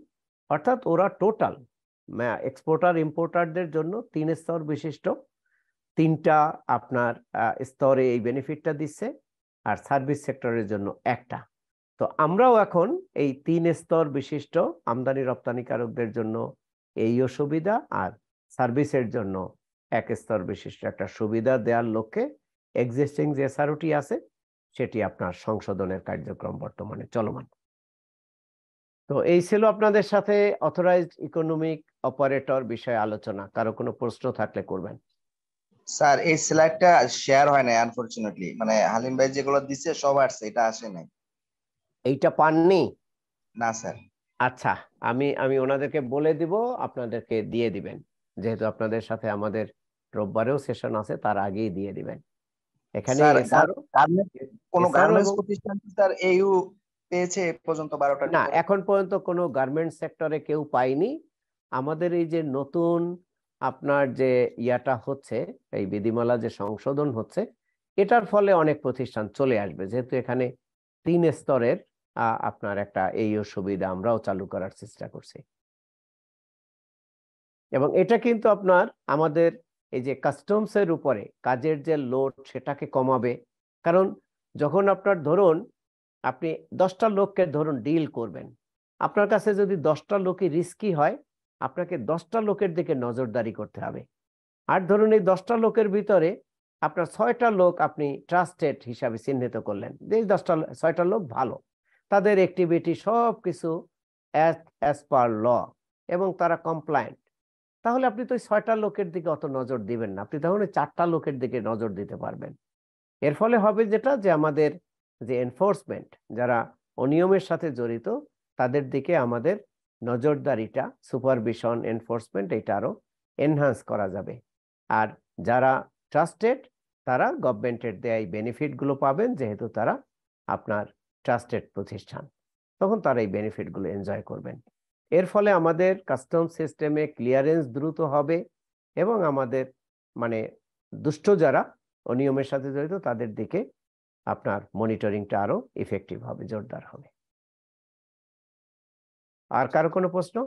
অর্থাৎ ওরা টোটাল এক্সপোর্টার ইম্পোর্টারদের জন্য 3 স্তর বিশিষ্ট 3টা আপনার স্তরে এই বেনিফিটটা দিচ্ছে, আর সার্ভিস সেক্টরের জন্য একটা। তো আমরাও এখন এই 3 স্তর বিশিষ্ট আমদানি রপ্তানিকারকদের জন্য এইও সুবিধা আর সার্ভিসের জন্য এক স্তর বিশিষ্ট একটা সুবিধা দেওয়ার লক্ষ্যে এক্সিস্টিং যে এসআরওটি আছে সেটি আপনার সংশোধনের কার্যক্রম বর্তমানে চলমান। তো এই ছিল আপনাদের সাথে অথরাইজড ইকোনমিক অপারেটর বিষয়ে আলোচনা। কারো কোনো প্রশ্ন থাকলে করবেন। স্যার এই স্লাইডটা শেয়ার হয় না আনফরচুনেটলি, মানে হালিম ভাই যেগুলো দিচ্ছে সব আসছে, এটা আসে নাই। এইটা পাননি? না স্যার। আচ্ছা, আমি ওনাদেরকে বলে দিব, আপনাদেরকে দিয়ে দিবেন, যেহেতু আপনাদের সাথে আমাদের রোববারেও সেশন আছে, তার আগেই দিয়ে দিবেন। এখানে স্যার কোন গার্মেন্টস এবং প্রতিষ্ঠান স্যার এইউ পেয়েছে এ পর্যন্ত 12টা? না, এখন পর্যন্ত কোনো গার্মেন্টস সেক্টরে কেউ পায়নি। আমাদের এই যে নতুন আপনার যে ইয়াটা হচ্ছে, এই বিধিমালা যে সংশোধন হচ্ছে, এটার ফলে অনেক প্রতিষ্ঠান চলে আসবে, যেহেতু এখানে 3 স্তরের আপনার একটা এই সুবিধা আমরাও চালু করার চেষ্টা করছি। এবং এটা কিন্তু আপনার আমাদের এই যে কাস্টমসের উপরে কাজের যে লোড সেটাকে কমাবে। কারণ যখন আপনার ধরুন আপনি 10টা লোককে ধরুন ডিল করবেন, আপনার কাছে যদি 10টা লোকই রিস্কি হয়, আপনাকে 10টা লোকের দিকে নজরদারি করতে হবে। আর ধরুন এই 10টা লোকের ভিতরে আপনার 6টা লোক আপনি ট্রাস্টেড হিসাবে চিহ্নিত করলেন, এই 6টা লোক ভালো, তাদের অ্যাক্টিভিটি সব কিছু অ্যাজ পার ল এবং তারা কমপ্লায়েন্ট, তাহলে আপনি তো 6টা লোকের দিকে অত নজর দিবেন না, আপনি তখন 4টা লোকের দিকে নজর দিতে পারবেন। এর ফলে হবে যেটা, যে আমাদের যে এনফোর্সমেন্ট, যারা অনিয়মের সাথে জড়িত, তাদের দিকে আমাদের নজরদারিটা, সুপারভিশন, এনফোর্সমেন্ট, এটা আরো এনহান্স করা যাবে। আর যারা ট্রাস্টেড, তারা গভর্নমেন্টের দেয়া এই বেনিফিটগুলো পাবেন, যেহেতু তারা আপনার ট্রাস্টেড প্রতিষ্ঠান, তখন তারা এই বেনিফিটগুলো এনজয় করবেন। এর ফলে আমাদের কাস্টম সিস্টেমে ক্লিয়ারেন্স দ্রুত হবে এবং আমাদের মানে দুষ্ট যারা অনিয়মের সাথে জড়িত, তাদের দিকে আপনার মনিটরিংটা আরো ইফেক্টিভ হবে, জোরদার হবে। আর কারো কোনো প্রশ্ন?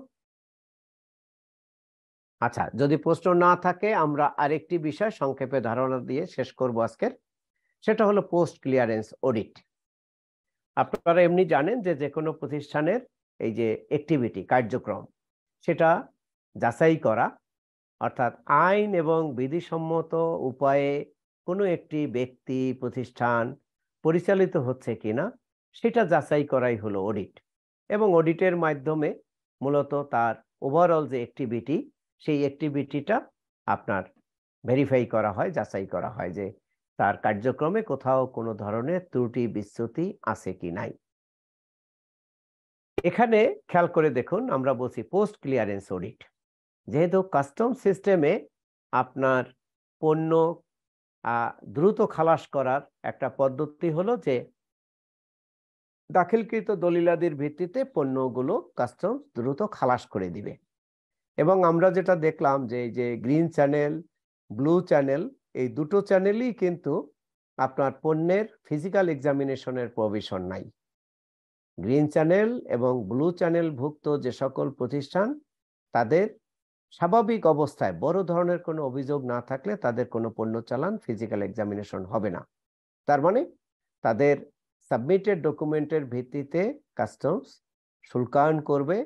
আচ্ছা, যদি প্রশ্ন না থাকে আমরা আরেকটি বিষয় সংক্ষেপে ধারণা দিয়ে শেষ করব আজকের, সেটা হলো পোস্ট ক্লিয়ারেন্স অডিট। আপনারা এমনি জানেন যে কোনো প্রতিষ্ঠানের এই যে অ্যাক্টিভিটি, কার্যক্রম, সেটা যাচাই করা, অর্থাৎ আইন এবং বিধিসম্মত উপায়ে কোনো একটি ব্যক্তি, প্রতিষ্ঠান পরিচালিত হচ্ছে কিনা সেটা যাচাই করাই হলো অডিট। এবং অডিটের মাধ্যমে মূলত তার ওভারঅল যে অ্যাক্টিভিটি, সেই অ্যাক্টিভিটিটা আপনার ভেরিফাই করা হয়, যাচাই করা হয় যে তার কার্যক্রমে কোথাও কোনো ধরনের ত্রুটি বিচ্যুতি আছে কি নাই। এখানে খেয়াল করে দেখুন, আমরা বলছি পোস্ট ক্লিয়ারেন্স অডিট। যেহেতু কাস্টম সিস্টেমে আপনার পণ্য দ্রুত খালাস করার একটা পদ্ধতি হলো যে দাখিলকৃত দলিলাদির ভিত্তিতে পণ্যগুলো কাস্টমস দ্রুত খালাস করে দিবে। এবং আমরা যেটা দেখলাম যে এই যে গ্রিন চ্যানেল, ব্লু চ্যানেল, এই দুটো চ্যানেলই কিন্তু আপনার পণ্যের ফিজিক্যাল এক্সামিনেশনের প্রভিশন নাই। গ্রিন চ্যানেল এবং ব্লু চ্যানেল ভুক্ত যে সকল প্রতিষ্ঠান, তাদের স্বাভাবিক অবস্থায় বড় ধরনের কোনো অভিযোগ না থাকলে তাদের কোনো পণ্য চালান ফিজিক্যাল এক্সামিনেশন হবে না। তার মানে তাদের সাবমিটেড ডকুমেন্টের ভিত্তিতে কাস্টমস শুল্কায়ন করবে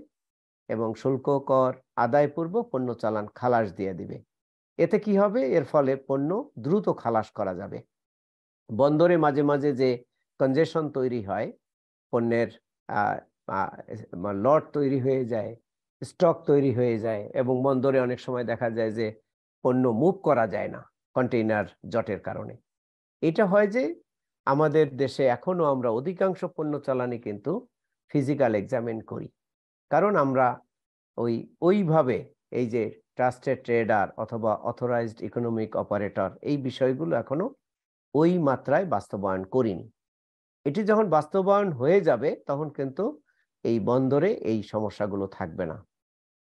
এবং শুল্ক কর আদায়পূর্বক পণ্য চালান খালাস দিয়ে দিবে। এতে কি হবে? এর ফলে পণ্য দ্রুত খালাস করা যাবে। বন্দরে মাঝে মাঝে যে কনজেশন তৈরি হয়, পণ্যের লট তৈরি হয়ে যায়, স্টক তৈরি হয়ে যায়, এবং বন্দরে অনেক সময় দেখা যায় যে পণ্য মুভ করা যায় না কন্টেইনার জটের কারণে। এটা হয় যে আমাদের দেশে এখনো আমরা অধিকাংশ পণ্য চালানি কিন্তু ফিজিক্যাল এক্সামিন করি, কারণ আমরা ওইভাবে এই যে ট্রাস্টেড ট্রেডার অথবা অথরাইজড ইকোনমিক অপারেটর, এই বিষয়গুলো এখনো ওই মাত্রায় বাস্তবায়ন করিনি। এটি যখন বাস্তবায়ন হয়ে যাবে তখন কিন্তু এই বন্দরে এই সমস্যাগুলো থাকবে না।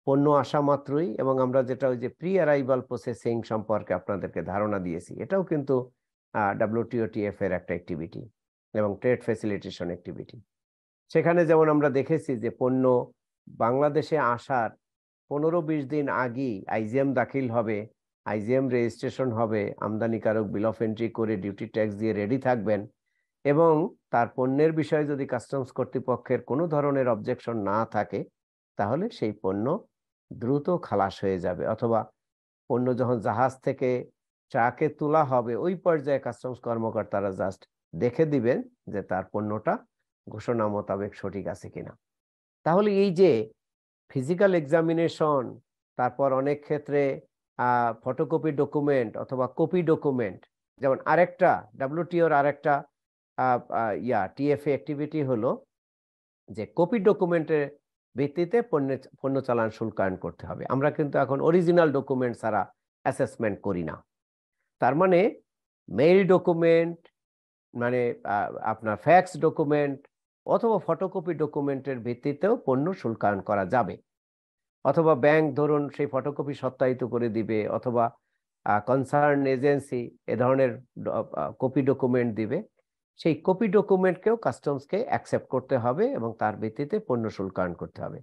পণ্য আসা মাত্রই, এবং আমরা যেটা ওই যে প্রি অ্যারাইভাল প্রসেসিং সম্পর্কে আপনাদেরকে ধারণা দিয়েছি, এটাও কিন্তু WTO-TF এর একটা অ্যাক্টিভিটি এবং ট্রেড ফ্যাসিলিটেশন অ্যাক্টিভিটি। সেখানে যেমন আমরা দেখেছি যে পণ্য বাংলাদেশে আসার 15-20 দিন আগেই আইজিএম দাখিল হবে, আইজিএম রেজিস্ট্রেশন হবে, আমদানিকারক বিল অফ এন্ট্রি করে ডিউটি ট্যাক্স দিয়ে রেডি থাকবেন, এবং তার পণ্যের বিষয়ে যদি কাস্টমস কর্তৃপক্ষের কোনো ধরনের অবজেকশন না থাকে, তাহলে সেই পণ্য দ্রুত খালাস হয়ে যাবে, অথবা পণ্য যখন জাহাজ থেকে ট্রাকে তোলা হবে ওই পর্যায়ে কাস্টমস কর্মকর্তারা জাস্ট দেখে দিবেন যে তার পণ্যটা ঘোষণা মোতাবেক সঠিক আছে কিনা। তাহলে এই যে ফিজিক্যাল এক্সামিনেশন, তারপর অনেক ক্ষেত্রে ফটোকপি ডকুমেন্ট অথবা কপি ডকুমেন্ট, যেমন আরেকটা WTOর আরেকটা TFA অ্যাক্টিভিটি হলো যে কপি ডকুমেন্টের ভিত্তিতে পণ্য চালান শুল্কায়ন করতে হবে। আমরা কিন্তু এখন অরিজিনাল ডকুমেন্ট ছাড়া অ্যাসেসমেন্ট করি না। তার মানে মেইল ডকুমেন্ট, মানে আপনার ফ্যাক্স ডকুমেন্ট অথবা ফটোকপি ডকুমেন্টের ভিত্তিতেও পণ্য শুল্কায়ন করা যাবে। অথবা ব্যাংক ধরুন সেই ফটোকপি সত্যায়িত করে দিবে, অথবা কনসার্ন এজেন্সি এ ধরনের কপি ডকুমেন্ট দিবে। সেই কপি ডকুমেন্টকেও কাস্টমসকে অ্যাকসেপ্ট করতে হবে এবং তার ভিত্তিতে পণ্য শুল্কায়ন করতে হবে।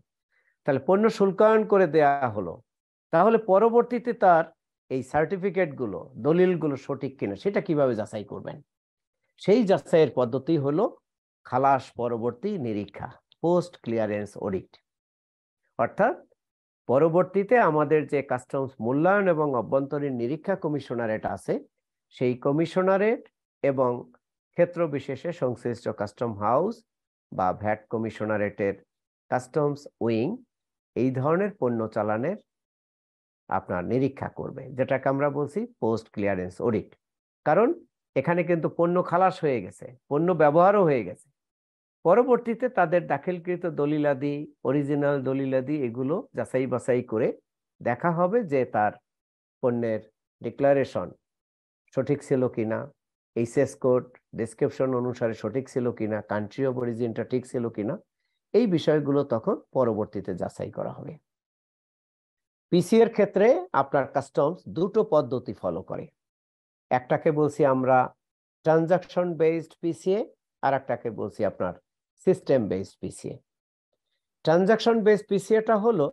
তাহলে পণ্য শুল্কায়ন করে দেয়া হলো, তাহলে পরবর্তীতে তার এই সার্টিফিকেটগুলো, দলিলগুলো সঠিক কিনা সেটা কিভাবে যাচাই করবেন? সেই যাচাইয়ের পদ্ধতি হলো খালাস পরবর্তী নিরীক্ষা, পোস্ট ক্লিয়ারেন্স অডিট। অর্থাৎ পরবর্তীতে আমাদের যে কাস্টমস মূল্যায়ন এবং অভ্যন্তরীণ নিরীক্ষা কমিশনারেট আছে, সেই কমিশনারেট এবং ক্ষেত্র বিশেষে সংশ্লিষ্ট কাস্টম হাউস বা ভ্যাট কমিশনারেটের কাস্টমস উইং এই ধরনের পণ্য চালানের আপনার নিরীক্ষা করবে, যেটাকে আমরা বলছি পোস্ট ক্লিয়ারেন্স অডিট। কারণ এখানে কিন্তু পণ্য খালাস হয়ে গেছে, পণ্য ব্যবহারও হয়ে গেছে। পরবর্তীতে তাদের দাখিলকৃত দলিলাদি, অরিজিনাল দলিলাদি এগুলো যাচাই বাছাই করে দেখা হবে যে তার পণ্যের ডিক্লারেশন সঠিক ছিল কিনা, এইচএস কোড ডেসক্রিপশন অনুসারে সঠিক ছিল কিনা, কান্ট্রি অফ অরিজিনটা ঠিক ছিল কিনা, এই বিষয়গুলো তখন পরবর্তীতে যাচাই করা হবে। পিসি এর ক্ষেত্রে আপনার কাস্টমস দুটো পদ্ধতি ফলো করে। একটাকে বলছি আমরা ট্রানজাকশন বেসড পিসিএ, আর একটাকে বলছি আপনার system based PCA. Transaction based পিসিএটা হলো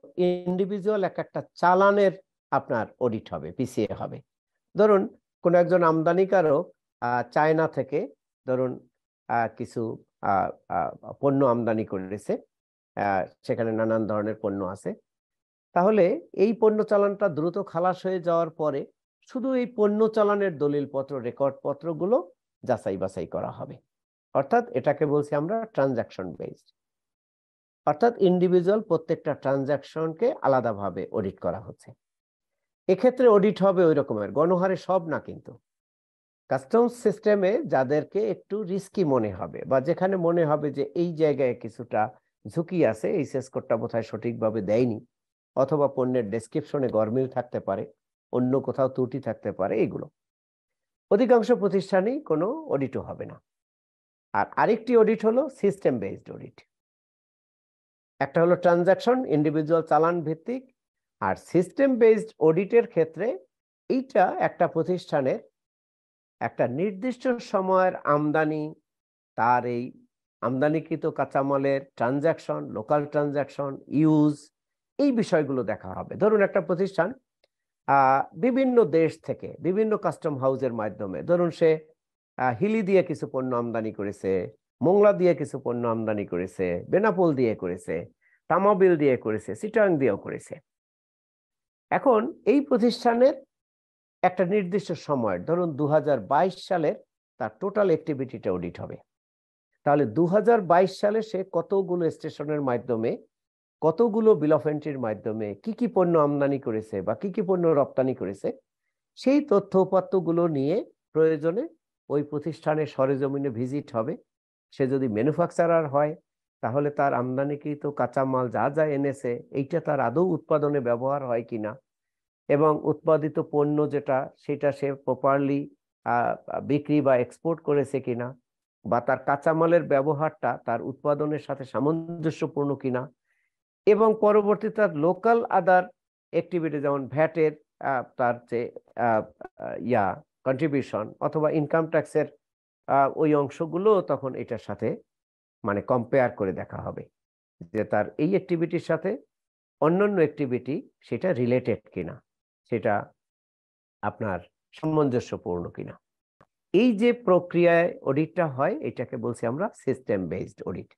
ইন্ডিভিজুয়াল একটা চালানের আপনার অডিট হবে, পিসিএ হবে। ধরুন কোন একজন আমদানিকারক চায়না থেকে ধরুন কিছু পণ্য আমদানি করেছে, সেখানে নানান ধরনের পণ্য আছে। তাহলে এই পণ্য চালানটা দ্রুত খালাস হয়ে যাওয়ার পরে শুধু এই পণ্য চালানের দলিলপত্র, রেকর্ডপত্রগুলো যাচাই বাছাই করা হবে। অর্থাৎ এটাকে বলছি আমরা ট্রানজাকশন বেসড। অর্থাৎ ইন্ডিভিজুয়াল প্রত্যেকটা ট্রানজাকশনকে আলাদাভাবে অডিট করা হচ্ছে। এক্ষেত্রে অডিট হবে ওই রকমের গণহারে সব না, কিন্তু কাস্টমস সিস্টেমে যাদেরকে একটু রিস্কি মনে হবে বা যেখানে মনে হবে যে এই জায়গায় কিছুটা ঝুঁকি আছে, এই এইচএস কোডটা বোধহয় সঠিকভাবে দেয়নি, অথবা পণ্যের ডেসক্রিপশনে গরমিল থাকতে পারে, অন্য কোথাও ত্রুটি থাকতে পারে, এগুলো অধিকাংশ প্রতিষ্ঠানেই কোনো অডিটও হবে না। আর আরেকটি অডিট হলো সিস্টেম বেসড অডিট। একটা হলো ট্রানজাকশন ইন্ডিভিজুয়াল চালান ভিত্তিক, আর সিস্টেম বেসড অডিটের ক্ষেত্রে এইটা একটা প্রতিষ্ঠানের একটা নির্দিষ্ট সময়ের আমদানি, তার এই আমদানিকৃত কাঁচামালের ট্রানজাকশন, লোকাল ট্রানজাকশন, ইউজ, এই বিষয়গুলো দেখা হবে। ধরুন একটা প্রতিষ্ঠান বিভিন্ন দেশ থেকে বিভিন্ন কাস্টম হাউসের মাধ্যমে, ধরুন সে হিলি দিয়ে কিছু পণ্য আমদানি করেছে, মোংলা দিয়ে কিছু পণ্য আমদানি করেছে, বেনাপোল দিয়ে করেছে, তামাবিল দিয়ে করেছে, চিটাং দিয়েও করেছে। এখন এই প্রতিষ্ঠানের একটা নির্দিষ্ট সময়, ধরুন 2022 সালের তার টোটাল অ্যাক্টিভিটিটা অডিট হবে। তাহলে 2022 সালে সে কতগুলো স্টেশনের মাধ্যমে, কতগুলো বিল অফ এন্ট্রির মাধ্যমে কি কি পণ্য আমদানি করেছে বা কি কি পণ্য রপ্তানি করেছে, সেই তথ্য উপাত্তগুলো নিয়ে প্রয়োজনে ওই প্রতিষ্ঠানে সরেজমিনে ভিজিট হবে। সে যদি ম্যানুফ্যাকচারার হয় তাহলে তার আমদানিকৃত কাঁচামাল যা যা এনেছে এইটা তার আদৌ উৎপাদনে ব্যবহার হয় কিনা, এবং উৎপাদিত পণ্য যেটা সেটা সে প্রপারলি বিক্রি বা এক্সপোর্ট করেছে কিনা, বা তার কাঁচামালের ব্যবহারটা তার উৎপাদনের সাথে সামঞ্জস্যপূর্ণ কিনা, এবং পরবর্তী তার লোকাল আদার অ্যাক্টিভিটি যেমন ভ্যাটের তার যে কন্ট্রিবিউশন অথবা ইনকাম ট্যাক্সের ওই অংশগুলো তখন এটার সাথে মানে কম্পেয়ার করে দেখা হবে যে তার এই অ্যাক্টিভিটির সাথে অন্যান্য অ্যাক্টিভিটি সেটা রিলেটেড কিনা, সেটা আপনার সামঞ্জস্যপূর্ণ কিনা। এই যে প্রক্রিয়ায় অডিটটা হয় এটাকে বলছি আমরা সিস্টেম বেসড অডিট।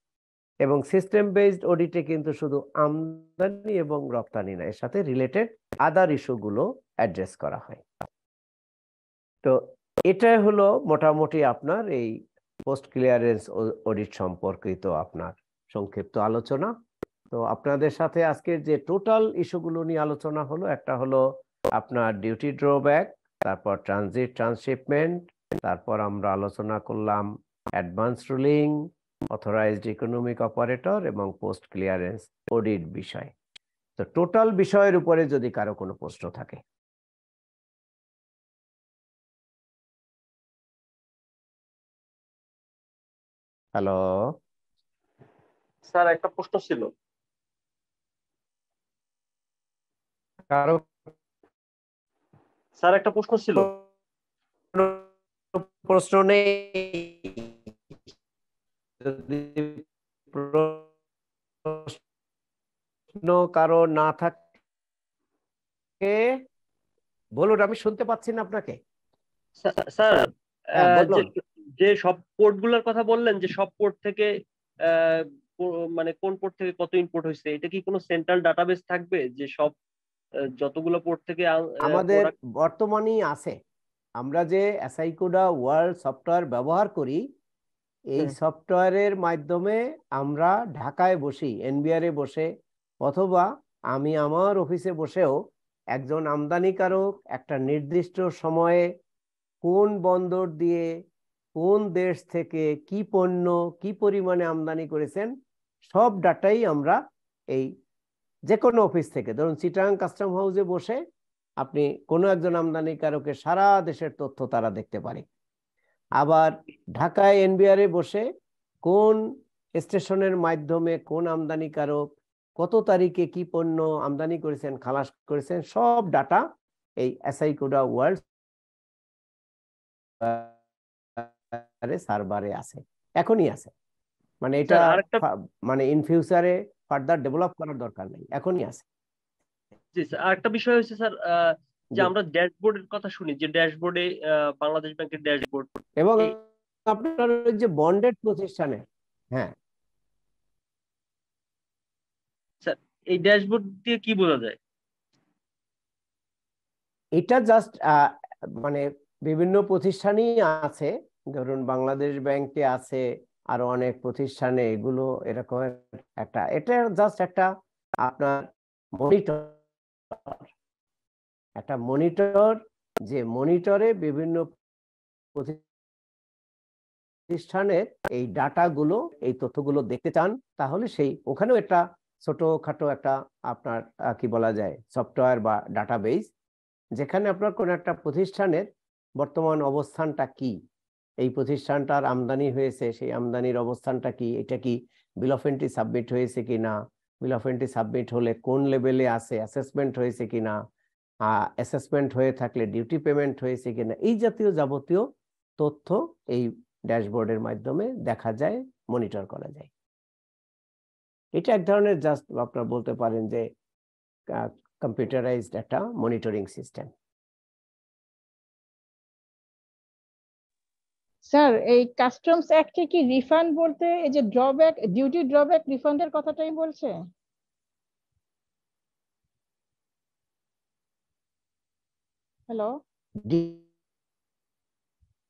এবং সিস্টেম বেসড অডিটে কিন্তু শুধু আমদানি এবং রপ্তানি না, এর সাথে রিলেটেড আদার ইস্যুগুলো অ্যাড্রেস করা হয়। তো এটাই হলো মোটামুটি আপনার এই পোস্ট ক্লিয়ারেন্স অডিট সম্পর্কিত আপনার সংক্ষিপ্ত আলোচনা। তো আপনাদের সাথে আজকের যে টোটাল ইস্যুগুলো নিয়ে আলোচনা হলো, একটা হলো আপনার ডিউটি ড্রব্যাক, তারপর ট্রানজিট ট্রান্সশিপমেন্ট, তারপর আমরা আলোচনা করলাম advance ruling, authorised economic operator এবং পোস্ট ক্লিয়ারেন্স অডিট বিষয়। তো টোটাল বিষয়ের উপরে যদি কারো কোনো প্রশ্ন থাকে। হ্যালো স্যার, একটা প্রশ্ন ছিল। কারো স্যার, একটা প্রশ্ন ছিল। প্রশ্ন নেই? যদি প্রশ্ন কারো না থাকে বলুন, আমি শুনতে পাচ্ছি না আপনাকে। স্যার, হ্যাঁ, বলুন। যে সব পোর্ট গুলোর কথা বললেন, যে সব পোর্ট থেকে মানে কোন পোর্ট থেকে কত ইম্পোর্ট হয়েছে, এটা কি কোনো সেন্ট্রাল ডাটাবেস থাকবে যে সব যতগুলো পোর্ট থেকে আমাদের বর্তমানেই আছে। আমরা যে অ্যাসাইকোডা ওয়ার্ল্ড সফটওয়্যার ব্যবহার করি, এই সফটওয়্যারের মাধ্যমে আমরা ঢাকায় বসি, এনবিআরে বসে, অথবা আমি আমার অফিসে বসেও একজন আমদানিকারক একটা নির্দিষ্ট সময়ে কোন বন্দর দিয়ে কোন দেশ থেকে কি পণ্য কি পরিমাণে আমদানি করেছেন সব ডাটাই আমরা এই যে কোনো অফিস থেকে, ধরুন চিটাগাং কাস্টম হাউসে বসে আপনি কোনো একজন আমদানিকারকের সারা দেশের তথ্য তারা দেখতে পারে। আবার ঢাকায় এনবিআরে বসে কোন স্টেশনের মাধ্যমে কোন আমদানিকারক কত তারিখে কি পণ্য আমদানি করেছেন খালাস করেছেন সব ডাটা এই অ্যাসাইকোডা ওয়ার্ল্ড সার্ভারে আছে, এখনই আছে। মানে এটা মানে ইন ফিউচারে ফার্দার ডেভেলপ করার দরকার নেই, এখনই আছে। জি স্যার, আরেকটা বিষয় হচ্ছে স্যার, যে আমরা ড্যাশবোর্ডের কথা শুনি, যে ড্যাশবোর্ডে বাংলাদেশ ব্যাংকের ড্যাশবোর্ড এবং আপনার যে বন্ডেড প্রতিষ্ঠানে, হ্যাঁ স্যার, এই ড্যাশবোর্ড দিয়ে কি বোঝা যায়? এটা জাস্ট মানে বিভিন্ন প্রতিষ্ঠানই আছে, ধরুন বাংলাদেশ ব্যাংকে আছে, আরো অনেক প্রতিষ্ঠানে এগুলো এরকম একটা, এটা জাস্ট একটা আপনার মনিটর, একটা মনিটর, যে মনিটরে বিভিন্ন প্রতিষ্ঠানের এই ডাটাগুলো এই তথ্যগুলো দেখতে চান, তাহলে সেই ওখানেও একটা ছোটখাটো একটা আপনার কি বলা যায় সফটওয়্যার বা ডাটাবেস, যেখানে আপনার কোন একটা প্রতিষ্ঠানের বর্তমান অবস্থানটা কি, এই প্রতিষ্ঠানটার আমদানি হয়েছে সেই আমদানির অবস্থানটা কি, এটা কি বিল অফ এন্ট্রি সাবমিট হয়েছে কিনা, বিল অফ এন্ট্রি সাবমিট হলে কোন লেভেলে আছে, অ্যাসেসমেন্ট হয়েছে কিনা, অ্যাসেসমেন্ট হয়ে থাকলে ডিউটি পেমেন্ট হয়েছে কিনা, এই জাতীয় যাবতীয় তথ্য এই ড্যাশবোর্ডের মাধ্যমে দেখা যায়, মনিটর করা যায়। এটা এক ধরনের জাস্ট আপনারা বলতে পারেন যে কম্পিউটারাইজড একটা মনিটরিং সিস্টেম। স্যার, এই কাস্টমস অ্যাক্টে কি রিফান্ড বলতে এই যে ড্রব্যাক, ডিউটি ড্রব্যাক রিফান্ডের কথাটাই বলছে? হ্যালো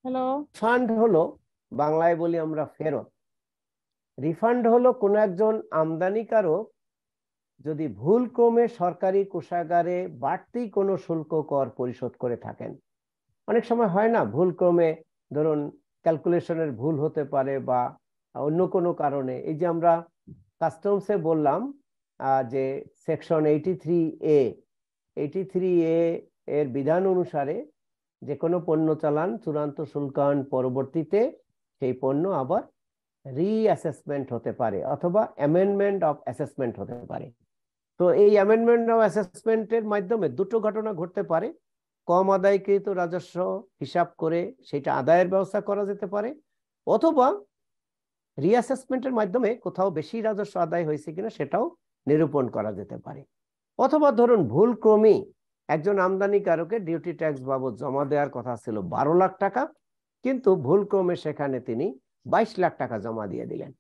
হ্যালো রিফান্ড হলো, বাংলায় বলি আমরা ফেরত। রিফান্ড হলো কোনো একজন আমদানিকারক যদি ভুলক্রমে সরকারি কোষাগারে বাড়তি কোনো শুল্ক কর পরিশোধ করে থাকেন। অনেক সময় হয় না, ভুলক্রমে ধরুন ক্যালকুলেশনের ভুল হতে পারে বা অন্য কোনো কারণে, এই যে আমরা কাস্টমসে বললাম যে সেকশন 83A এর বিধান অনুসারে যে কোনো পণ্য চালান চূড়ান্ত শুল্কায়ন পরবর্তীতে সেই পণ্য আবার রিঅ্যাসেসমেন্ট হতে পারে অথবা অ্যামেন্ডমেন্ট অফ অ্যাসেসমেন্ট হতে পারে। তো এই অ্যামেন্ডমেন্ট অফ অ্যাসেসমেন্টের মাধ্যমে দুটো ঘটনা ঘটতে পারে, কম আদায়কৃত রাজস্ব হিসাব করে সেটা আদায়ের ব্যবস্থা করা যেতে পারে, অথবা রিঅ্যাসেসমেন্টের মাধ্যমে কোথাও বেশি রাজস্ব আদায় হয়েছে কিনা সেটাও নিরূপণ করা যেতে পারে। অথবা ধরুন ভুলক্রমে একজন আমদানিকারকের ডিউটি ট্যাক্স বাবদ জমা দেওয়ার কথা ছিল 12 লাখ টাকা, কিন্তু ভুলক্রমে সেখানে তিনি 22 লাখ টাকা জমা দিয়ে দিলেন।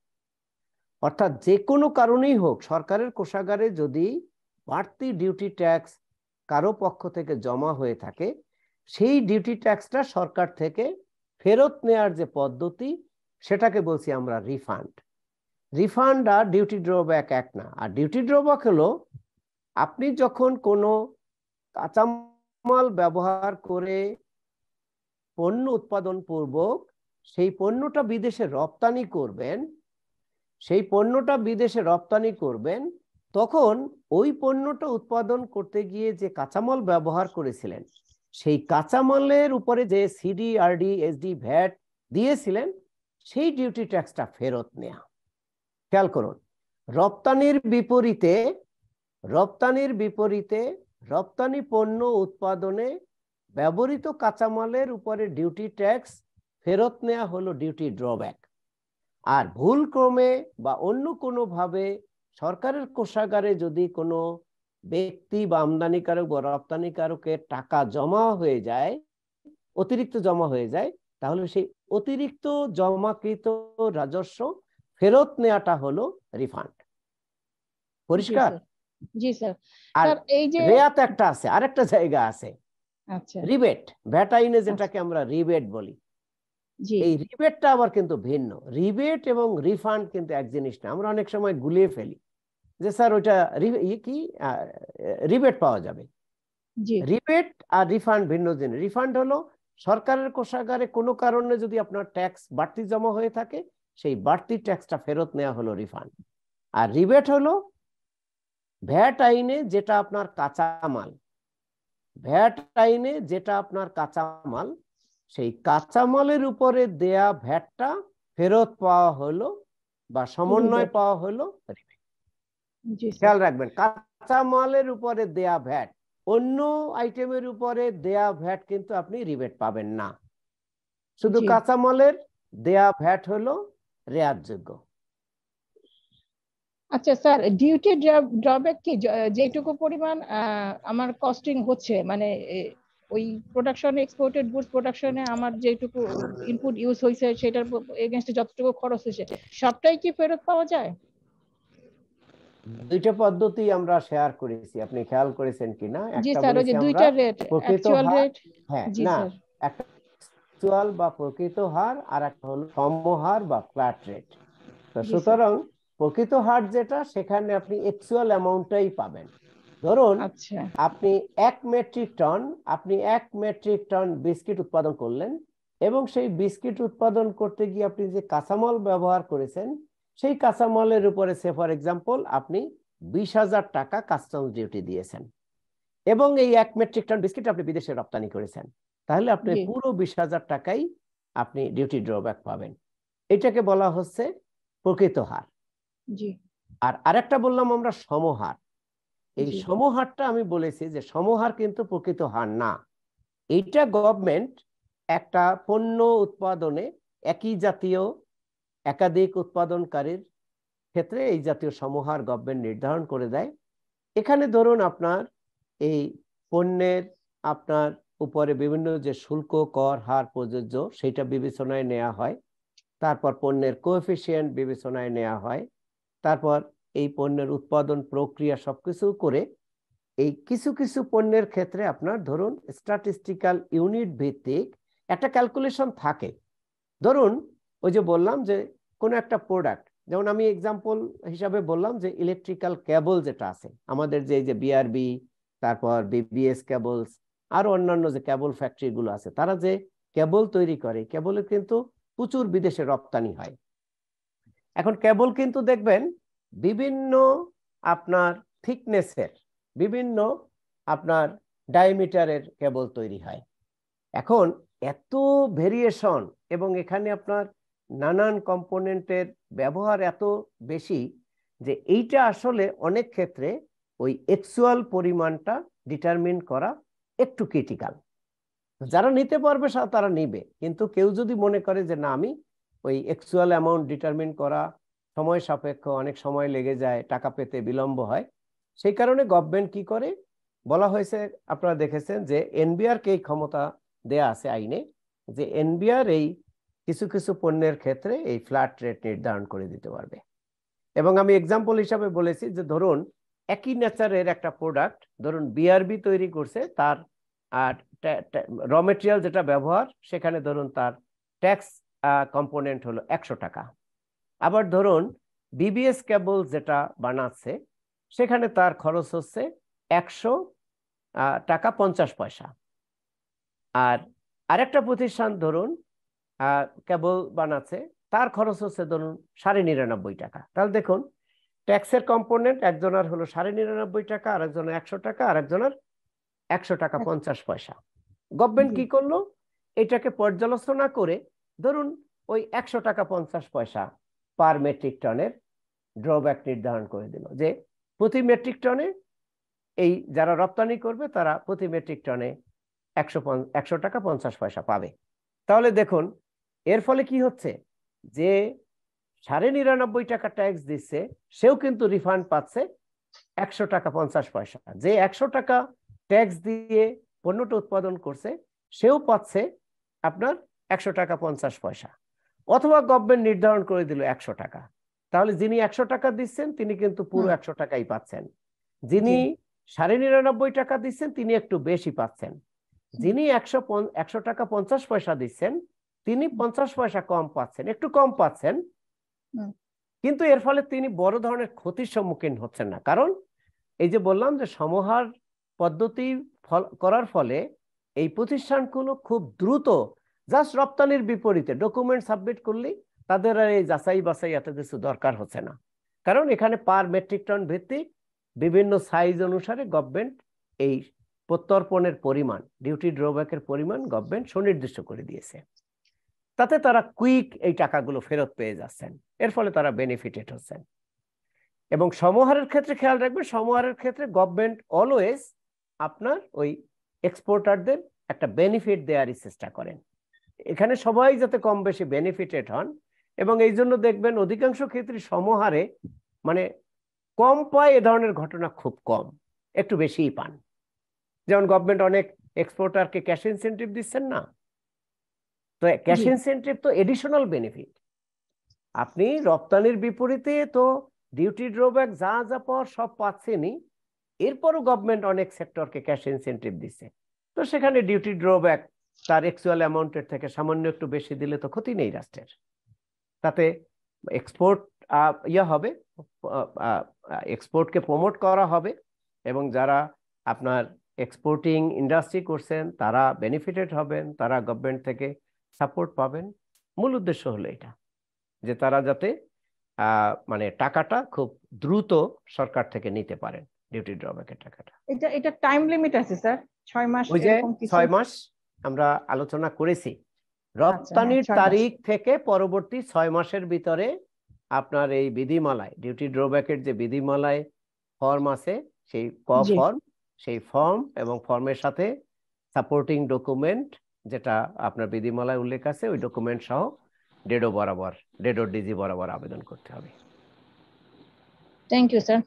অর্থাৎ যে কোনো কারণেই হোক সরকারের কোষাগারে যদি বাড়তি ডিউটি ট্যাক্স কারো পক্ষ থেকে জমা হয়ে থাকে, সেই ডিউটি ট্যাক্সটা সরকার থেকে ফেরত নেওয়ার যে পদ্ধতি, সেটাকে বলছি আমরা রিফান্ড। রিফান্ড আর ডিউটি ড্রব্যাক এক না। আর ডিউটি ড্রব্যাক হলো আপনি যখন কোনো কাঁচামাল ব্যবহার করে পণ্য উৎপাদন পূর্বক সেই পণ্যটা বিদেশে রপ্তানি করবেন, তখন ওই পণ্যটা উৎপাদন করতে গিয়ে যে কাঁচামাল ব্যবহার করেছিলেন, সেই কাঁচামালের উপরে যে সিডি, আরডি, এসডি, ভ্যাট দিয়েছিলেন, সেই ডিউটি ট্যাক্সটা ফেরত নেওয়া। খেয়াল করুন, রপ্তানির বিপরীতে রপ্তানি পণ্য উৎপাদনে ব্যবহৃত কাঁচামালের উপরে ডিউটি ট্যাক্স ফেরত নেওয়া হলো ডিউটি ড্রব্যাক। আর ভুলক্রমে বা অন্য কোনোভাবে সরকারের কোষাগারে যদি কোনো ব্যক্তি বা আমদানিকারক বা রপ্তানিকারকের টাকা অতিরিক্ত জমা হয়ে যায়, তাহলে সেই অতিরিক্ত জমাকৃত রাজস্ব ফেরত নেওয়াটা হলো রিফান্ড। পরিষ্কার? জি স্যার। আর এই যে রেয়াত একটা আছে, আরেকটা জায়গা আছে, আচ্ছা, রিবেট, ভ্যাট আইনে যেটাকে আমরা রিবেট বলি। এই রিবেটটা আবার কিন্তু ভিন্ন। রিবেট এবং রিফান্ড কিন্তু এক জিনিস না। আমরা অনেক সময় গুলিয়ে ফেলি যে স্যার ওইটা রিবেট পাওয়া যাবে। রিবেট আর রিফান্ড ভিন্ন জিনিস। রিফান্ড হলো সরকারের কোষাগারে কোনো কারণে যদি আপনার ট্যাক্স বাড়তি জমা হয়ে থাকে, সেই বাড়তি ট্যাক্সটা ফেরত নেওয়া হলো রিফান্ড। আর রিবেট হলো ভ্যাট আইনে যেটা আপনার কাঁচামাল, সেই কাঁচামালের উপরে দেয়া ভ্যাটটা ফেরত পাওয়া হলো বা সমন্বয় পাওয়া হলো রিবেট। খেয়াল রাখবেন, কাঁচামালের উপরে দেয়া ভ্যাট, অন্য আইটেমের উপরে দেয়া ভ্যাট কিন্তু আপনি রিবেট পাবেন না। শুধু কাঁচামালের দেয়া ভ্যাট হলো রেয়াতযোগ্য। আচ্ছা স্যার, ডিউটি ড্রব্যাক কি যেটুকু পরিমাণ আমার কস্টিং হচ্ছে, মানে ওই প্রোডাকশন, এক্সপোর্টেড গুডস প্রোডাকশনে আমার যেটুকু ইনপুট ইউজ হয়েছে সেটার এগেইনস্টে যতটুকু খরচ হয়েছে সবটাই কি ফেরত পাওয়া যায়? দুইটা পদ্ধতি আমরা শেয়ার করেছি, আপনি খেয়াল করেছেন কিনা? জি স্যার, ওই যে দুইটা রেট, অ্যাকচুয়াল রেট। হ্যাঁ, না, একটা অ্যাকচুয়াল বা প্রকৃত হার, আর একটা হলো সমহার বা ফ্ল্যাট রেট। তো সুতরাং প্রকৃত হার যেটা, সেখানে আপনি অ্যাকচুয়াল অ্যামাউন্টটাই পাবেন। ধরুন আপনি 1 মেট্রিক টন বিস্কিট উৎপাদন করলেন, এবং সেই বিস্কিট উৎপাদন করতে গিয়ে আপনি যে কাঁচামাল ব্যবহার করেছেন, সেই কাঁচামালের উপরে সে ফর এক্সাম্পল আপনি 20,000 টাকা কাস্টমস ডিউটি দিয়েছেন, এবং এই 1 মেট্রিক টন বিস্কিট আপনি বিদেশে রপ্তানি করেছেন, তাহলে আপনি পুরো 20,000 টাকাই আপনি ডিউটি ড্রব্যাক পাবেন। এটাকে বলা হচ্ছে প্রকৃত হার। আর আরেকটা বললাম আমরা সমহার। এই সমহারটা আমি বলেছি যে সমহার কিন্তু প্রকৃত হার না। এইটা গভর্নমেন্ট একটা পণ্য উৎপাদনে একই জাতীয় একাধিক উৎপাদনকারীর ক্ষেত্রে এই জাতীয় সমহার গভর্নমেন্ট নির্ধারণ করে দেয়। এখানে ধরুন আপনার এই পণ্যের আপনার উপরে বিভিন্ন যে শুল্ক, কর, হার প্রযোজ্য, সেটা বিবেচনায় নেওয়া হয়। তারপর পণ্যের কোএফিসিয়েন্ট বিবেচনায় নেওয়া হয়। তারপর এই পণ্যের উৎপাদন প্রক্রিয়া সবকিছু করে এই কিছু কিছু পণ্যের ক্ষেত্রে আপনার ধরুন স্ট্যাটিস্টিক্যাল ইউনিট ভিত্তিক একটা ক্যালকুলেশন থাকে। ধরুন ওই যে বললাম যে কোনো একটা প্রোডাক্ট, যেমন আমি এক্সাম্পল হিসাবে বললাম যে ইলেকট্রিক্যাল কেবল যেটা আছে আমাদের, যে বিআরবি, তারপর বিবিএস কেবলস, আর অন্যান্য যে কেবল ফ্যাক্টরিগুলো আছে, তারা যে কেবল তৈরি করে, কেবলের কিন্তু প্রচুর বিদেশে রপ্তানি হয়। এখন কেবল কিন্তু দেখবেন বিভিন্ন আপনার থিকনেসের, বিভিন্ন আপনার ডায়ামিটারের কেবল তৈরি হয়। এখন এত ভেরিয়েশন এবং এখানে আপনার নানান কম্পোনেন্টের ব্যবহার এত বেশি যে এইটা আসলে অনেক ক্ষেত্রে ওই অ্যাকচুয়াল পরিমাণটা ডিটারমিন করা একটু ক্রিটিক্যাল। যারা নিতে পারবে তারা নিবে, কিন্তু কেউ যদি মনে করে যে না, আমি ওই অ্যাকচুয়াল অ্যামাউন্ট ডিটারমিন করা সময় সাপেক্ষ, অনেক সময় লেগে যায়, টাকা পেতে বিলম্ব হয়, সেই কারণে গভর্নমেন্ট কি করে বলা হয়েছে, আপনারা দেখেছেন যে এনবিআর কে এই ক্ষমতা দেয়া আছে আইনে, যে এনবিআর এই কিছু কিছু পণ্যের ক্ষেত্রে এই ফ্ল্যাট রেট নির্ধারণ করে দিতে পারবে। এবং আমি এক্সাম্পল হিসাবে বলেছি যে ধরুন একই নেচারের একটা প্রোডাক্ট, ধরুন বিআরবি তৈরি করছে, তার র মেটেরিয়াল যেটা ব্যবহার সেখানে ধরুন তার ট্যাক্স কম্পোনেন্ট হলো 100 টাকা। আবার ধরুন বিবিএস কেবল যেটা বানাচ্ছে সেখানে তার খরচ হচ্ছে 100 টাকা 50 পয়সা। আর আরেকটা প্রতিষ্ঠান ধরুন কেবল বানাচ্ছে, তার খরচ হচ্ছে ধরুন 99.5 টাকা। তাহলে দেখুন ট্যাক্সের কম্পোনেন্ট একজনের হলো 99.5 টাকা, আরেকজনের 100 টাকা, আরেকজনের 100 টাকা 50 পয়সা। গভর্নমেন্ট কি করলো, এটাকে পর্যালোচনা করে ধরুন ওই 100 টাকা 50 পয়সা পার মেট্রিক টনের ড্রব্যাক নির্ধারণ করে দিল, যে প্রতি মেট্রিক টনে এই যারা রপ্তানি করবে তারা প্রতি মেট্রিক টনে 100 টাকা 50 পয়সা পাবে। তাহলে দেখুন এর ফলে কি হচ্ছে, যে 99.5 টাকা ট্যাক্স দিচ্ছে সেও কিন্তু রিফান্ড পাচ্ছে 100 টাকা 50 পয়সা। যে 100 টাকা ট্যাক্স দিয়ে পণ্যটা উৎপাদন করছে সেও পাচ্ছে আপনার 100 টাকা 50 পয়সা। অথবা গভর্নমেন্ট নির্ধারণ করে দিল 100 টাকা, তাহলে যিনি 100 টাকা দিচ্ছেন তিনি কিন্তু পুরো 100 টাকাই পাচ্ছেন, যিনি 99.5 টাকা দিচ্ছেন তিনি একটু বেশি পাচ্ছেন, যিনি 100 টাকা 50 পয়সা দিচ্ছেন তিনি 50 পয়সা কম পাচ্ছেন, একটু কম পাচ্ছেন, কিন্তু এর ফলে তিনি বড় ধরনের ক্ষতির সম্মুখীন হচ্ছেন না। কারণ এই যে বললাম যে সমহার পদ্ধতি করার ফলে এই প্রতিষ্ঠানগুলো খুব দ্রুত জাস্ট রপ্তানির বিপরীতে ডকুমেন্ট সাবমিট করলেই তাদের আর এই যাচাই বাছাই এত কিছু দরকার হচ্ছে না। কারণ এখানে পার মেট্রিক টন ভিত্তিক বিভিন্ন সাইজ অনুসারে গভর্নমেন্ট এই প্রত্যর্পণের পরিমাণ, ডিউটি ড্রব্যাকের পরিমাণ গভর্নমেন্ট সুনির্দিষ্ট করে দিয়েছে। তাতে তারা কুইক এই টাকাগুলো ফেরত পেয়ে যাচ্ছেন, এর ফলে তারা বেনিফিটেড হচ্ছেন। এবং সমহারের ক্ষেত্রে খেয়াল রাখবেন, সমহারের ক্ষেত্রে গভর্নমেন্ট অলওয়েজ আপনার ওই এক্সপোর্টারদের একটা বেনিফিট দেওয়ারই চেষ্টা করেন, এখানে সবাই যাতে কম বেশি বেনিফিটেড হন। এবং এই জন্য দেখবেন অধিকাংশ ক্ষেত্রে সমহারে মানে কম পায় এ ধরনের ঘটনা খুব কম, একটু বেশিই পান। যেমন গভর্নমেন্ট অনেক এক্সপোর্টারকে ক্যাশ ইনসেন্টিভ দিচ্ছেন না, তো ক্যাশ ইনসেন্টিভ তো এডিশনাল বেনিফিট। আপনি রপ্তানির বিপরীতে তো ডিউটি ড্রব্যাক যা যা পাওয়ার সব পাচ্ছেনই, এরপরও গভর্নমেন্ট অনেক সেক্টরকে ক্যাশ ইনসেন্টিভ দিচ্ছে, তো সেখানে ডিউটি ড্রব্যাক তার অ্যাকচুয়াল অ্যামাউন্টের থেকে সামান্য একটু বেশি দিলে তো ক্ষতি নেই রাষ্ট্রের। তাতে এক্সপোর্ট হবে, এক্সপোর্টকে প্রমোট করা হবে, এবং যারা আপনার এক্সপোর্টিং ইন্ডাস্ট্রি করছেন তারা বেনিফিটেড হবেন, তারা গভর্নমেন্ট থেকে সাপোর্ট পাবেন। মূল উদ্দেশ্য হলো এটা, যে তারা যাতে মানে টাকাটা খুব দ্রুত সরকার থেকে নিতে পারেন, ডিউটি ড্রব্যাকের টাকাটা। এটা টাইম লিমিট আছে স্যার, 6 মাস ওই যে এরকম কিছু? 6 মাস আমরা আলোচনা করেছি, রপ্তানির 6 মাস। তারিখ থেকে পরবর্তী 6 মাসের ভিতরে আপনার এই বিধিমালায়, ডিউটি ড্রব্যাকের যে বিধিমালায় ফর্ম আছে, সেই ফর্ম, সেই ফর্ম এবং ফর্মের সাথে সাপোর্টিং ডকুমেন্ট যেটা আপনার বিধিমালায় উল্লেখ আছে, ওই ডকুমেন্ট সহ ডেডো ডিজি বরাবর আবেদন করতে হবে। Thank you sir.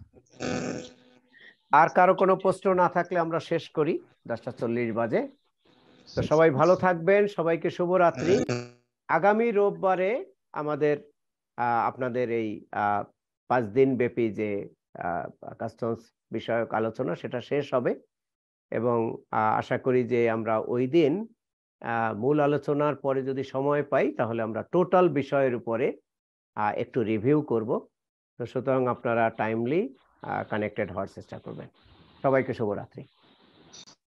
আর কারো কোনো প্রশ্ন না থাকলে আমরা শেষ করি, 10:40 বাজে। তো সবাই ভালো থাকবেন, সবাইকে শুভরাত্রি। আগামী রোববারে আমাদের আপনাদের এই 5 দিন ব্যাপী যে কাস্টমস বিষয়ক আলোচনা সেটা শেষ হবে, এবং আশা করি যে আমরা ওই দিন মূল আলোচনার পরে যদি সময় পাই তাহলে আমরা টোটাল বিষয়ের উপরে একটু রিভিউ করব। তো সুতরাং আপনারা টাইমলি কানেক্টেড হওয়ার চেষ্টা করবেন। সবাইকে শুভরাত্রি।